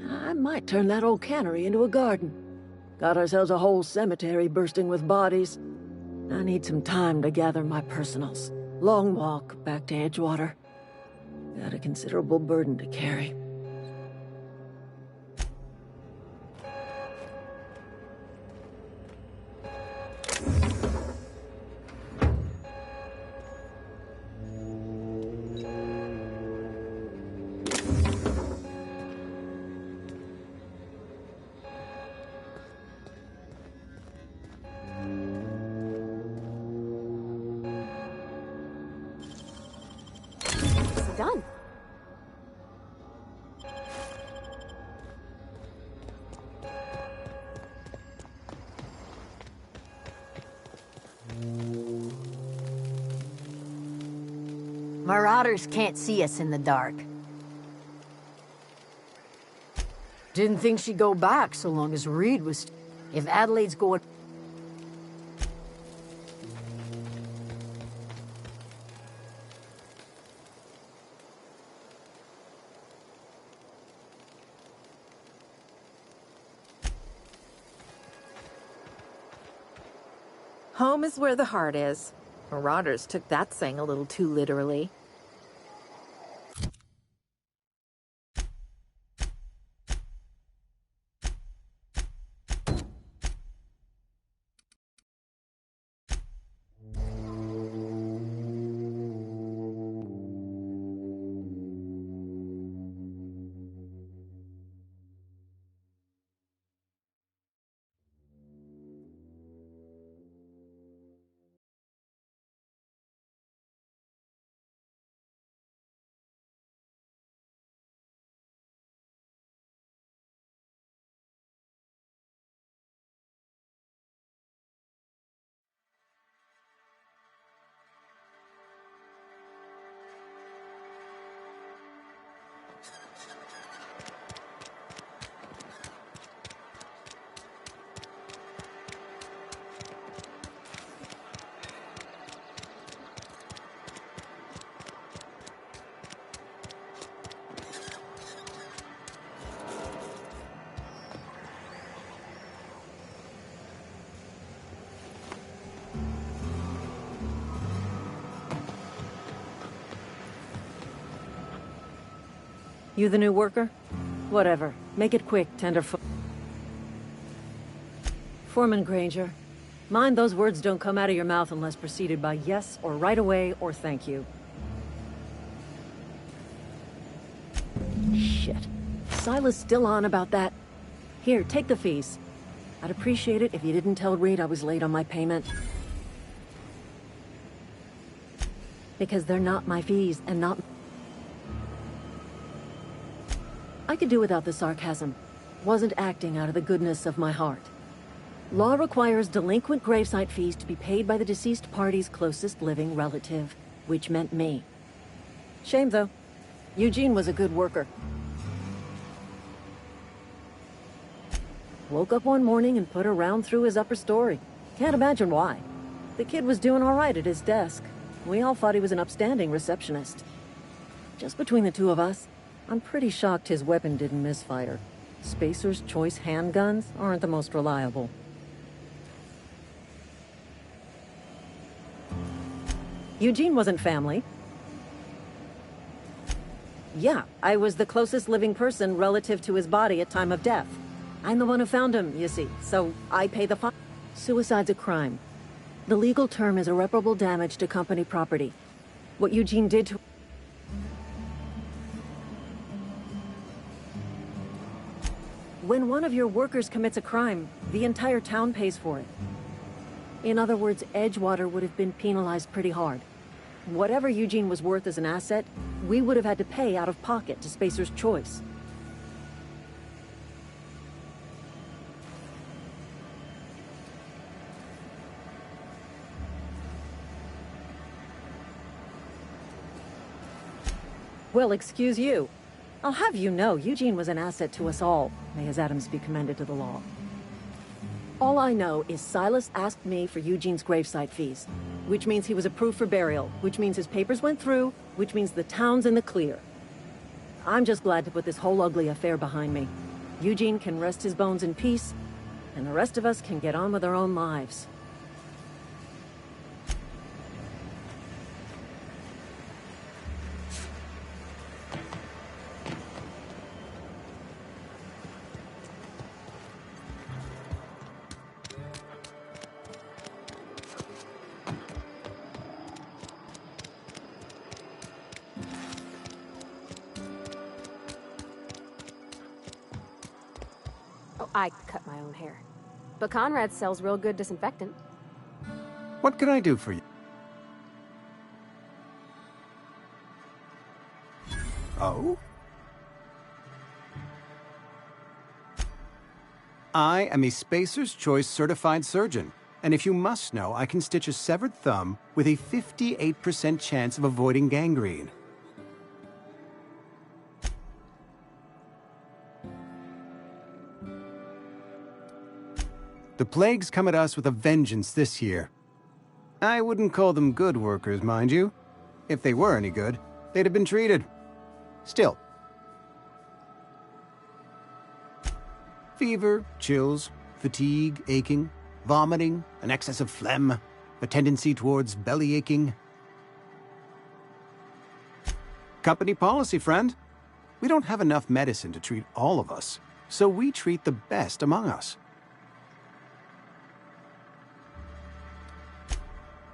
I might turn that old cannery into a garden. Got ourselves a whole cemetery bursting with bodies. I need some time to gather my personals. Long walk back to Edgewater. Got a considerable burden to carry. Done. Marauders can't see us in the dark. Didn't think she'd go back so long as Reed was... If Adelaide's going... Home is where the heart is. Marauders took that saying a little too literally. You the new worker? Whatever. Make it quick, tenderfoot. Foreman Granger, mind those words don't come out of your mouth unless preceded by yes or right away or thank you. Shit. Silas still on about that. Here, take the fees. I'd appreciate it if you didn't tell Reed I was late on my payment. Because they're not my fees and not... I could do without the sarcasm. Wasn't acting out of the goodness of my heart. Law requires delinquent gravesite fees to be paid by the deceased party's closest living relative, which meant me. Shame, though. Eugene was a good worker. Woke up one morning and put a round through his upper story. Can't imagine why. The kid was doing all right at his desk. We all thought he was an upstanding receptionist. Just between the two of us, I'm pretty shocked his weapon didn't misfire. Spacer's Choice handguns aren't the most reliable. Eugene wasn't family. Yeah, I was the closest living person relative to his body at time of death. I'm the one who found him, you see, so I pay the fine. Suicide's a crime. The legal term is irreparable damage to company property. What Eugene did to... When one of your workers commits a crime, the entire town pays for it. In other words, Edgewater would have been penalized pretty hard. Whatever Eugene was worth as an asset, we would have had to pay out of pocket to Spacer's Choice. Well, excuse you. I'll have you know, Eugene was an asset to us all. May his atoms be commended to the law. All I know is Silas asked me for Eugene's gravesite fees, which means he was approved for burial, which means his papers went through, which means the town's in the clear. I'm just glad to put this whole ugly affair behind me. Eugene can rest his bones in peace, and the rest of us can get on with our own lives. I cut my own hair. But Conrad sells real good disinfectant. What can I do for you? Oh? I am a Spacer's Choice certified surgeon, and if you must know, I can stitch a severed thumb with a 58% chance of avoiding gangrene. The plagues come at us with a vengeance this year. I wouldn't call them good workers, mind you. If they were any good, they'd have been treated. Still. Fever, chills, fatigue, aching, vomiting, an excess of phlegm, a tendency towards belly aching. Company policy, friend. We don't have enough medicine to treat all of us, so we treat the best among us.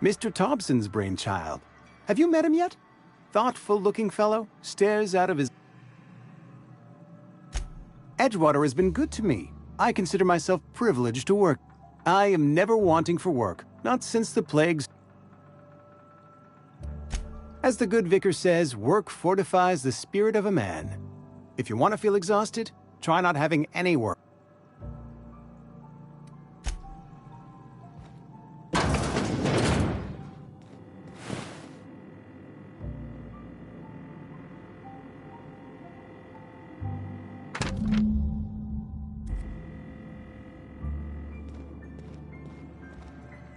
Mr. Thompson's brainchild. Have you met him yet? Thoughtful-looking fellow, stares out of his... Edgewater has been good to me. I consider myself privileged to work. I am never wanting for work, not since the plagues. As the good vicar says, work fortifies the spirit of a man. If you want to feel exhausted, try not having any work.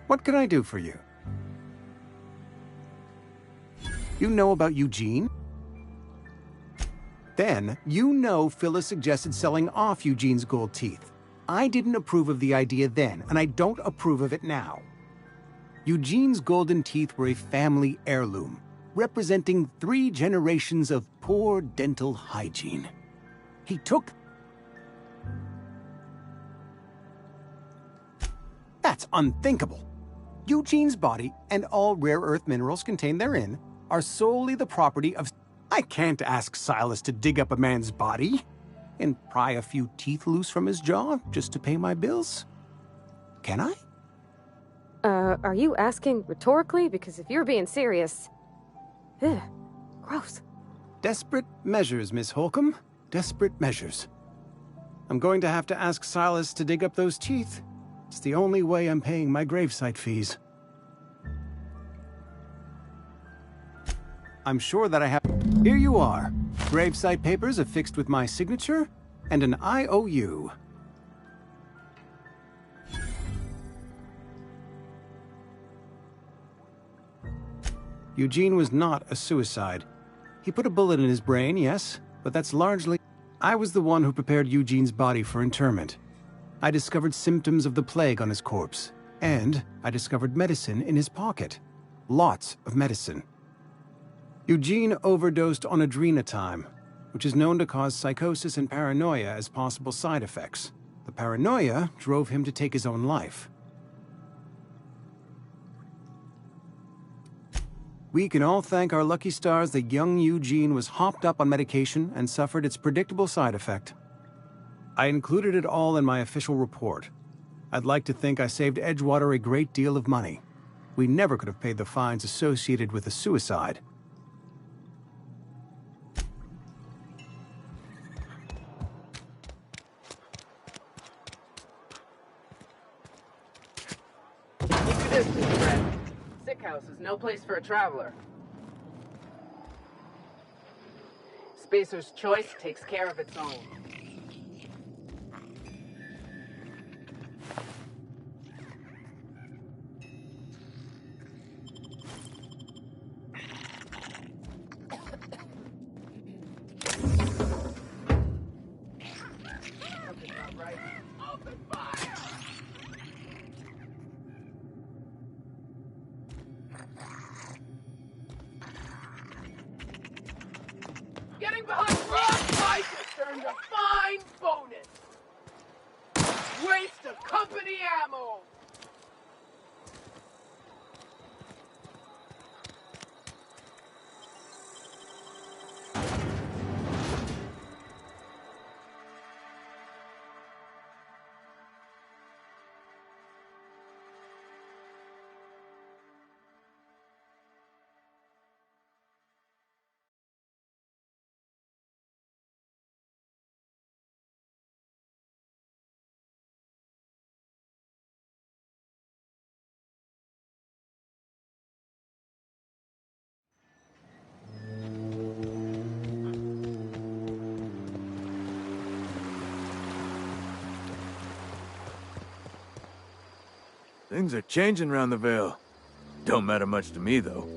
What can I do for you? You know about Eugene? Then, you know Phyllis suggested selling off Eugene's gold teeth. I didn't approve of the idea then, and I don't approve of it now. Eugene's golden teeth were a family heirloom, representing 3 generations of poor dental hygiene. He took... That's unthinkable. Eugene's body and all rare earth minerals contained therein are solely the property of... I can't ask Silas to dig up a man's body and pry a few teeth loose from his jaw just to pay my bills. Can I? Are you asking rhetorically? Because if you're being serious... Ugh, gross. Desperate measures, Miss Holcomb. Desperate measures. I'm going to have to ask Silas to dig up those teeth. It's the only way I'm paying my gravesite fees. I'm sure that I have... Here you are. Gravesite papers affixed with my signature and an IOU. Eugene was not a suicide. He put a bullet in his brain, yes, but that's largely... I was the one who prepared Eugene's body for interment. I discovered symptoms of the plague on his corpse, and I discovered medicine in his pocket. Lots of medicine. Eugene overdosed on adrenatime, which is known to cause psychosis and paranoia as possible side effects. The paranoia drove him to take his own life. We can all thank our lucky stars that young Eugene was hopped up on medication and suffered its predictable side effect. I included it all in my official report. I'd like to think I saved Edgewater a great deal of money. We never could have paid the fines associated with a suicide. Distance, friend. Sick house is no place for a traveler. Spacer's choice takes care of its own. Getting behind rock lights has turned a fine bonus. Waste of company ammo. Things are changing round the Vale. Don't matter much to me, though.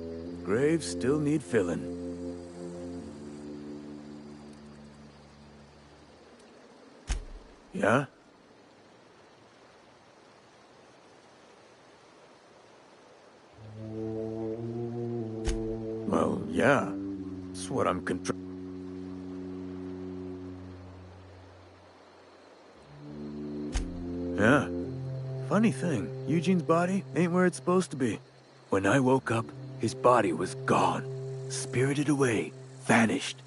Graves still need filling. Yeah? Well, yeah. That's what I'm Yeah. Funny thing, Eugene's body ain't where it's supposed to be. When I woke up, his body was gone. Spirited away. Vanished.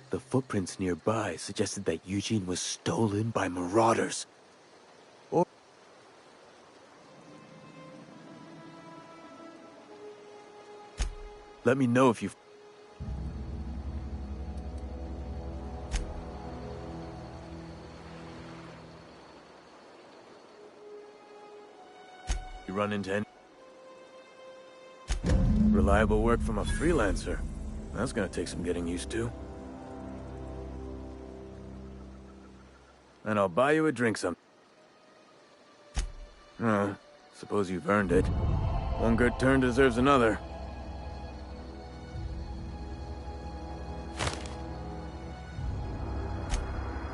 The footprints nearby suggested that Eugene was stolen by marauders. Or... Let me know if you... You run into any... Reliable work from a freelancer. That's gonna take some getting used to. And I'll buy you a drink some... Oh, suppose you've earned it. One good turn deserves another.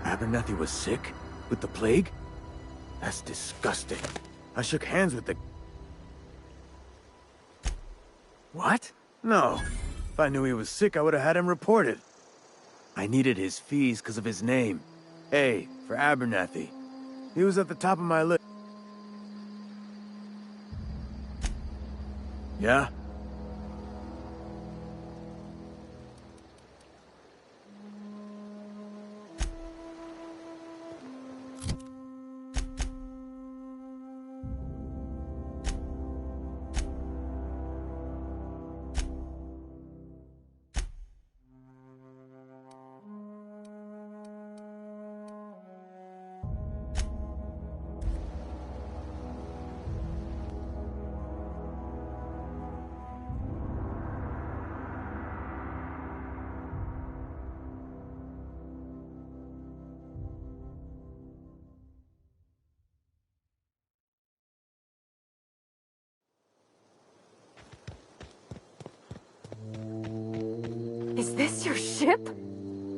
Abernathy was sick? With the plague? That's disgusting. I shook hands with the... What? No. If I knew he was sick, I would have had him reported. I needed his fees because of his name. A, for Abernathy. He was at the top of my list. Yeah? Is this your ship?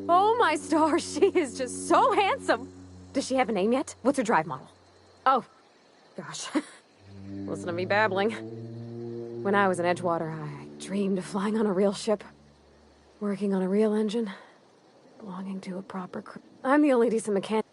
Oh my stars, she is just so handsome. Does she have a name yet? What's her drive model? Oh, gosh. Listen to me babbling. When I was in Edgewater, I dreamed of flying on a real ship, working on a real engine, belonging to a proper crew. I'm the only decent mechanic.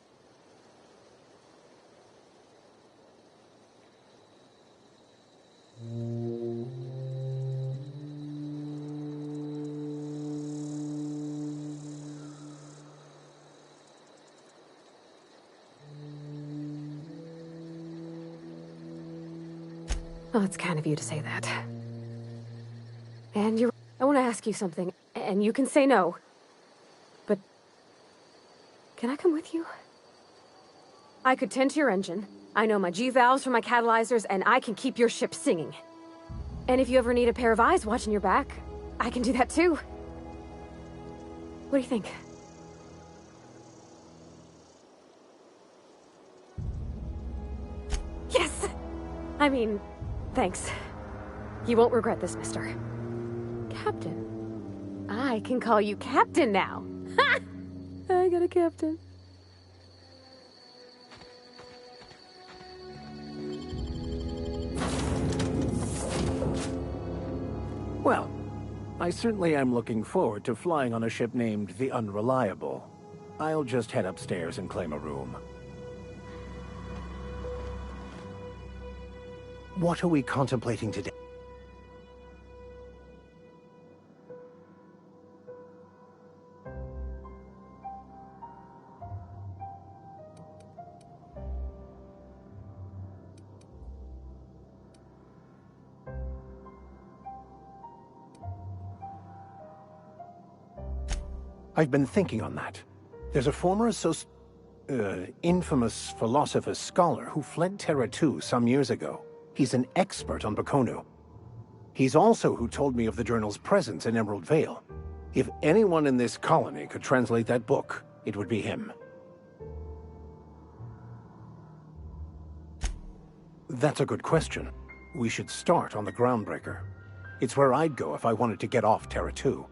Well, it's kind of you to say that. And I want to ask you something, and you can say no. But can I come with you? I could tend to your engine. I know my G-valves from my catalyzers, and I can keep your ship singing. And if you ever need a pair of eyes watching your back, I can do that too. What do you think? Yes! I mean, thanks. You won't regret this, mister. Captain. I can call you Captain now. Ha! I got a captain. Well, I certainly am looking forward to flying on a ship named the Unreliable. I'll just head upstairs and claim a room. What are we contemplating today? I've been thinking on that. There's a former infamous philosopher scholar who fled Terra 2 some years ago. He's an expert on Bakonu. He's also who told me of the journal's presence in Emerald Vale. If anyone in this colony could translate that book, it would be him. That's a good question. We should start on the Groundbreaker. It's where I'd go if I wanted to get off Terra 2.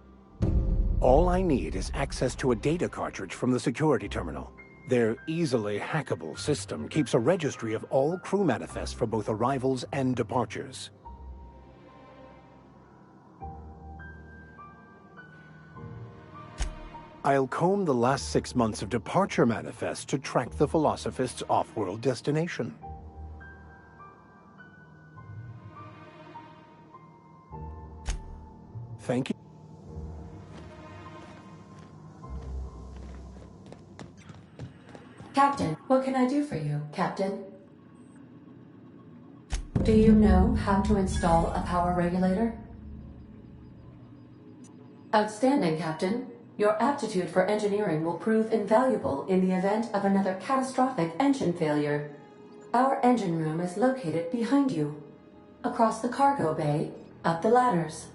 All I need is access to a data cartridge from the security terminal. Their easily hackable system keeps a registry of all crew manifests for both arrivals and departures. I'll comb the last 6 months of departure manifests to track the Philosophist's off-world destination. Thank you. Captain, what can I do for you, Captain? Do you know how to install a power regulator? Outstanding, Captain. Your aptitude for engineering will prove invaluable in the event of another catastrophic engine failure. Our engine room is located behind you. Across the cargo bay, up the ladders.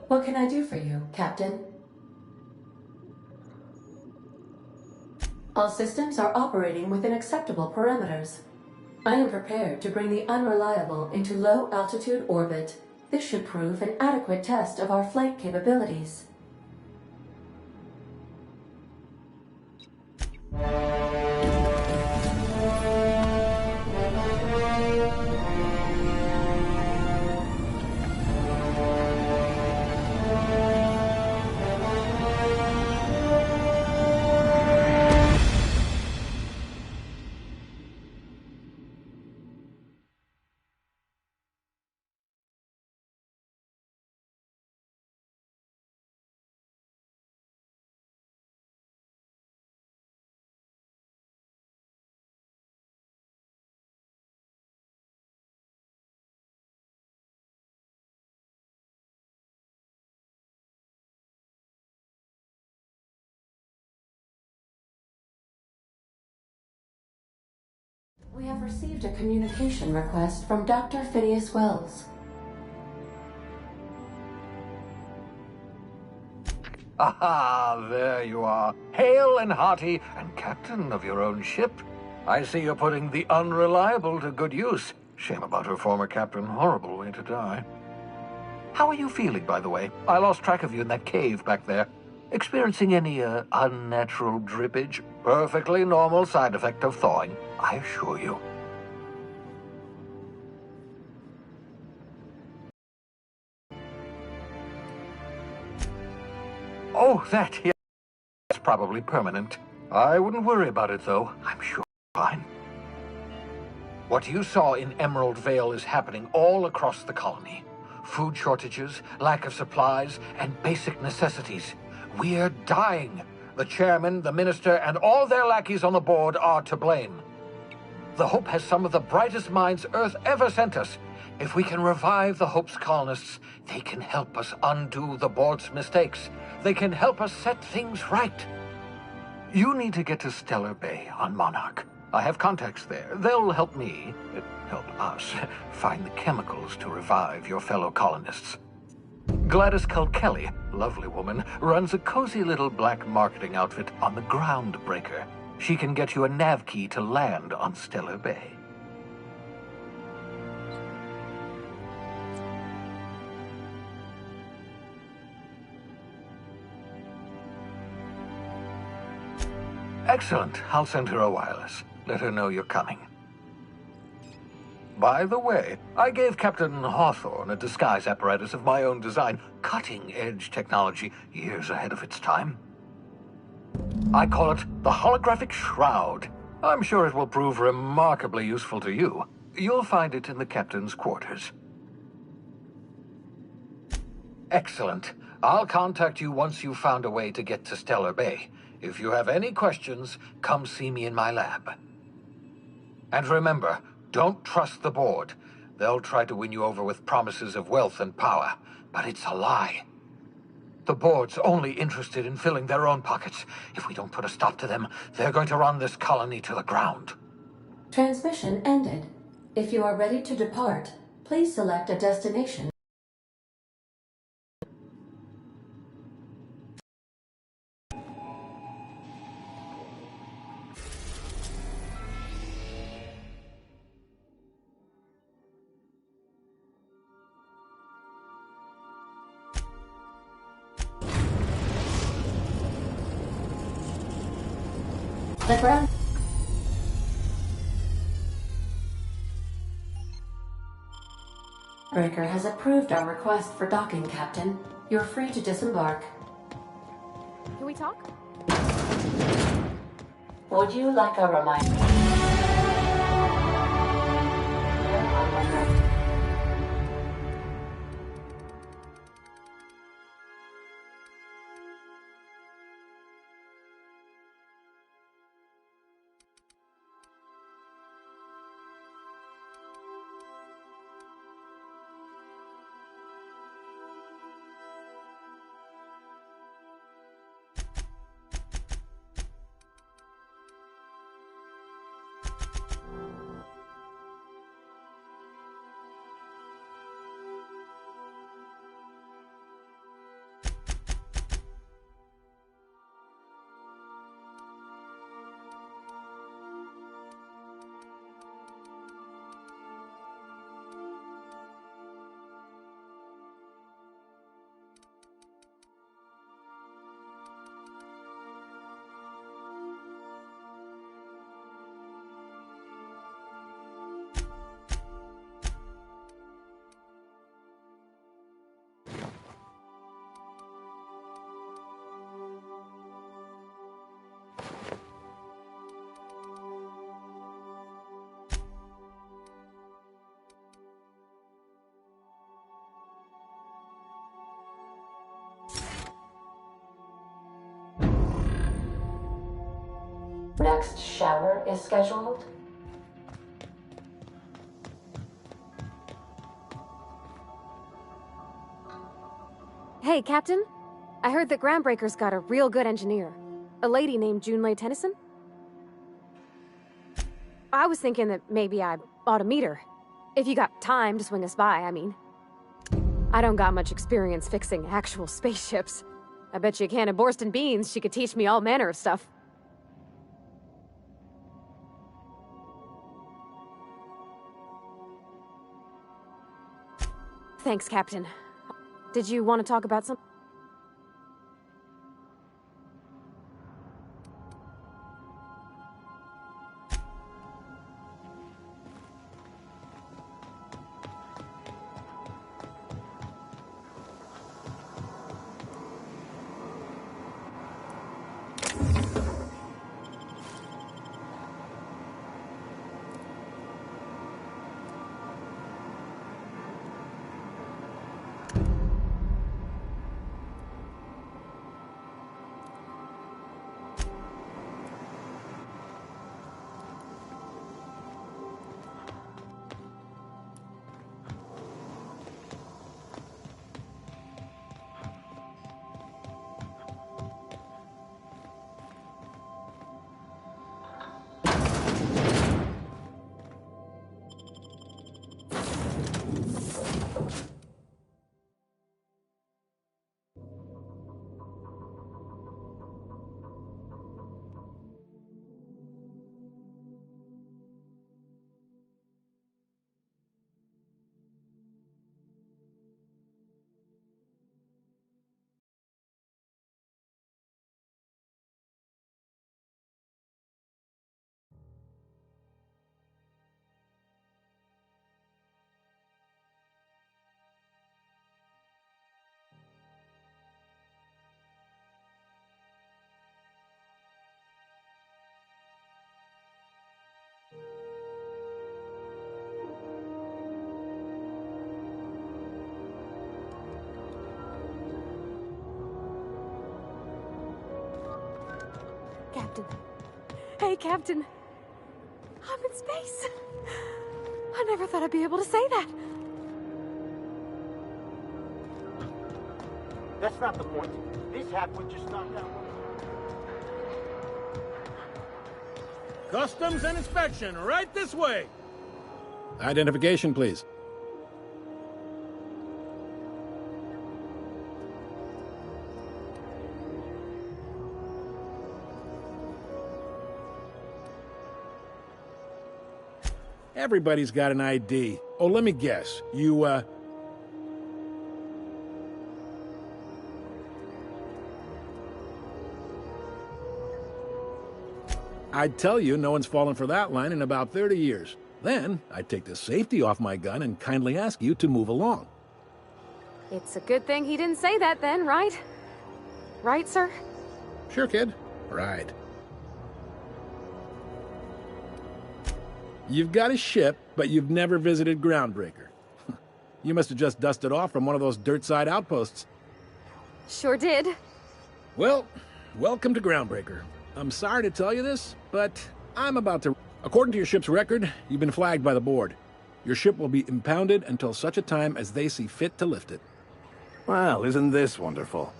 What can I do for you, Captain? All systems are operating within acceptable parameters. I am prepared to bring the Unreliable into low-altitude orbit. This should prove an adequate test of our flight capabilities. We have received a communication request from Dr. Phineas Wells. Aha, there you are. Hale and hearty, and captain of your own ship. I see you're putting the Unreliable to good use. Shame about her former captain. Horrible way to die. How are you feeling, by the way? I lost track of you in that cave back there. Experiencing any unnatural drippage? Perfectly normal side effect of thawing, I assure you. Oh, that, yeah. It's probably permanent. I wouldn't worry about it, though. I'm sure it's fine. What you saw in Emerald Vale is happening all across the colony. Food shortages, lack of supplies, and basic necessities. We're dying. The chairman, the minister, and all their lackeys on the board are to blame. The Hope has some of the brightest minds Earth ever sent us. If we can revive the Hope's colonists, they can help us undo the board's mistakes. They can help us set things right. You need to get to Stellar Bay on Monarch. I have contacts there. They'll help us, find the chemicals to revive your fellow colonists. Gladys Kelly, lovely woman, runs a cozy little black marketing outfit on the Groundbreaker. She can get you a nav key to land on Stellar Bay. Excellent. I'll send her a wireless. Let her know you're coming. By the way, I gave Captain Hawthorne a disguise apparatus of my own design, cutting-edge technology, years ahead of its time. I call it the Holographic Shroud. I'm sure it will prove remarkably useful to you. You'll find it in the captain's quarters. Excellent. I'll contact you once you've found a way to get to Stellar Bay. If you have any questions, come see me in my lab. And remember, don't trust the board. They'll try to win you over with promises of wealth and power, but it's a lie. The board's only interested in filling their own pockets. If we don't put a stop to them, they're going to run this colony to the ground. Transmission ended. If you are ready to depart, please select a destination. The ground breaker has approved our request for docking, Captain. You're free to disembark. Can we talk? Would you like a reminder? Next shower is scheduled. Hey, Captain. I heard that Groundbreaker's got a real good engineer. A lady named Junlei Tennyson. I was thinking that maybe I ought to meet her. If you got time to swing us by, I mean. I don't got much experience fixing actual spaceships. I bet you a can of Borston beans she could teach me all manner of stuff. Thanks, Captain. Did you want to talk about something? Captain. Hey, Captain. I'm in space. I never thought I'd be able to say that. That's not the point. This hack would just knock out. Customs and inspection, right this way. Identification, please. Everybody's got an ID. Oh, let me guess. You, I'd tell you no one's fallen for that line in about 30 years. Then, I'd take the safety off my gun and kindly ask you to move along. It's a good thing he didn't say that then, right? Right, sir? Sure, kid. Right. You've got a ship, but you've never visited Groundbreaker. You must have just dusted off from one of those dirt-side outposts. Sure did. Well, welcome to Groundbreaker. I'm sorry to tell you this, but I'm about to... According to your ship's record, you've been flagged by the board. Your ship will be impounded until such a time as they see fit to lift it. Well, isn't this wonderful?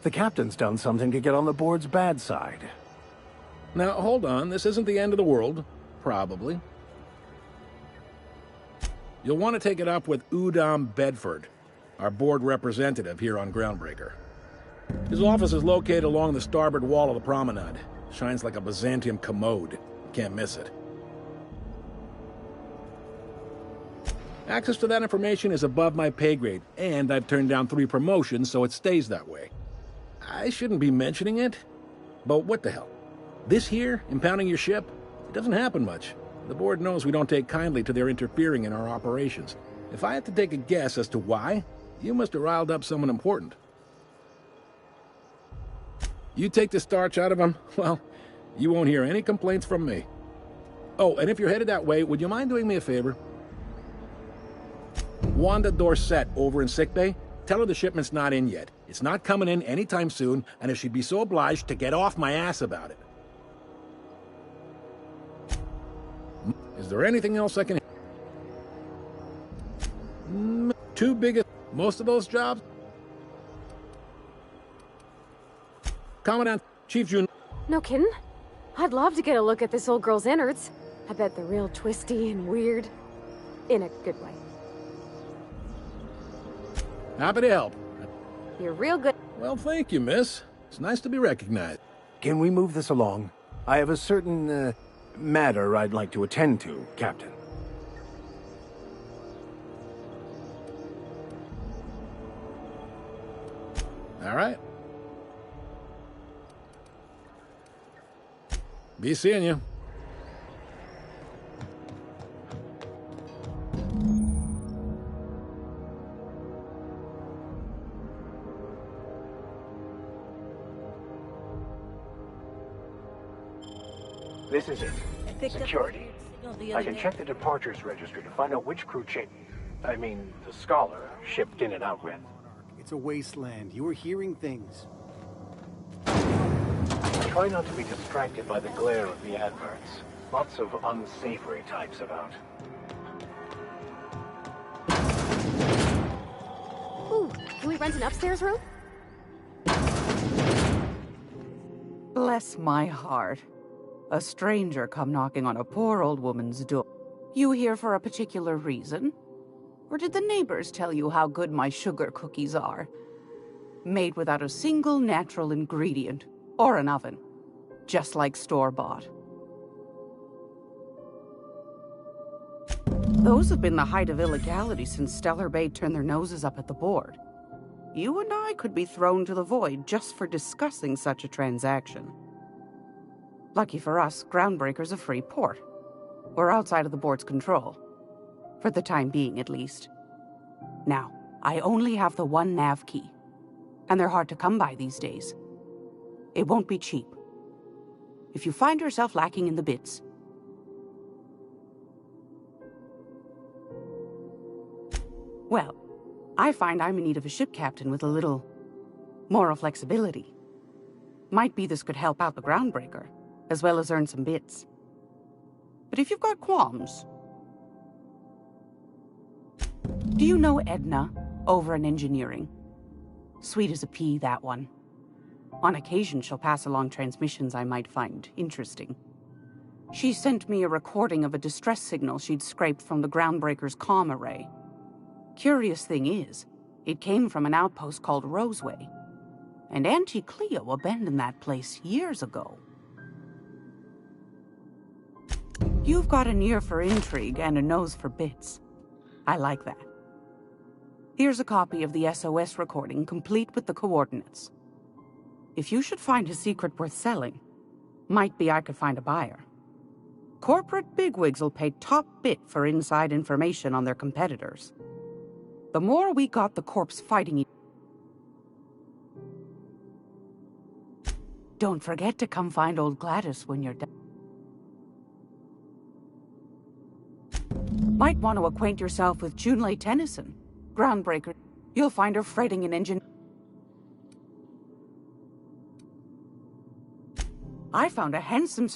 The captain's done something to get on the board's bad side. Now, hold on. This isn't the end of the world. Probably. You'll want to take it up with Udom Bedford, our board representative here on Groundbreaker. His office is located along the starboard wall of the promenade. Shines like a Byzantium commode. Can't miss it. Access to that information is above my pay grade, and I've turned down 3 promotions, so it stays that way. I shouldn't be mentioning it, but what the hell? This here, impounding your ship, it doesn't happen much. The board knows we don't take kindly to their interfering in our operations. If I had to take a guess as to why, you must have riled up someone important. You take the starch out of them, well, you won't hear any complaints from me. Oh, and if you're headed that way, would you mind doing me a favor? Wanda Dorset over in sickbay, tell her the shipment's not in yet. It's not coming in anytime soon, and if she'd be so obliged to get off my ass about it. Is there anything else I can... Too big a... Most of those jobs? Commandant, Chief Jun... No kidding. I'd love to get a look at this old girl's innards. I bet they're real twisty and weird. In a good way. Happy to help. You're real good. Well, thank you, miss. It's nice to be recognized. Can we move this along? I have a certain, matter I'd like to attend to, Captain. All right. Be seeing you. This is it. Security. I can check the departures registry to find out which crew the Scholar, shipped in and out with. It's a wasteland. You are hearing things. Try not to be distracted by the glare of the adverts. Lots of unsavory types about. Ooh, can we rent an upstairs room? Bless my heart. A stranger come knocking on a poor old woman's door. You here for a particular reason? Or did the neighbors tell you how good my sugar cookies are? Made without a single natural ingredient, or an oven. Just like store-bought. Those have been the height of illegality since Stellar Bay turned their noses up at the board. You and I could be thrown to the void just for discussing such a transaction. Lucky for us, Groundbreaker's a free port. We're outside of the board's control. For the time being, at least. Now, I only have the one nav key. And they're hard to come by these days. It won't be cheap. If you find yourself lacking in the bits... Well, I find I'm in need of a ship captain with a little... moral flexibility. Might be this could help out the Groundbreaker. as well as earn some bits. But if you've got qualms... Do you know Edna, over in engineering? Sweet as a pea, that one. On occasion, she'll pass along transmissions I might find interesting. She sent me a recording of a distress signal she'd scraped from the Groundbreaker's comm array. Curious thing is, it came from an outpost called Roseway. And Auntie Cleo abandoned that place years ago. You've got an ear for intrigue and a nose for bits. I like that. Here's a copy of the SOS recording, complete with the coordinates. If you should find a secret worth selling, might be I could find a buyer. Corporate bigwigs will pay top bit for inside information on their competitors. The more we got the corps fighting... Don't forget to come find old Gladys when you're done. Might want to acquaint yourself with Junlei Tennyson, Groundbreaker. You'll find her fretting an engine. I found a handsome...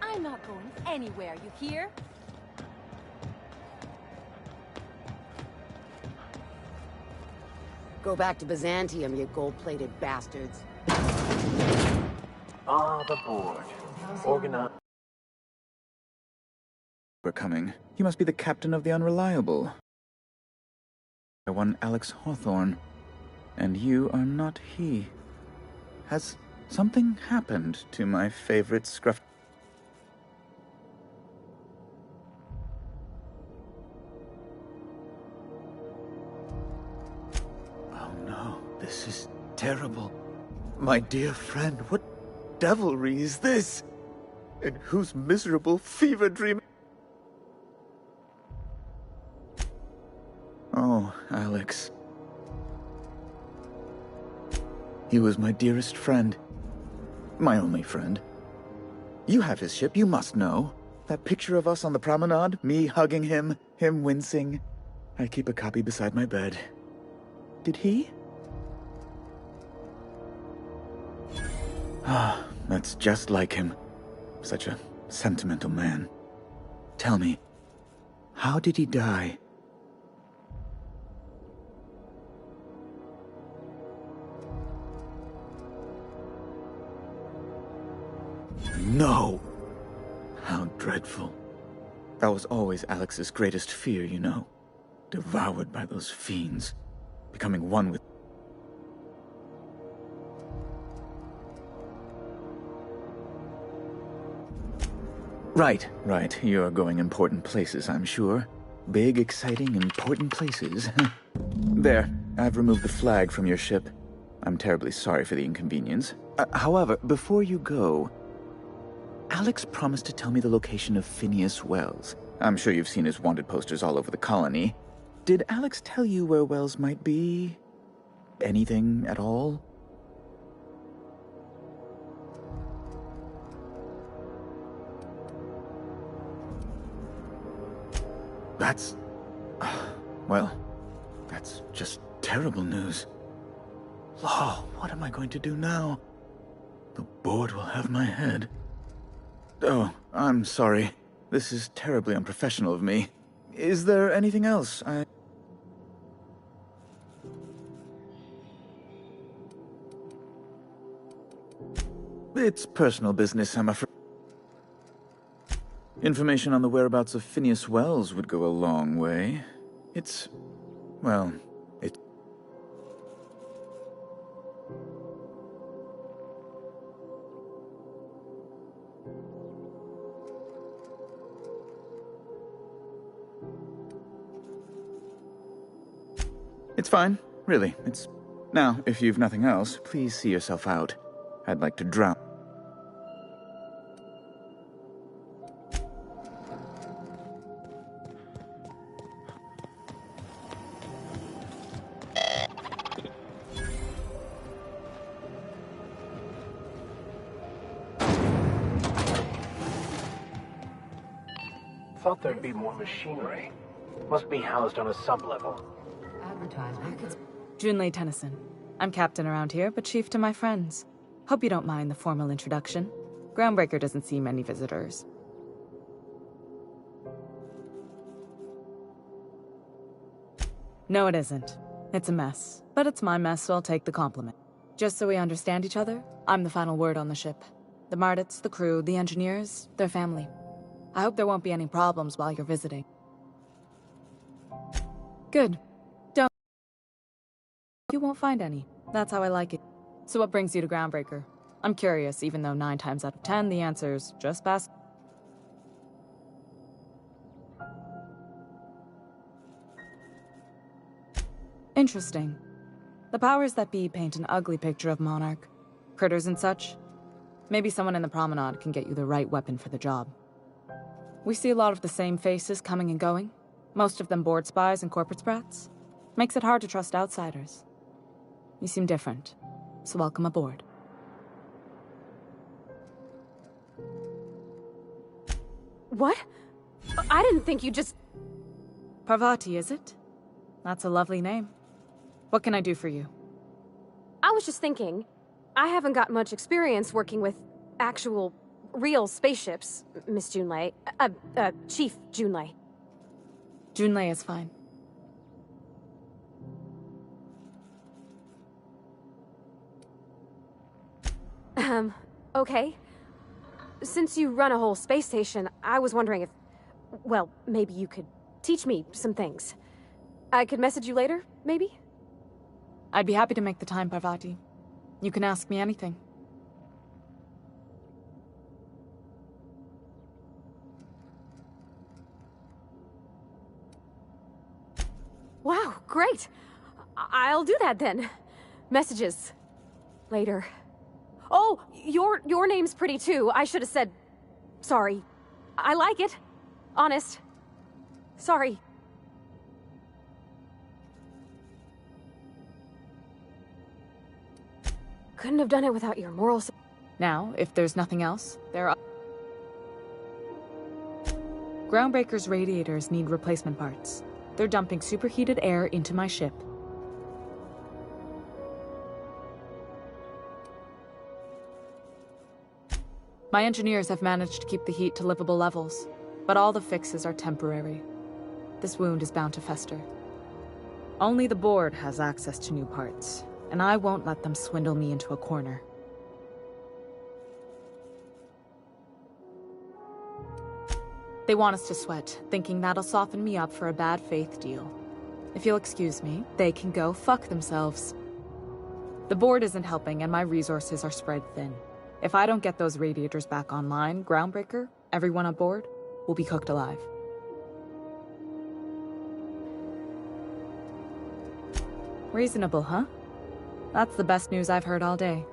I'm not going anywhere, you hear? Go back to Byzantium, you gold-plated bastards. Ah, the board. Organize. We're coming. You must be the captain of the Unreliable. One Alex Hawthorne. And you are not he. Has something happened to my favorite scruff... Oh no, this is terrible. My dear friend, what devilry is this? In whose miserable fever dream... Oh, Alex. He was my dearest friend. My only friend. You have his ship, you must know. That picture of us on the promenade, me hugging him, him wincing. I keep a copy beside my bed. Did he? Ah, that's just like him. Such a sentimental man. Tell me, how did he die? No! How dreadful. That was always Alex's greatest fear, you know. devoured by those fiends, becoming one with... Right. You're going important places, I'm sure. Big, exciting, important places. There, I've removed the flag from your ship. I'm terribly sorry for the inconvenience. However, before you go, Alex promised to tell me the location of Phineas Wells. I'm sure you've seen his wanted posters all over the colony. Did Alex tell you where Wells might be? Anything at all? That's... well, that's just terrible news. Law, what am I going to do now? The board will have my head. Oh, I'm sorry. This is terribly unprofessional of me. Is there anything else It's personal business, I'm afraid. Information on the whereabouts of Phineas Wells would go a long way. It's... well, it... It's fine, really. It's... Now, if you've nothing else, please see yourself out. I'd like to drown... Thought there'd be more machinery. Must be housed on a sublevel. Junlei Tennyson. I'm captain around here, but chief to my friends. Hope you don't mind the formal introduction. Groundbreaker doesn't see many visitors. No, it isn't. It's a mess. But it's my mess, so I'll take the compliment. Just so we understand each other, I'm the final word on the ship. The Mardits, the crew, the engineers, their family. I hope there won't be any problems while you're visiting. Good. Don't. You won't find any. That's how I like it. So what brings you to Groundbreaker? I'm curious, even though 9 times out of 10 the answer's just past. Interesting. The powers that be paint an ugly picture of Monarch. Critters and such. Maybe someone in the promenade can get you the right weapon for the job. We see a lot of the same faces coming and going. Most of them board spies and corporate sprats. Makes it hard to trust outsiders. You seem different, so welcome aboard. What? I didn't think you just... Parvati, is it? That's a lovely name. What can I do for you? I was just thinking, I haven't got much experience working with actual, real spaceships, Miss Junlei. Chief Junlei. Junlei is fine. Okay. Since you run a whole space station, I was wondering if... well, maybe you could teach me some things. I could message you later, maybe? I'd be happy to make the time, Parvati. You can ask me anything. Wow, great! I'll do that then. Messages. Later. Oh, your name's pretty too. I should have said... sorry. I like it. Honest. Sorry. Couldn't have done it without your moral... Now, if there's nothing else, there are... Groundbreaker's radiators need replacement parts. They're dumping superheated air into my ship. My engineers have managed to keep the heat to livable levels, but all the fixes are temporary. This wound is bound to fester. Only the board has access to new parts, and I won't let them swindle me into a corner. They want us to sweat, thinking that'll soften me up for a bad faith deal. If you'll excuse me, they can go fuck themselves. The board isn't helping and my resources are spread thin. If I don't get those radiators back online, Groundbreaker, everyone on board, will be cooked alive. Reasonable, huh? That's the best news I've heard all day.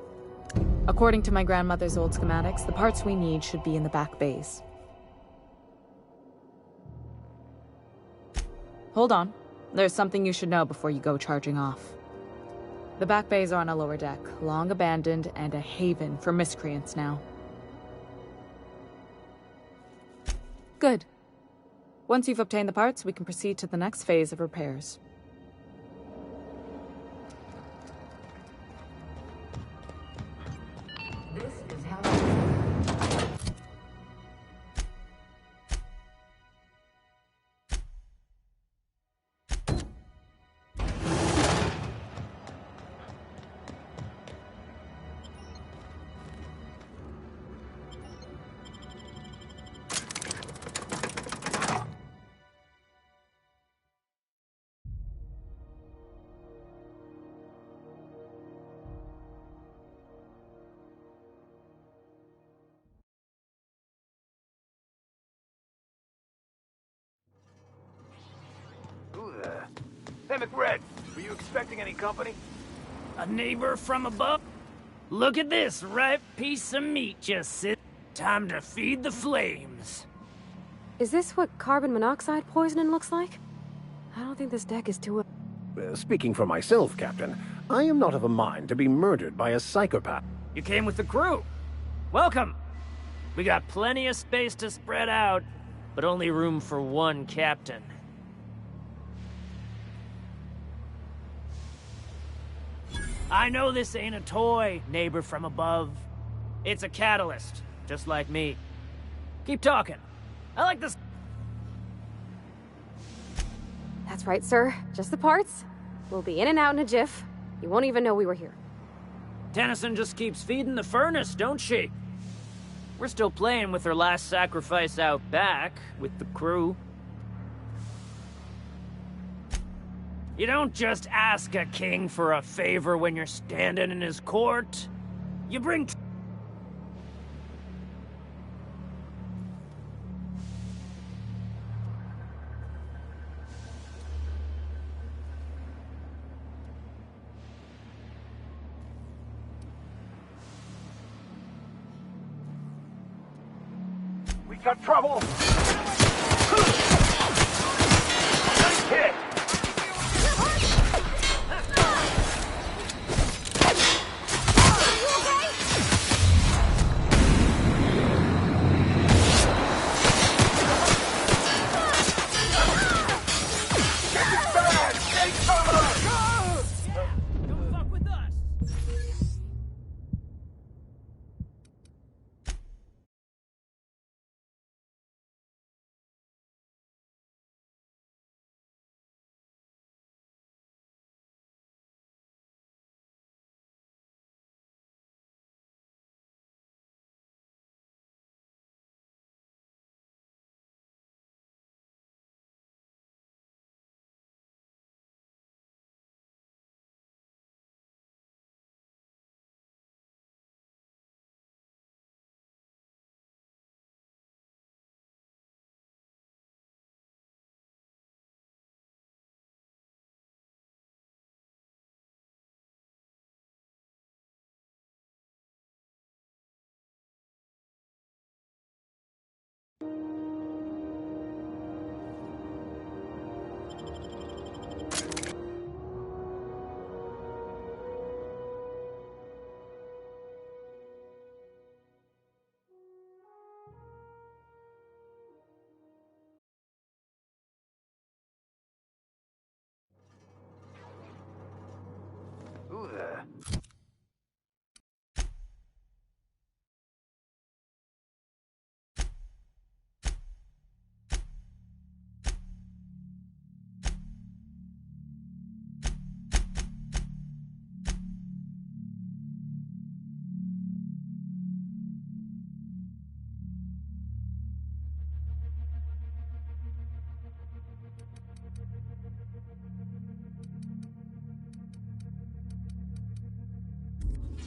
According to my grandmother's old schematics, the parts we need should be in the back bays. Hold on. There's something you should know before you go charging off. The back bays are on a lower deck, long abandoned and a haven for miscreants now. Good. Once you've obtained the parts, we can proceed to the next phase of repairs. This is how Who the... Hey, McRed, were you expecting any company? A neighbor from above? Look at this ripe piece of meat just sit. Time to feed the flames. Is this what carbon monoxide poisoning looks like? I don't think this deck is too... Speaking for myself, Captain, I am not of a mind to be murdered by a psychopath. You came with the crew. Welcome. We got plenty of space to spread out, but only room for one captain. I know this ain't a toy, neighbor from above. It's a catalyst, just like me. Keep talking. I like this. That's right, sir. Just the parts. We'll be in and out in a jiff. You won't even know we were here. Tennyson just keeps feeding the furnace, don't she? We're still playing with her last sacrifice out back, with the crew. You don't just ask a king for a favor when you're standing in his court. You bring... We got trouble! Nice hit!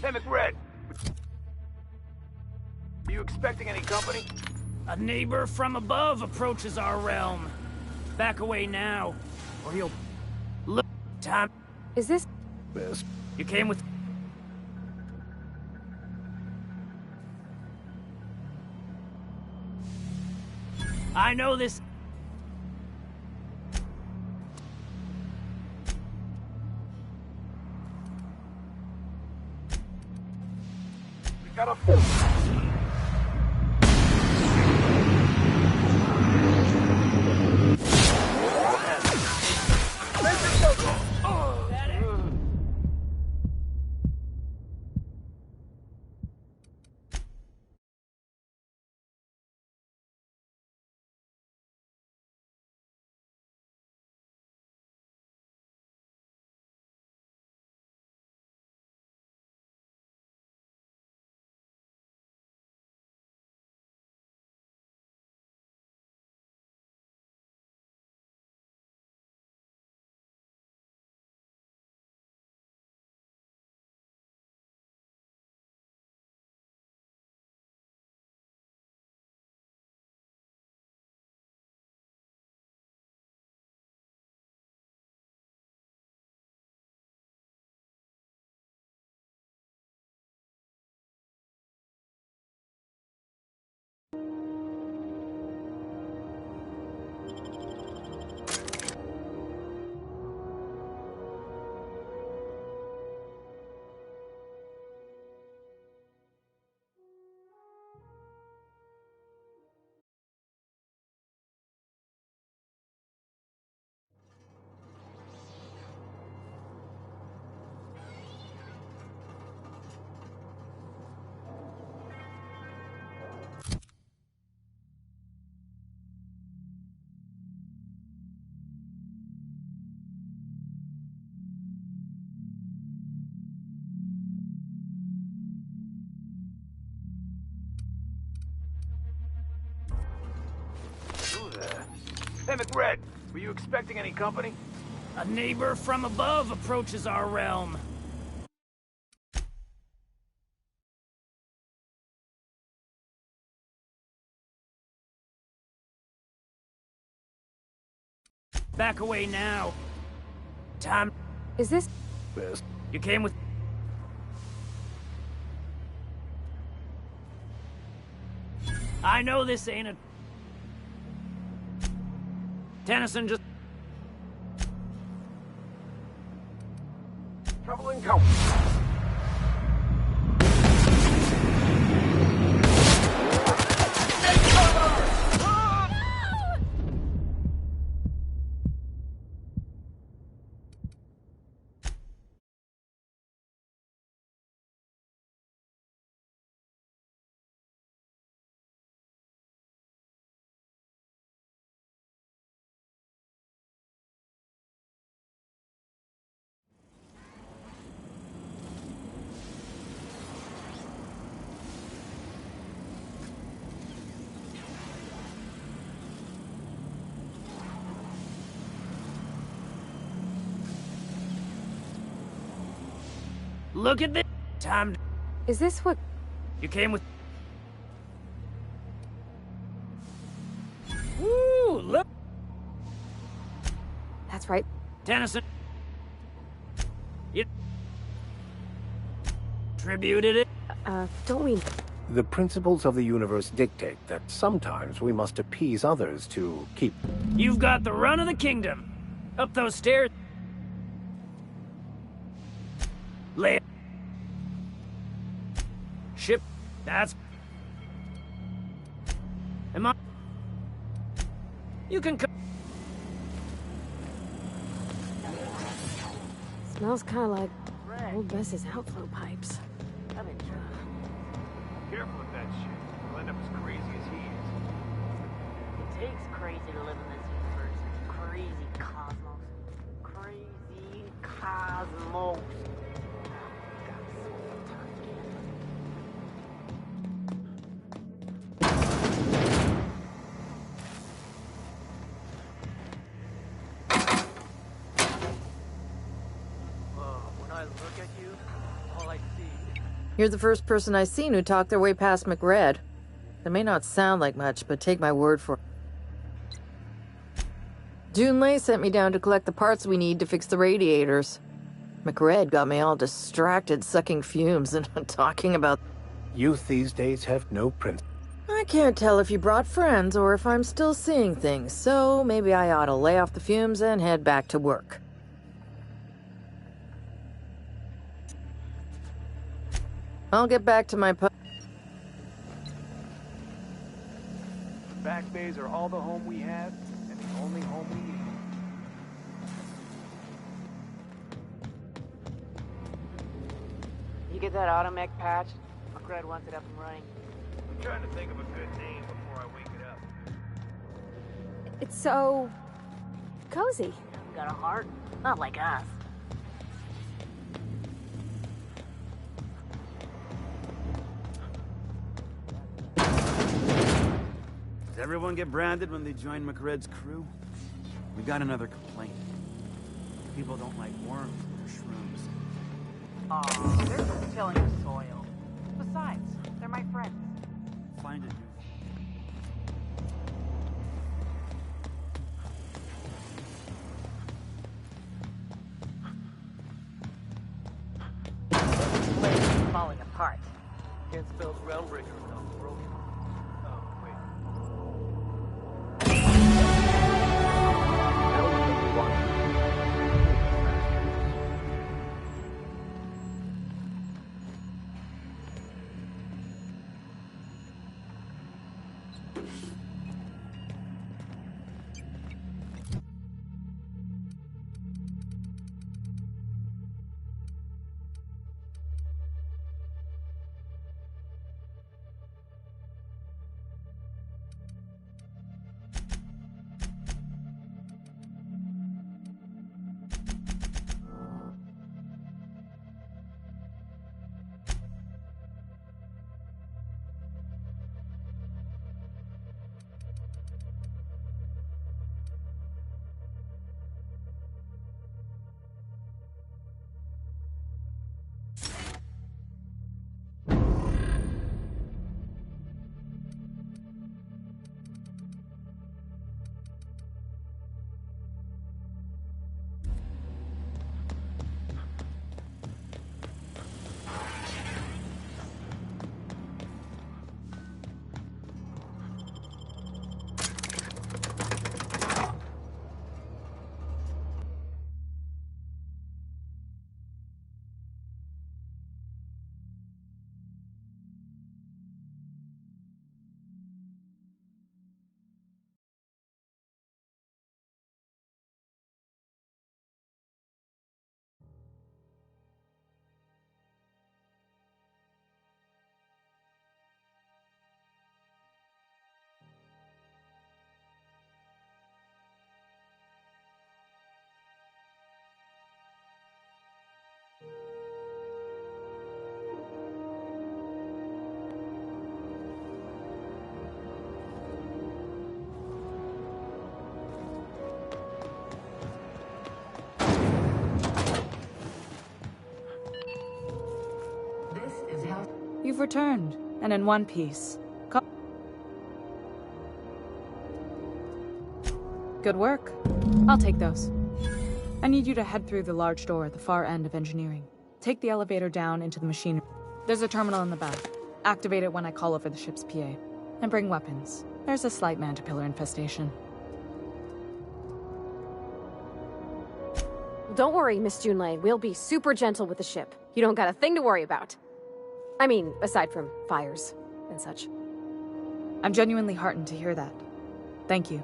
Hey, McRed. Are you expecting any company? A neighbor from above approaches our realm. Back away now, or he'll... Look, time... Is this... You came with... I know this... We got a... Hey, McRed. Were you expecting any company? A neighbor from above approaches our realm. Back away now. Time... Is this... You came with... I know this ain't a... Tennyson just... Trouble incoming. Look at this. Time... Is this what... You came with... Woo! Look... That's right. Tennyson... You... Tributed it? Don't we... The principles of the universe dictate that sometimes we must appease others to keep... You've got the run of the kingdom. Up those stairs... Lay... Ship... That's... Am I... You can come... Smells kind of like old Bess's outflow pipes. Careful with that shit. You'll end up as crazy as he is. It takes crazy to live in this universe. Crazy cosmos. Crazy cosmos. When I look at you, all I see You're the first person I've seen who talked their way past McRed. That may not sound like much, but take my word for it. Junlei sent me down to collect the parts we need to fix the radiators. McRed got me all distracted sucking fumes and talking about... Youth these days have no principle. I can't tell if you brought friends or if I'm still seeing things, so maybe I ought to lay off the fumes and head back to work. I'll get back to my Back bays are all the home we have, and the only home we need. You get that automech patch? McRed wants it up and running. I'm trying to think of a good name before I wake it up. It's so... cozy. Got a heart? Not like us. Does everyone get branded when they join McRed's crew? We got another complaint. People don't like worms in their shrooms. Aw, they're just tilling the soil. Besides, they're my friends. Find a new... This place is falling apart. Can't spell groundbreaker without broken. Oh, wait. You've returned, and in one piece. Good work. I'll take those. I need you to head through the large door at the far end of engineering. Take the elevator down into the machinery. There's a terminal in the back. Activate it when I call over the ship's PA. And bring weapons. There's a slight mantipillar infestation. Don't worry, Miss Junlei. We'll be super gentle with the ship. You don't got a thing to worry about. I mean, aside from fires and such. I'm genuinely heartened to hear that. Thank you.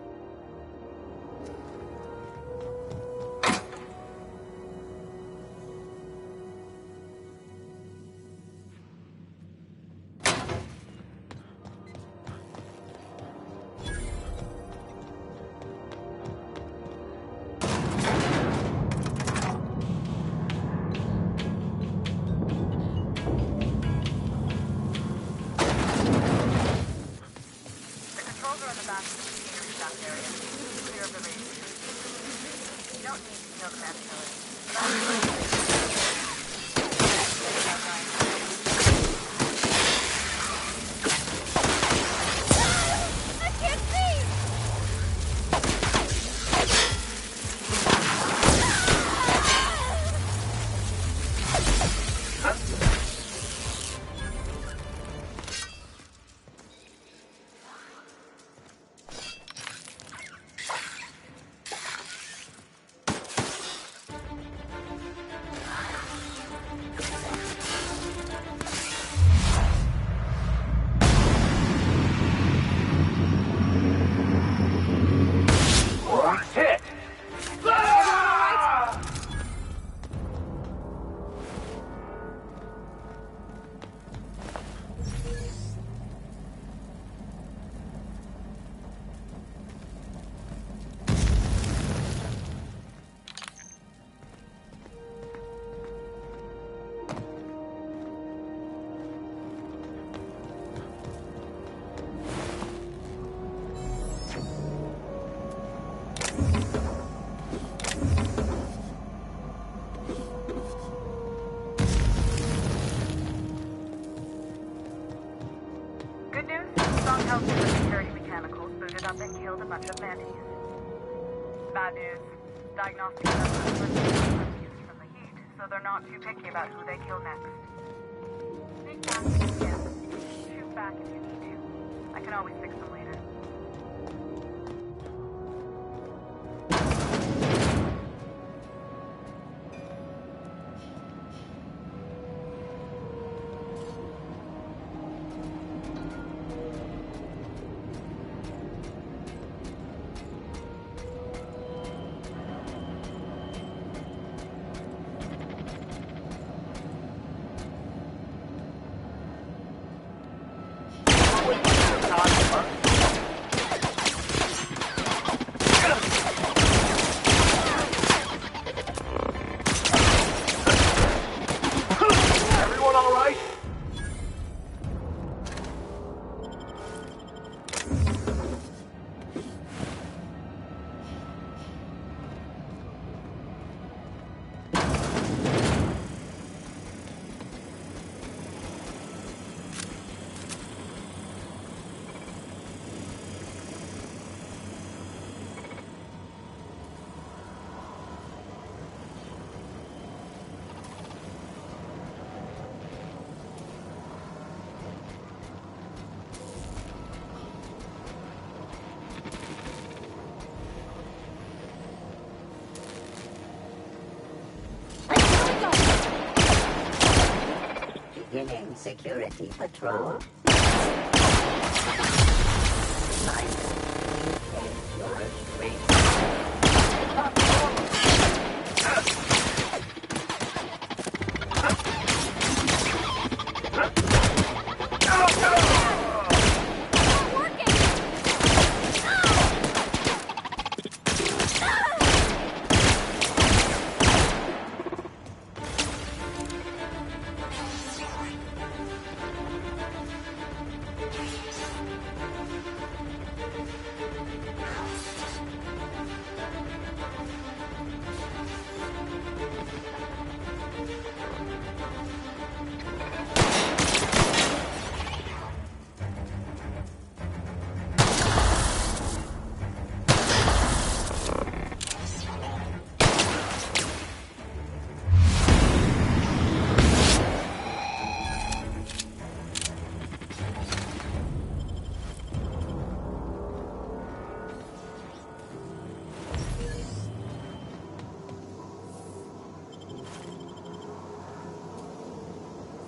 Song tells me the security mechanicals booted up and killed a bunch of mantis. Bad news. Diagnostic methods were confused from the heat, so they're not too picky about who they kill next. Sneak back if you can. Shoot back if you need to. I can always fix them later. Everyone all right? Beginning security patrol.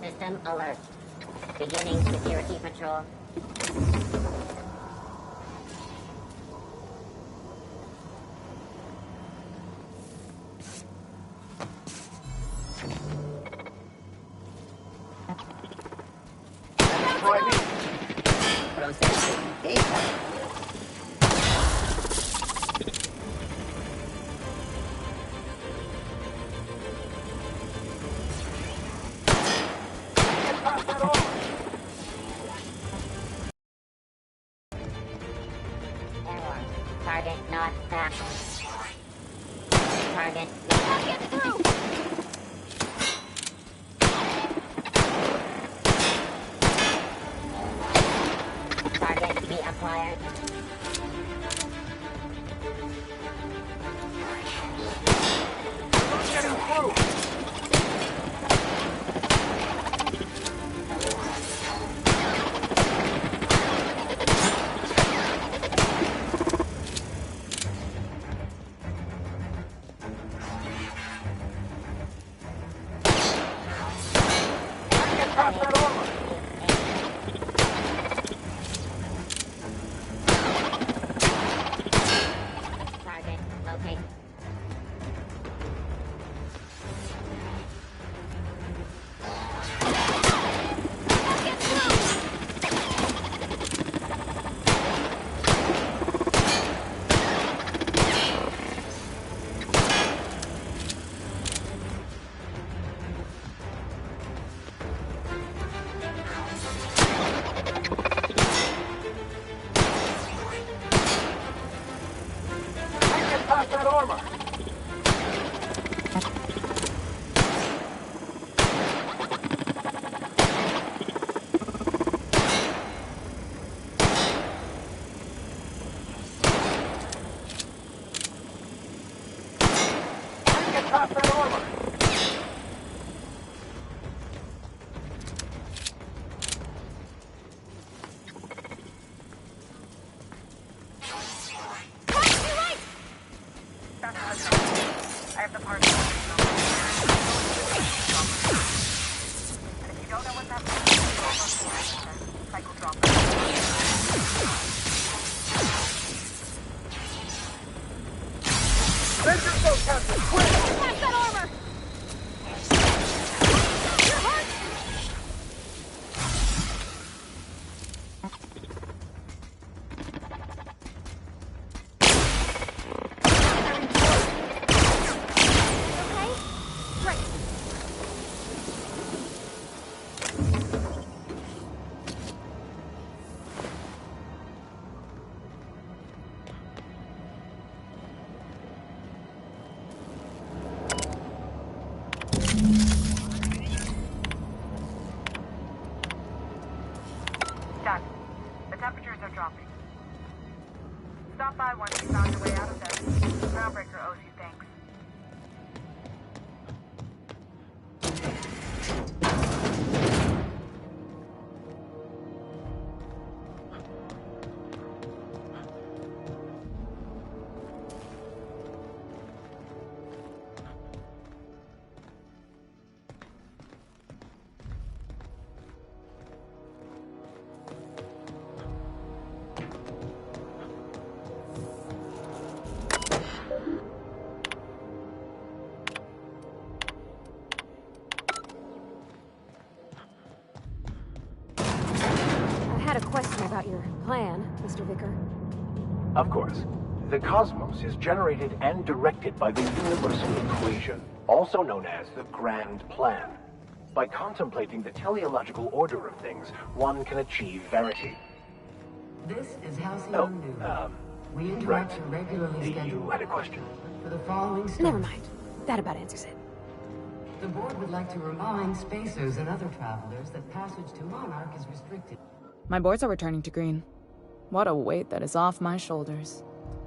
System alert. Beginning security patrol. Processing data. Target not back. Target not get through. Target be acquired. Not getting through. Target locate. There's a heads up. I have the parts. And if you don't know what's happening, cycle drop. Send your boat, Captain, quick! Pass that armor! You're hurt! Okay? Right. Done. The temperatures are dropping. Stop by once you found your way out of there. Groundbreaker owes you thanks. I had a question about your plan, Mr. Vicker. Of course. The cosmos is generated and directed by the universal equation, also known as the Grand Plan. By contemplating the teleological order of things, one can achieve verity. This is Halcyon New. We interact a regularly scheduled. You had a question? For the following steps. Never mind. That about answers it. The board would like to remind spacers and other travelers that passage to Monarch is restricted. My boards are returning to green. What a weight that is off my shoulders.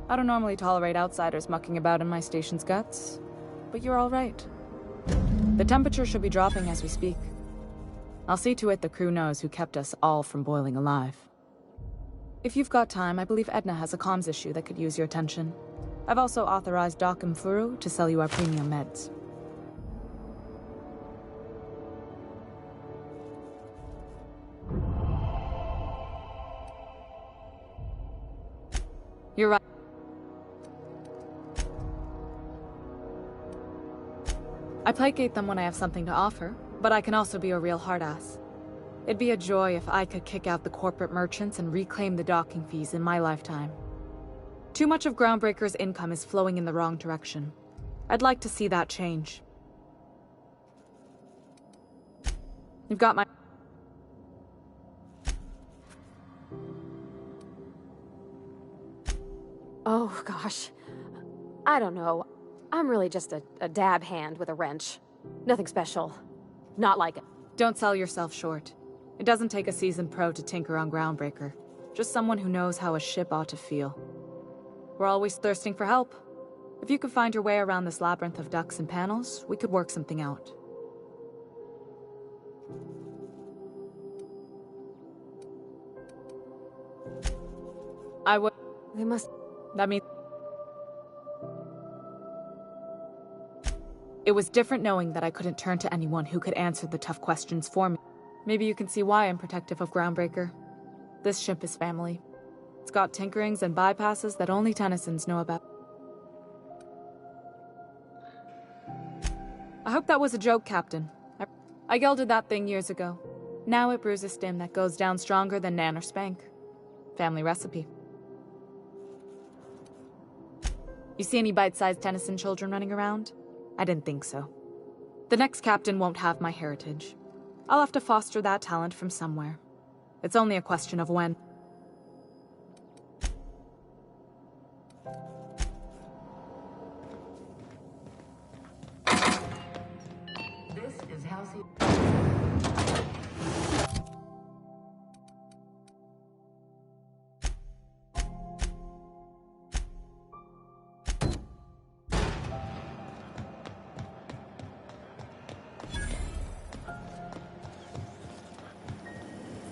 I don't normally tolerate outsiders mucking about in my station's guts, but you're all right. The temperature should be dropping as we speak. I'll see to it the crew knows who kept us all from boiling alive. If you've got time, I believe Edna has a comms issue that could use your attention. I've also authorized Doc and Furu to sell you our premium meds. You're right. I placate them when I have something to offer, but I can also be a real hard-ass. It'd be a joy if I could kick out the corporate merchants and reclaim the docking fees in my lifetime. Too much of Groundbreaker's income is flowing in the wrong direction. I'd like to see that change. You've got my... Oh, gosh. I don't know. I'm really just a dab hand with a wrench. Nothing special. Not like it. Don't sell yourself short. It doesn't take a seasoned pro to tinker on Groundbreaker. Just someone who knows how a ship ought to feel. We're always thirsting for help. If you could find your way around this labyrinth of ducts and panels, we could work something out. I would... They must... That means... It was different knowing that I couldn't turn to anyone who could answer the tough questions for me. Maybe you can see why I'm protective of Groundbreaker. This ship is family. It's got tinkerings and bypasses that only Tennysons know about. I hope that was a joke, Captain. I gelded that thing years ago. Now it brews a stim that goes down stronger than Nan or Spank. Family recipe. You see any bite-sized Tennyson children running around? I didn't think so. The next captain won't have my heritage. I'll have to foster that talent from somewhere. It's only a question of when. This is Halcyon.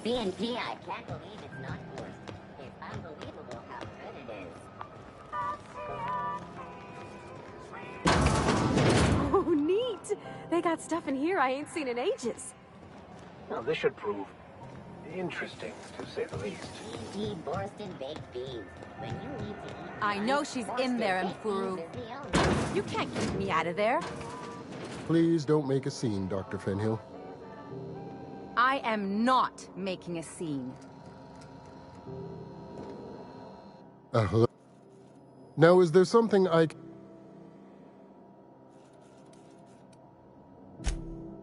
BNP, I can't believe it's not yours. It's unbelievable how good it is. got stuff in here I ain't seen in ages. Now, this should prove interesting, to say the least. Easy Borston baked beans. When you need to eat, I know she's in there, Mfuru. You can't keep me out of there. Please don't make a scene, Dr. Fenhill. I am not making a scene. Hello? Now, is there something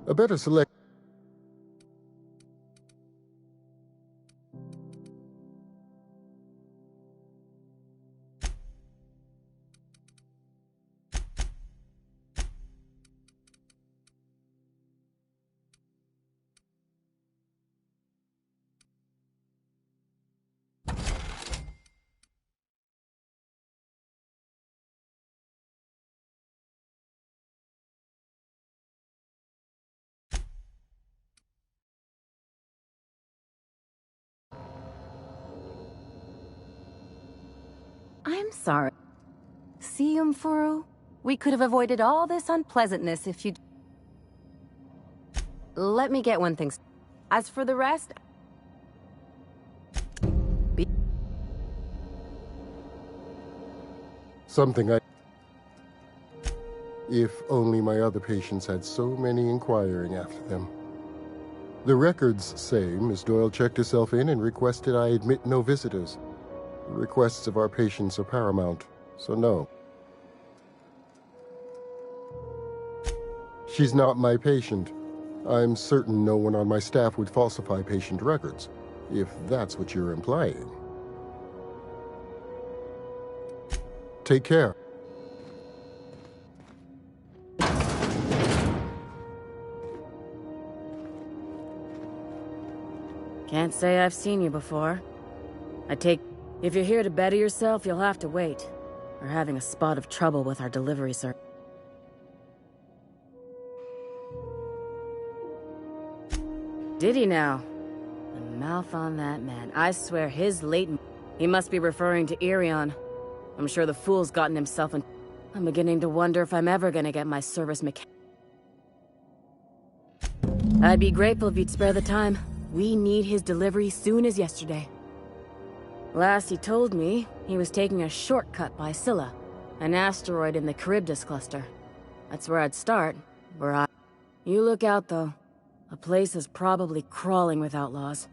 a better select... I'm sorry. See, Mfuru? We could have avoided all this unpleasantness if you'd... Let me get one thing. As for the rest... Something If only my other patients had so many inquiring after them. The records say Miss Doyle checked herself in and requested I admit no visitors. The requests of our patients are paramount, so no. She's not my patient. I'm certain no one on my staff would falsify patient records, if that's what you're implying. Take care. Can't say I've seen you before. If you're here to better yourself, you'll have to wait. We're having a spot of trouble with our delivery service. Did he now? The mouth on that man. I swear his latent... He must be referring to Irion. I'm sure the fool's gotten himself in... I'm beginning to wonder if I'm ever gonna get my service mechanic. I'd be grateful if you'd spare the time. We need his delivery soon as yesterday. Last he told me, he was taking a shortcut by Scylla, an asteroid in the Charybdis cluster. That's where I'd start, You look out, though. The place is probably crawling with outlaws.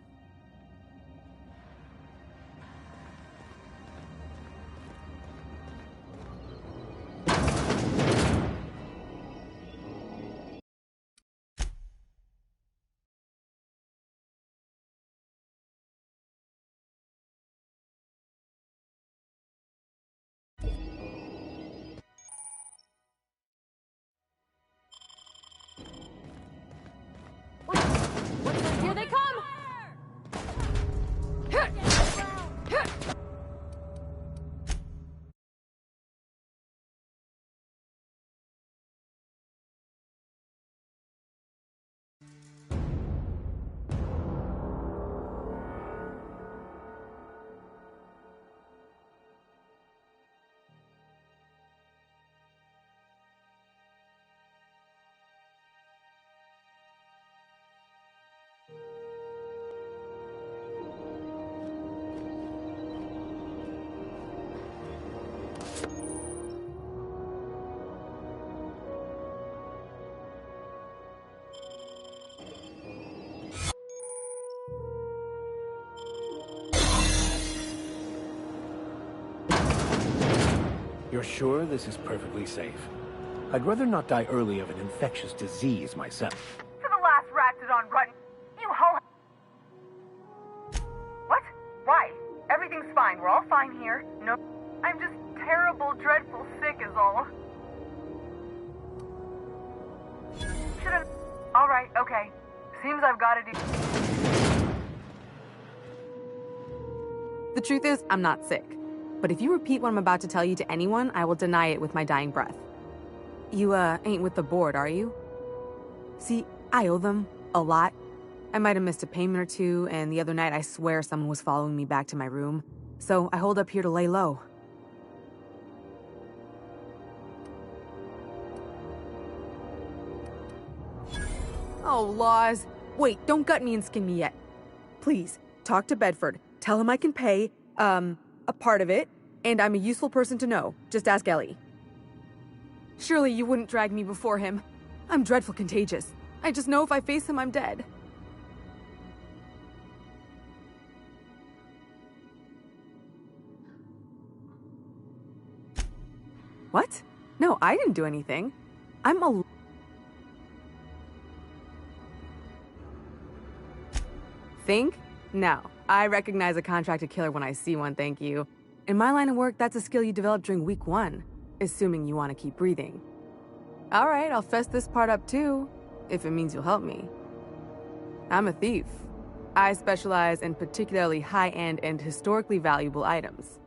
Here they come! You're sure this is perfectly safe? I'd rather not die early of an infectious disease myself. To the last Raptidon run, you ho... What? Why? Everything's fine. We're all fine here. No... I'm just terrible, dreadful sick is all. Should've... Alright, okay. Seems I've gotta do... The truth is, I'm not sick. But if you repeat what I'm about to tell you to anyone, I will deny it with my dying breath. You, ain't with the board, are you? See, I owe them a lot. I might have missed a payment or two, and the other night I swear someone was following me back to my room. So I hold up here to lay low. Oh, laws. Wait, don't gut me and skin me yet. Please, talk to Bedford. Tell him I can pay, a part of it, and I'm a useful person to know. Just ask Ellie. Surely you wouldn't drag me before him. I'm dreadful contagious. I just know if I face him, I'm dead. What? No, I didn't do anything. I'm a... Think? No. I recognize a contracted killer when I see one, thank you. In my line of work, that's a skill you develop during week 1. Assuming you want to keep breathing. Alright, I'll fess this part up too, if it means you'll help me. I'm a thief. I specialize in particularly high-end and historically valuable items.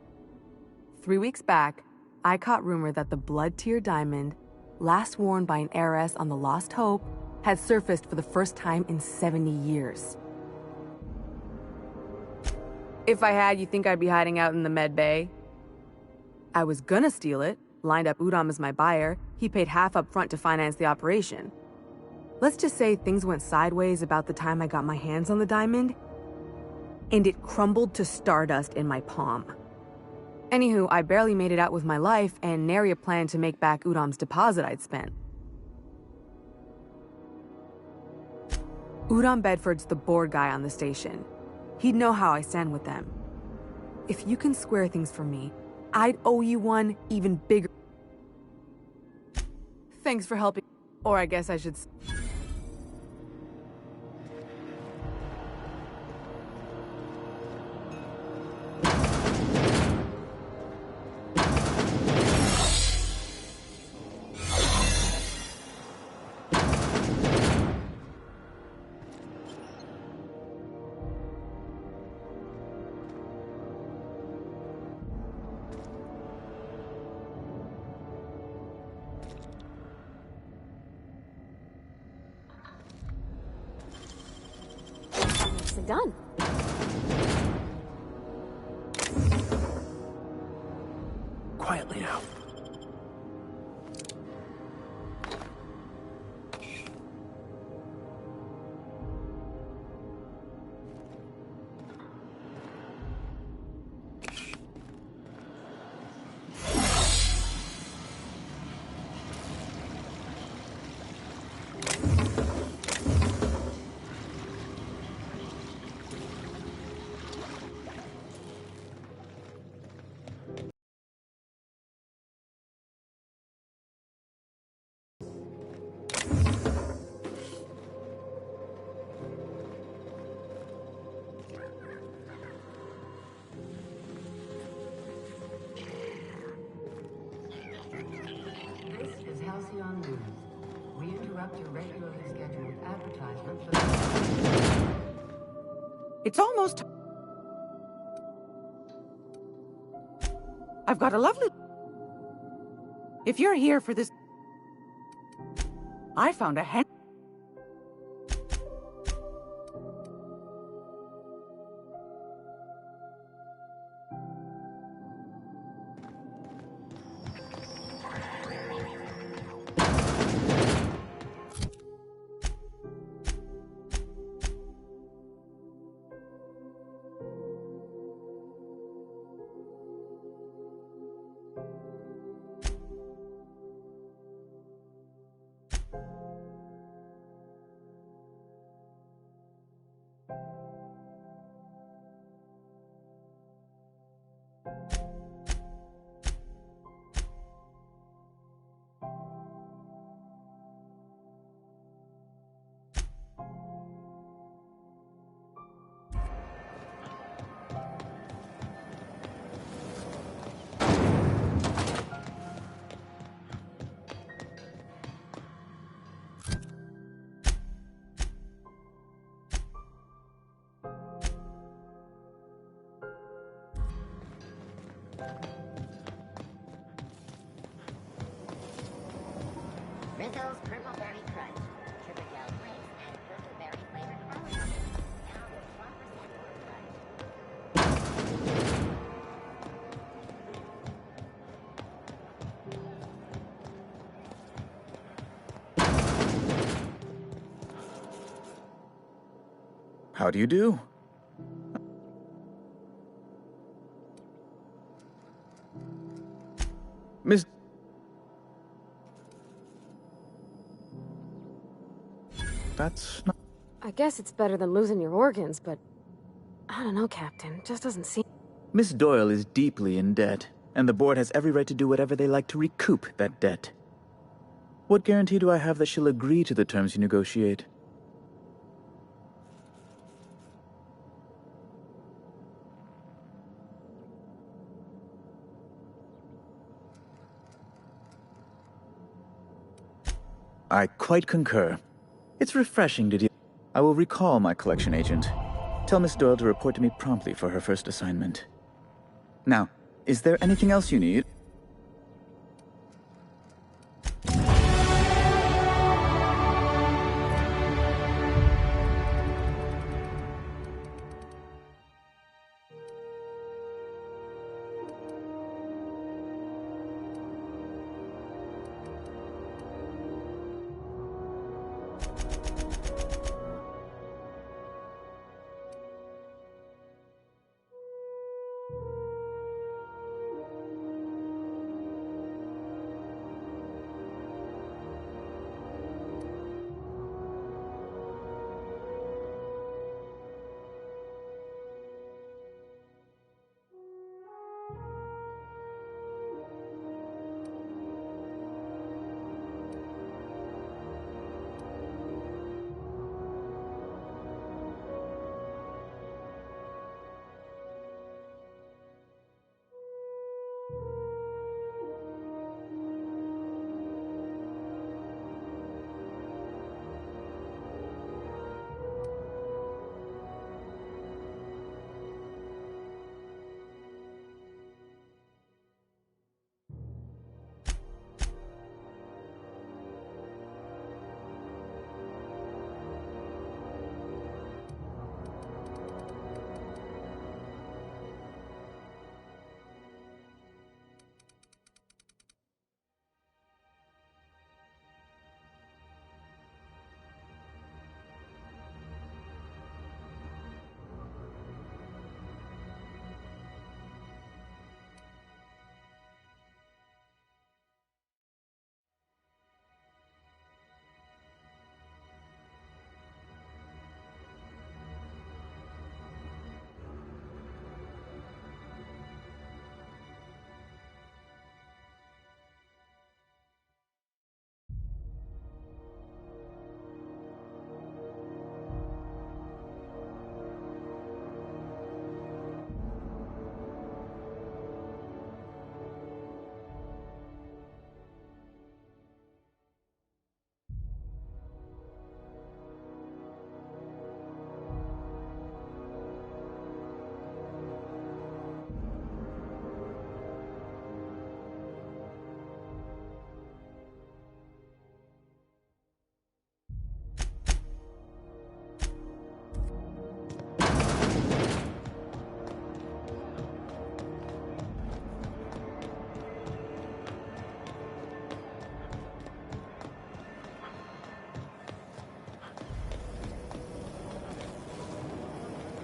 3 weeks back, I caught rumor that the blood-tier diamond, last worn by an heiress on the Lost Hope, had surfaced for the first time in 70 years. If I had, you think I'd be hiding out in the med bay? I was gonna steal it, lined up Udom as my buyer. He paid half up front to finance the operation. Let's just say things went sideways about the time I got my hands on the diamond, and it crumbled to stardust in my palm. Anywho, I barely made it out with my life, and nary a plan to make back Udom's deposit I'd spent. Udom Bedford's the board guy on the station. He'd know how I stand with them. If you can square things for me, I'd owe you one even bigger. Thanks for helping. Or I guess I should... Nicely done. Quietly now. This is Halcyon News. We interrupt your regularly scheduled advertisement for... It's almost... I've got a lovely... If you're here for this... I found a hen... Rizzo's Purple Berry Crunch. Triple gel flakes and purple berry flavored marmalade. Now with 1% more crunch. How do you do? Miss... That's not... I guess it's better than losing your organs, but... I don't know, Captain. It just doesn't seem... Miss Doyle is deeply in debt, and the board has every right to do whatever they like to recoup that debt. What guarantee do I have that she'll agree to the terms you negotiate? I quite concur. It's refreshing to deal. I will recall my collection agent. Tell Miss Doyle to report to me promptly for her first assignment. Now, is there anything else you need?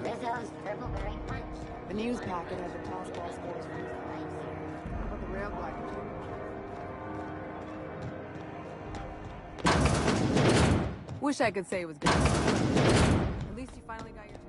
Rizzo's Purple Berry Punch. The news packet has the taskbar scores for these lights. How about the rail glider? Wish I could say it was good. At least you finally got your taste.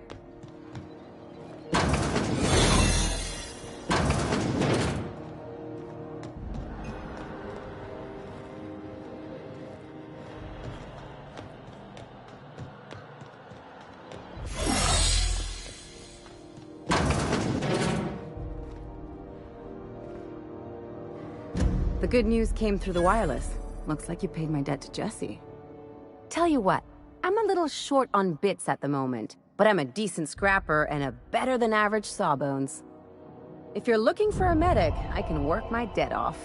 The good news came through the wireless. Looks like you paid my debt to Jesse. Tell you what, I'm a little short on bits at the moment, but I'm a decent scrapper and a better-than-average sawbones. If you're looking for a medic, I can work my debt off.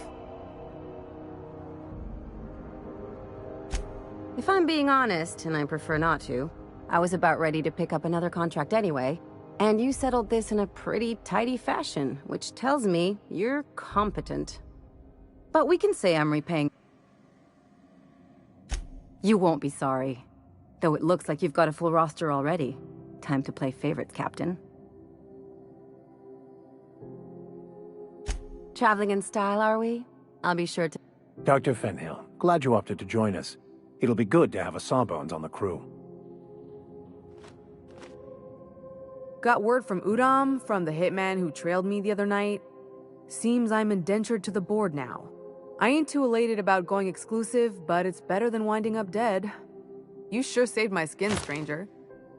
If I'm being honest, and I prefer not to, I was about ready to pick up another contract anyway, and you settled this in a pretty tidy fashion, which tells me you're competent. But we can say I'm repaying. You won't be sorry. Though it looks like you've got a full roster already. Time to play favorites, Captain. Traveling in style, are we? I'll be sure to... Dr. Fenhill, glad you opted to join us. It'll be good to have a Sawbones on the crew. Got word from Udam, from the hitman who trailed me the other night. Seems I'm indentured to the board now. I ain't too elated about going exclusive, but it's better than winding up dead. You sure saved my skin, stranger.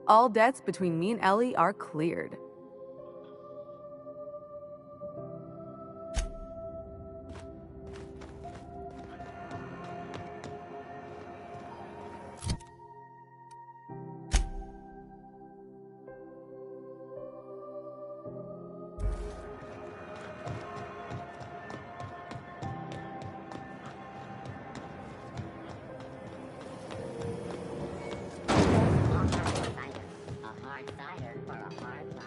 All debts between me and Ellie are cleared. A hard cider for a hard life.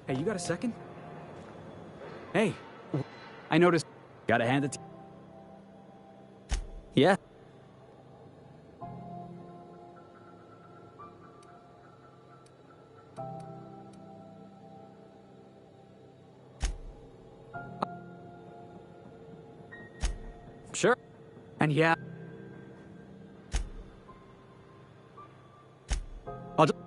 Hey, you got a second? Hey, I noticed. Gotta hand it to... Yeah. Sure. And yeah. I'll just...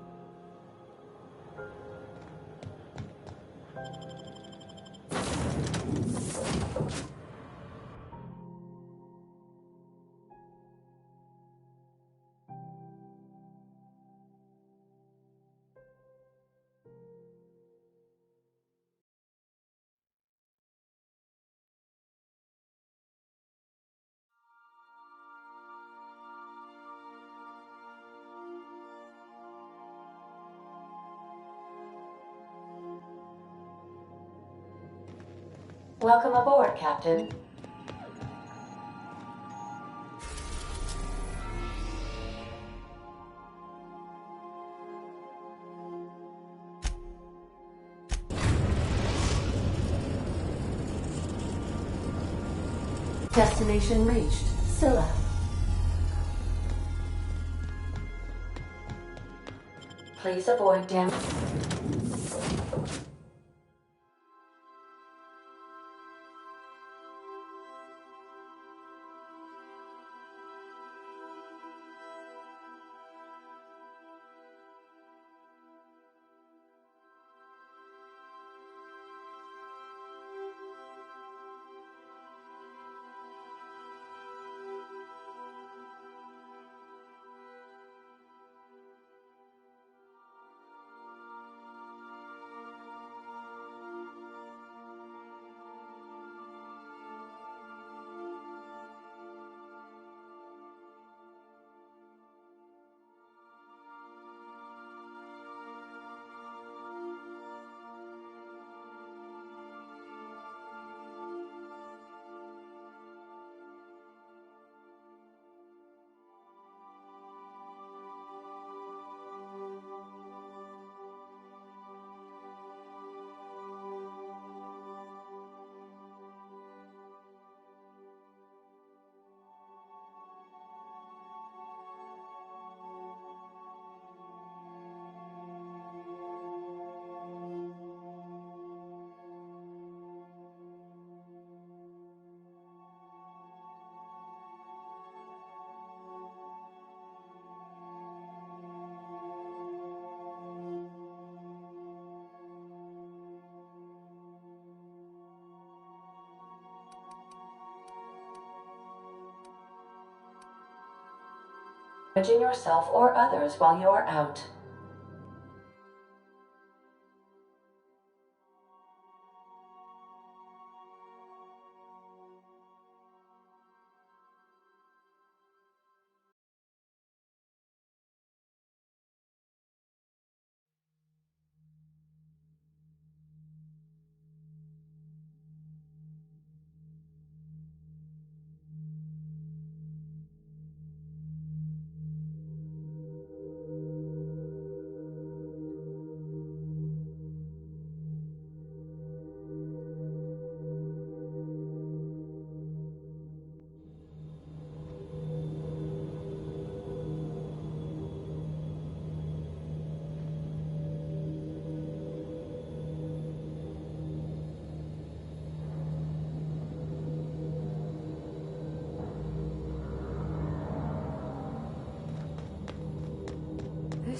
Welcome aboard, Captain. Destination reached. Scylla. Please avoid damage. Damaging yourself or others while you are out.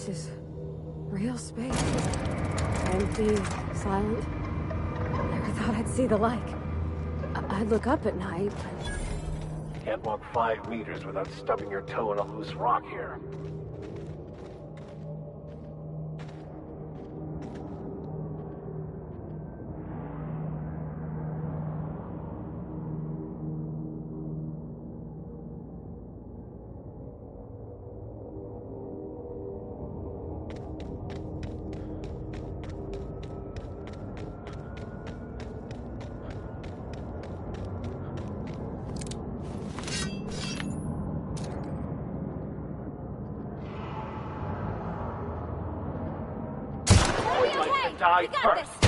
This is real space. Empty, silent. Never thought I'd see the like. I'd look up at night, but... Can't walk 5 meters without stubbing your toe in a loose rock here. Die first.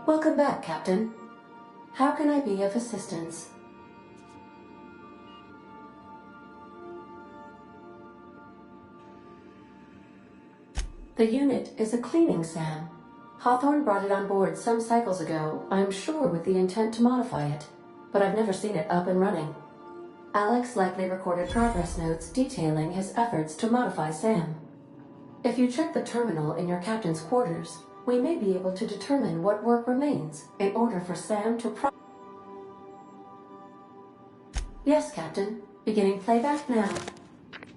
Welcome back, Captain. How can I be of assistance? The unit is a cleaning SAM. Hawthorne brought it on board some cycles ago, I'm sure with the intent to modify it, but I've never seen it up and running. Alex likely recorded progress notes detailing his efforts to modify Sam. If you check the terminal in your captain's quarters, we may be able to determine what work remains in order for Sam to Yes, Captain. Beginning playback now.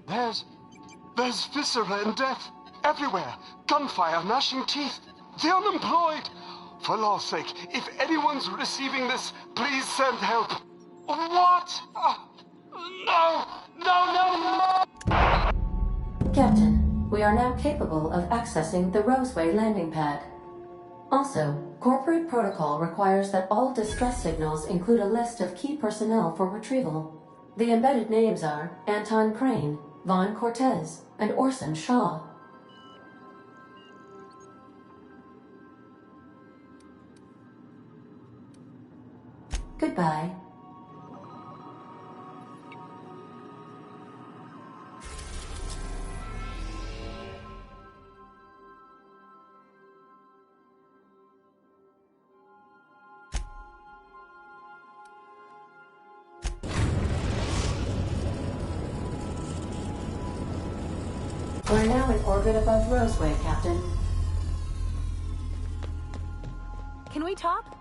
There's viscera and death everywhere. Gunfire, gnashing teeth. The unemployed. For law's sake, if anyone's receiving this, please send help. What? No! Captain, we are now capable of accessing the Roseway landing pad. Also, corporate protocol requires that all distress signals include a list of key personnel for retrieval. The embedded names are Anton Crane, Vaughn Cortez, and Orson Shaw. Goodbye. We're now in orbit above Roseway, Captain. Can we talk?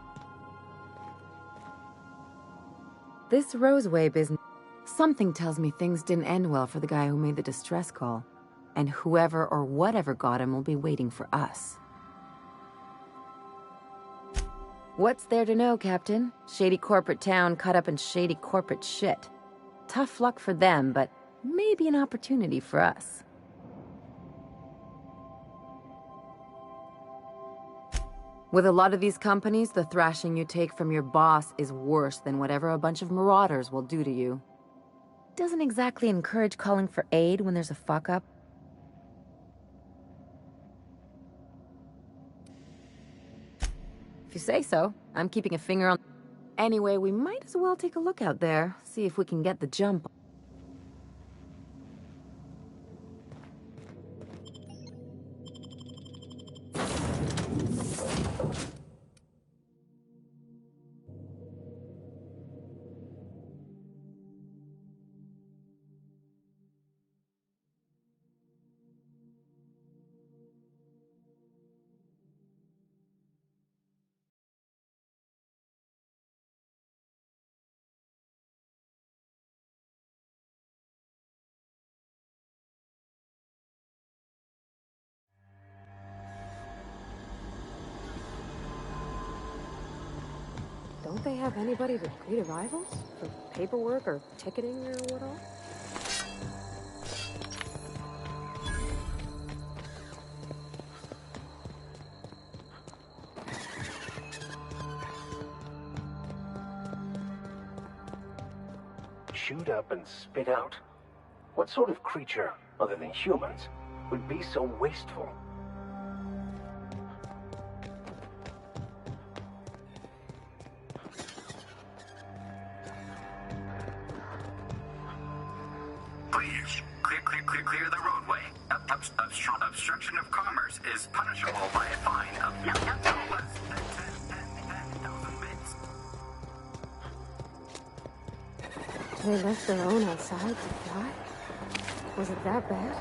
This Roseway business... Something tells me things didn't end well for the guy who made the distress call. And whoever or whatever got him will be waiting for us. What's there to know, Captain? Shady corporate town caught up in shady corporate shit. Tough luck for them, but maybe an opportunity for us. With a lot of these companies, the thrashing you take from your boss is worse than whatever a bunch of marauders will do to you. Doesn't exactly encourage calling for aid when there's a fuck-up. If you say so, I'm keeping a finger on... Anyway, we might as well take a look out there, see if we can get the jump. Don't they have anybody to greet arrivals? For paperwork or ticketing or what all? Chewed up and spit out? What sort of creature, other than humans, would be so wasteful? Please, clear the roadway. Obstruction of commerce is punishable by a fine of no less than 10,000 bits. They left their own outside to die? Was it that bad?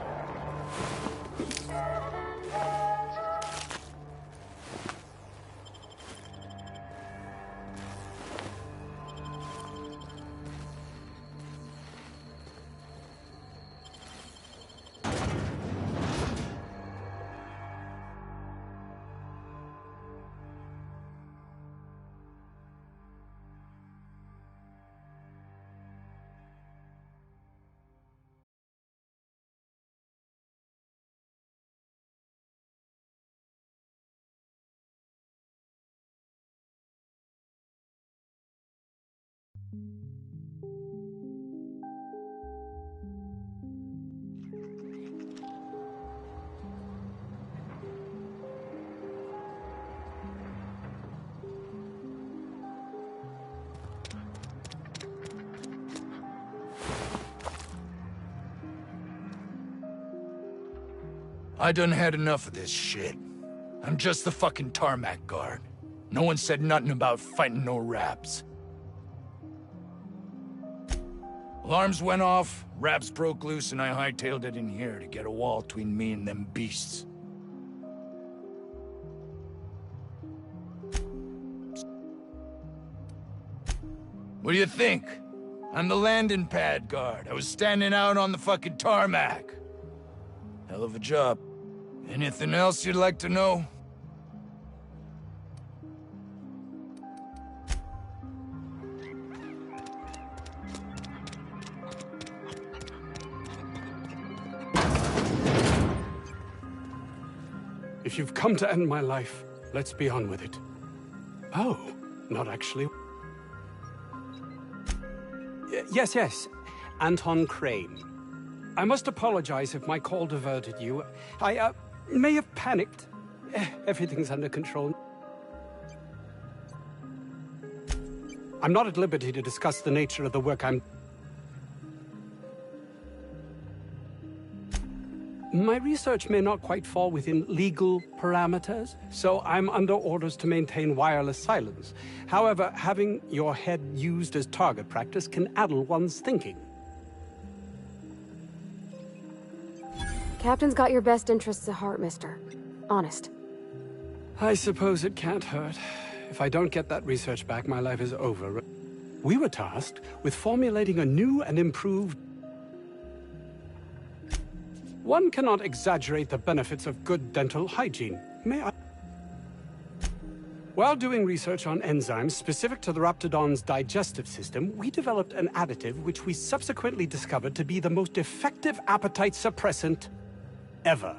I done had enough of this shit. I'm just the fucking tarmac guard. No one said nothing about fighting no raps. Alarms went off, raps broke loose, and I hightailed it in here to get a wall between me and them beasts. What do you think? I'm the landing pad guard. I was standing out on the fucking tarmac. Hell of a job. Anything else you'd like to know? If you've come to end my life, let's be on with it. Oh, not actually. Yes. Anton Crane. I must apologize if my call diverted you. I may have panicked. Everything's under control. I'm not at liberty to discuss the nature of the work I'm... My research may not quite fall within legal parameters, so I'm under orders to maintain wireless silence. However, having your head used as target practice can addle one's thinking. Captain's got your best interests at heart, mister. Honest. I suppose it can't hurt. If I don't get that research back, my life is over. We were tasked with formulating a new and improved... One cannot exaggerate the benefits of good dental hygiene. May I? While doing research on enzymes specific to the Raptidon's digestive system, we developed an additive which we subsequently discovered to be the most effective appetite suppressant ever.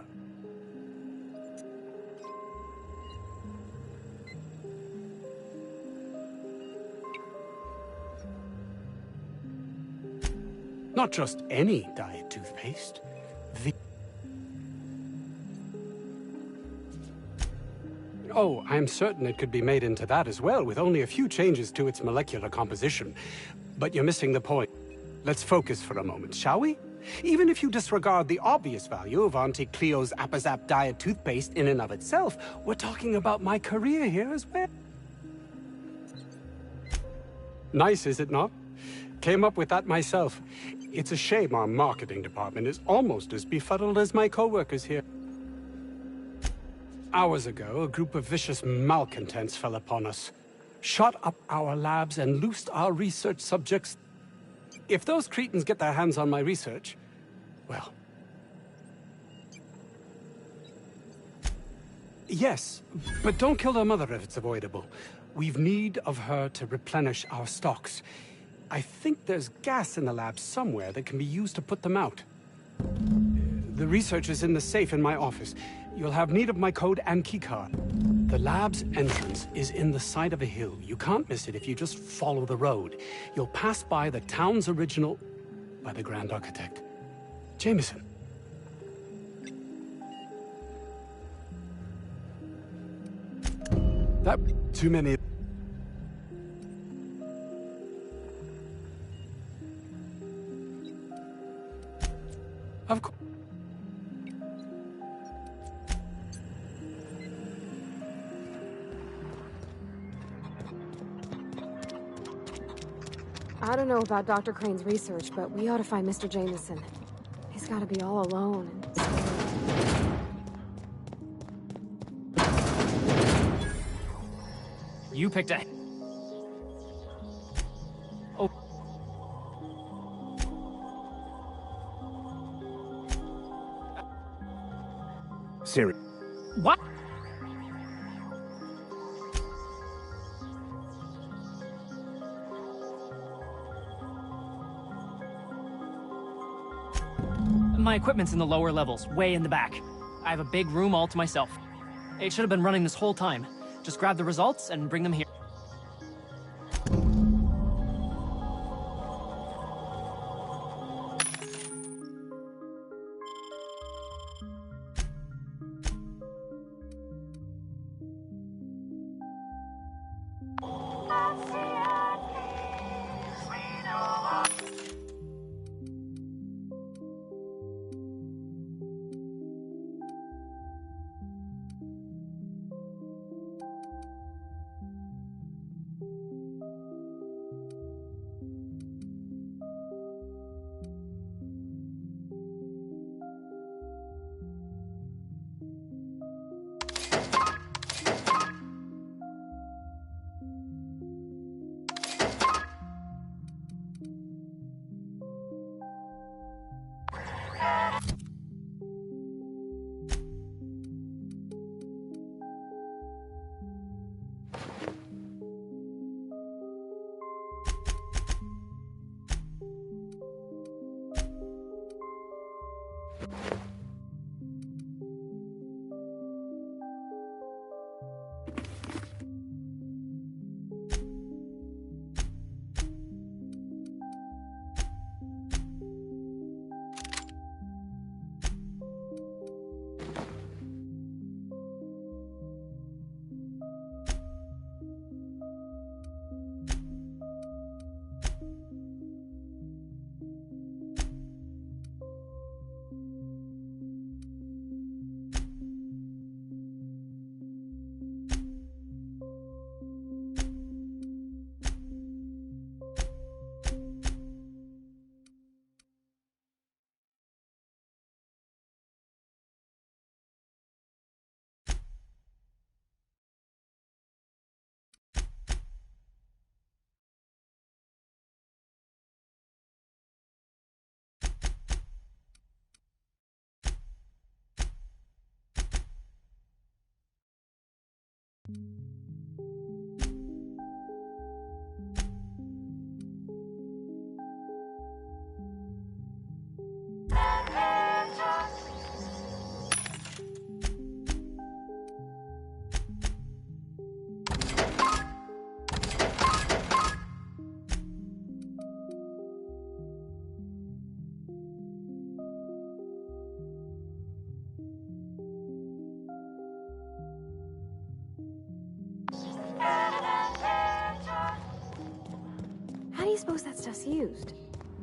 Not just any diet toothpaste. Oh, I'm certain it could be made into that as well, with only a few changes to its molecular composition. But you're missing the point. Let's focus for a moment, shall we? Even if you disregard the obvious value of Auntie Cleo's Appazap diet toothpaste in and of itself, we're talking about my career here as well. Nice, is it not? Came up with that myself. It's a shame our marketing department is almost as befuddled as my co-workers here. Hours ago, a group of vicious malcontents fell upon us, shot up our labs and loosed our research subjects. If those cretins get their hands on my research, well... Yes, but don't kill their mother if it's avoidable. We've need of her to replenish our stocks. I think there's gas in the lab somewhere that can be used to put them out. The research is in the safe in my office. You'll have need of my code and keycard. The lab's entrance is in the side of a hill. You can't miss it if you just follow the road. You'll pass by the town's original... by the Grand Architect. Jameson. That... too many... Of course. I don't know about Dr. Crane's research, but we ought to find Mr. Jameson. He's got to be all alone and scared. You picked a... Oh. Siri. What? My equipment's in the lower levels, way in the back. I have a big room all to myself. It should have been running this whole time. Just grab the results and bring them here. How do you suppose that stuff's used?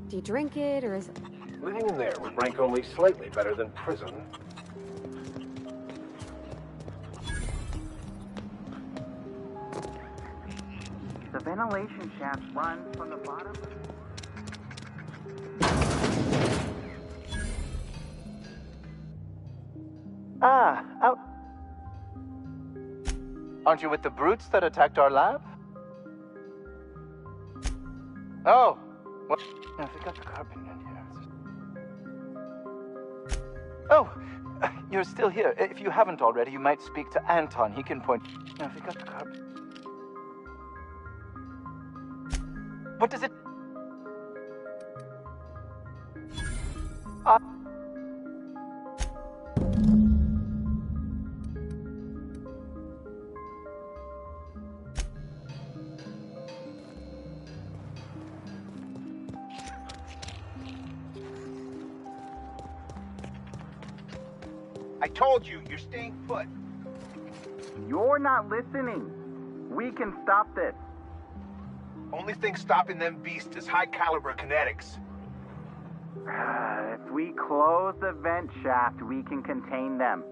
Do you drink it, or is it... Living in there would rank only slightly better than prison. The ventilation shaft runs from the bottom. Ah, out. Aren't you with the brutes that attacked our lab? Oh, well, I forgot the carpet in here. Oh, you're still here. If you haven't already, you might speak to Anton. He can point. I forgot the carpet. What does it? I told you, you're staying put. You're not listening. We can stop this. Only thing stopping them beasts is high caliber kinetics. If we close the vent shaft, we can contain them.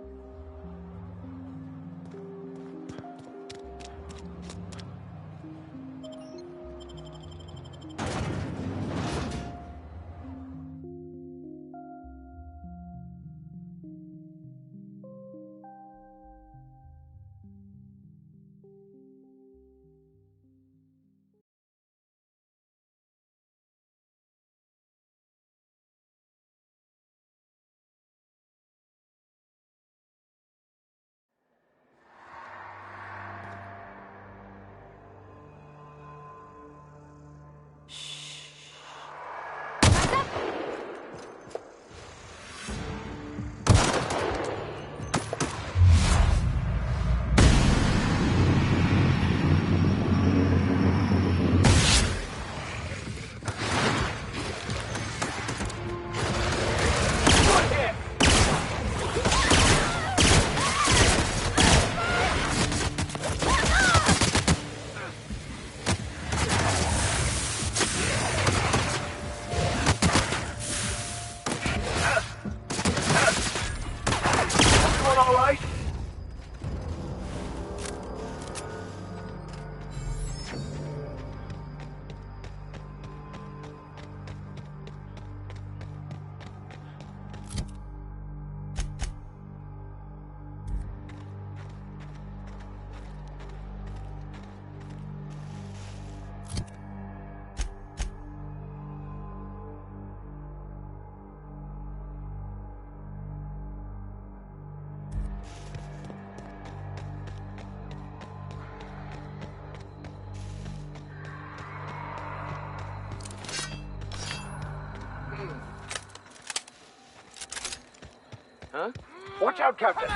huh? Watch out, Captain!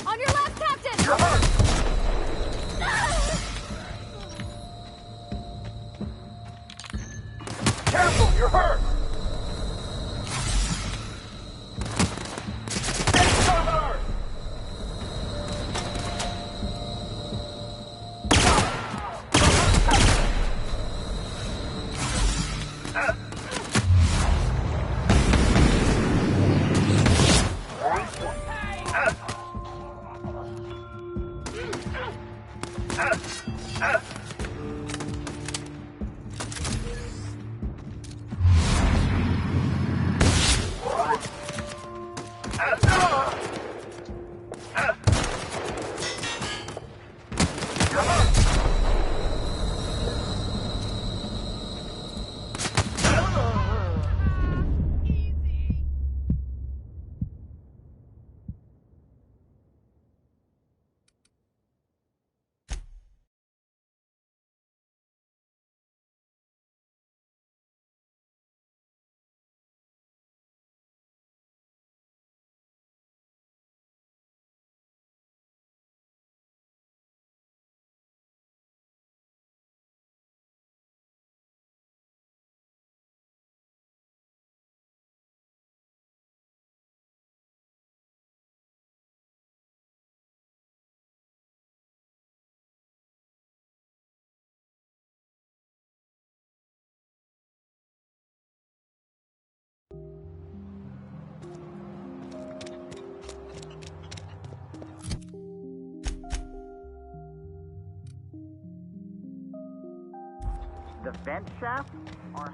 On your left, Captain! You're hurt! Careful, you're hurt! Take cover! The vent shaft? Or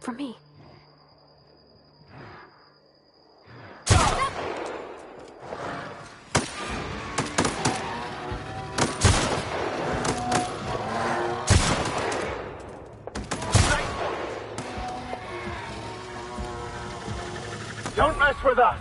for me. Don't mess with us!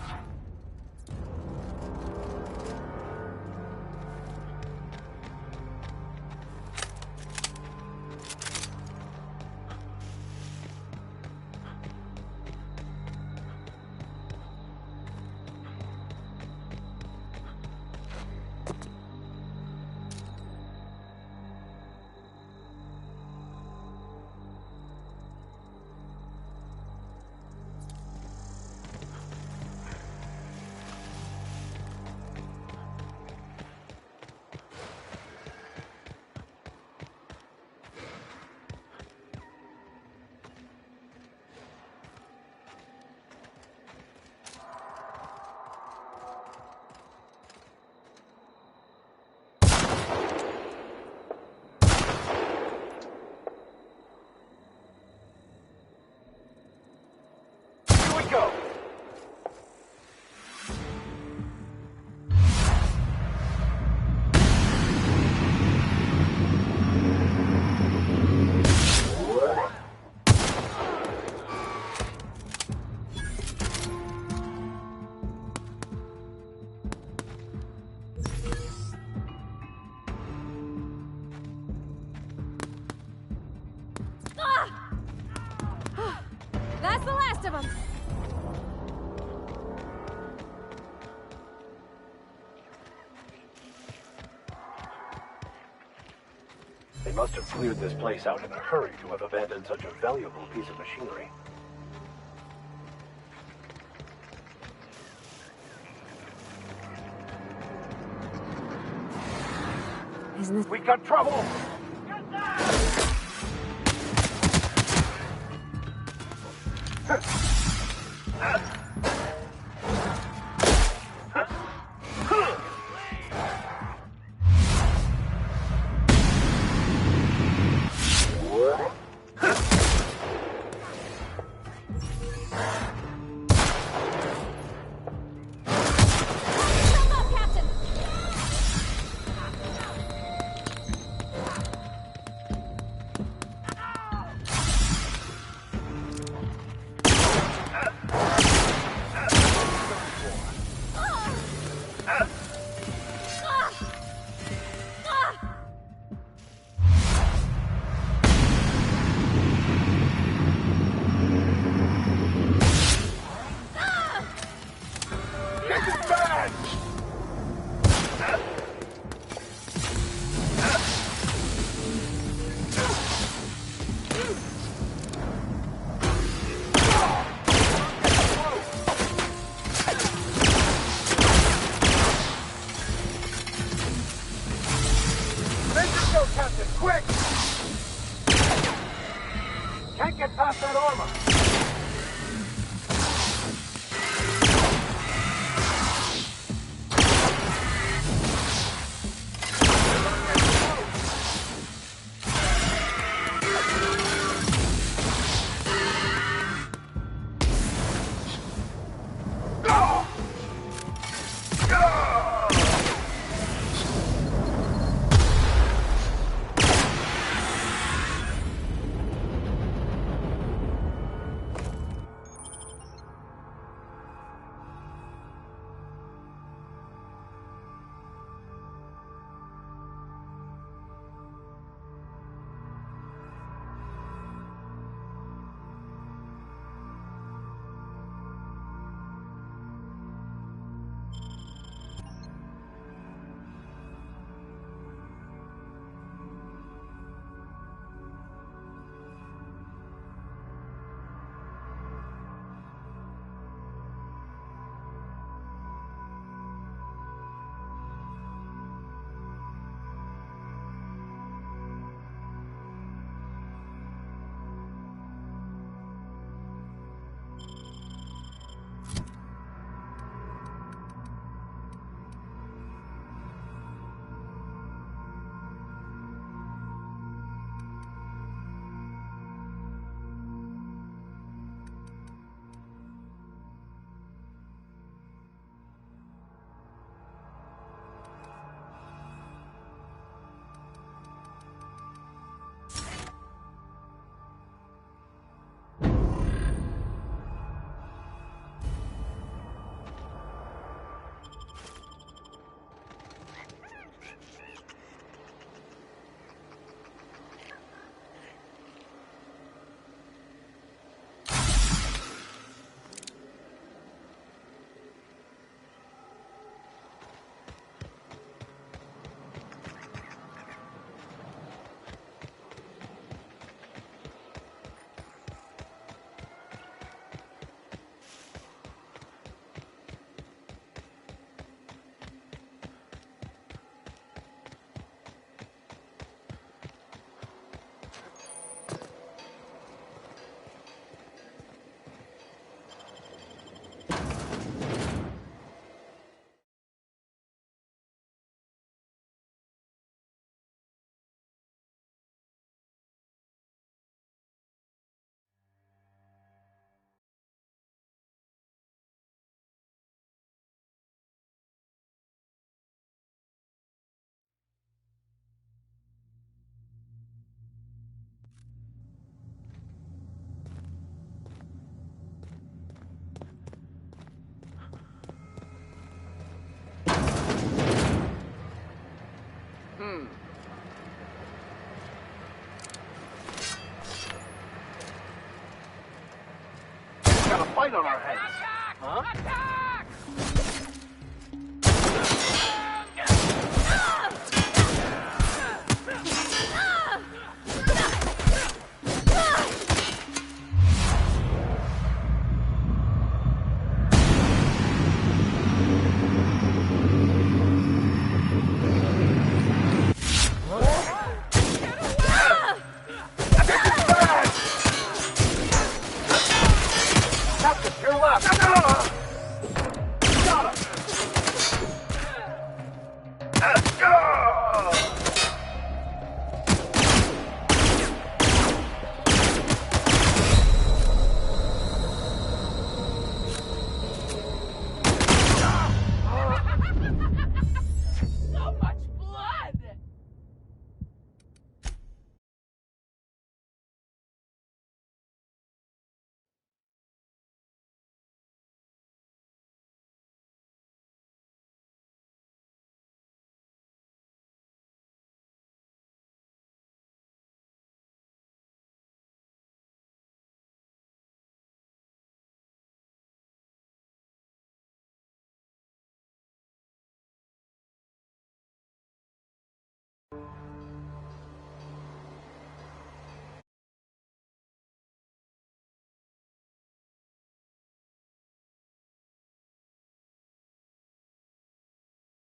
Go! That's the last of them! They must have cleared this place out in a hurry to have abandoned such a valuable piece of machinery. Isn't this... We got trouble! Quick! Can't get past that armor! fight on our hands. Huh?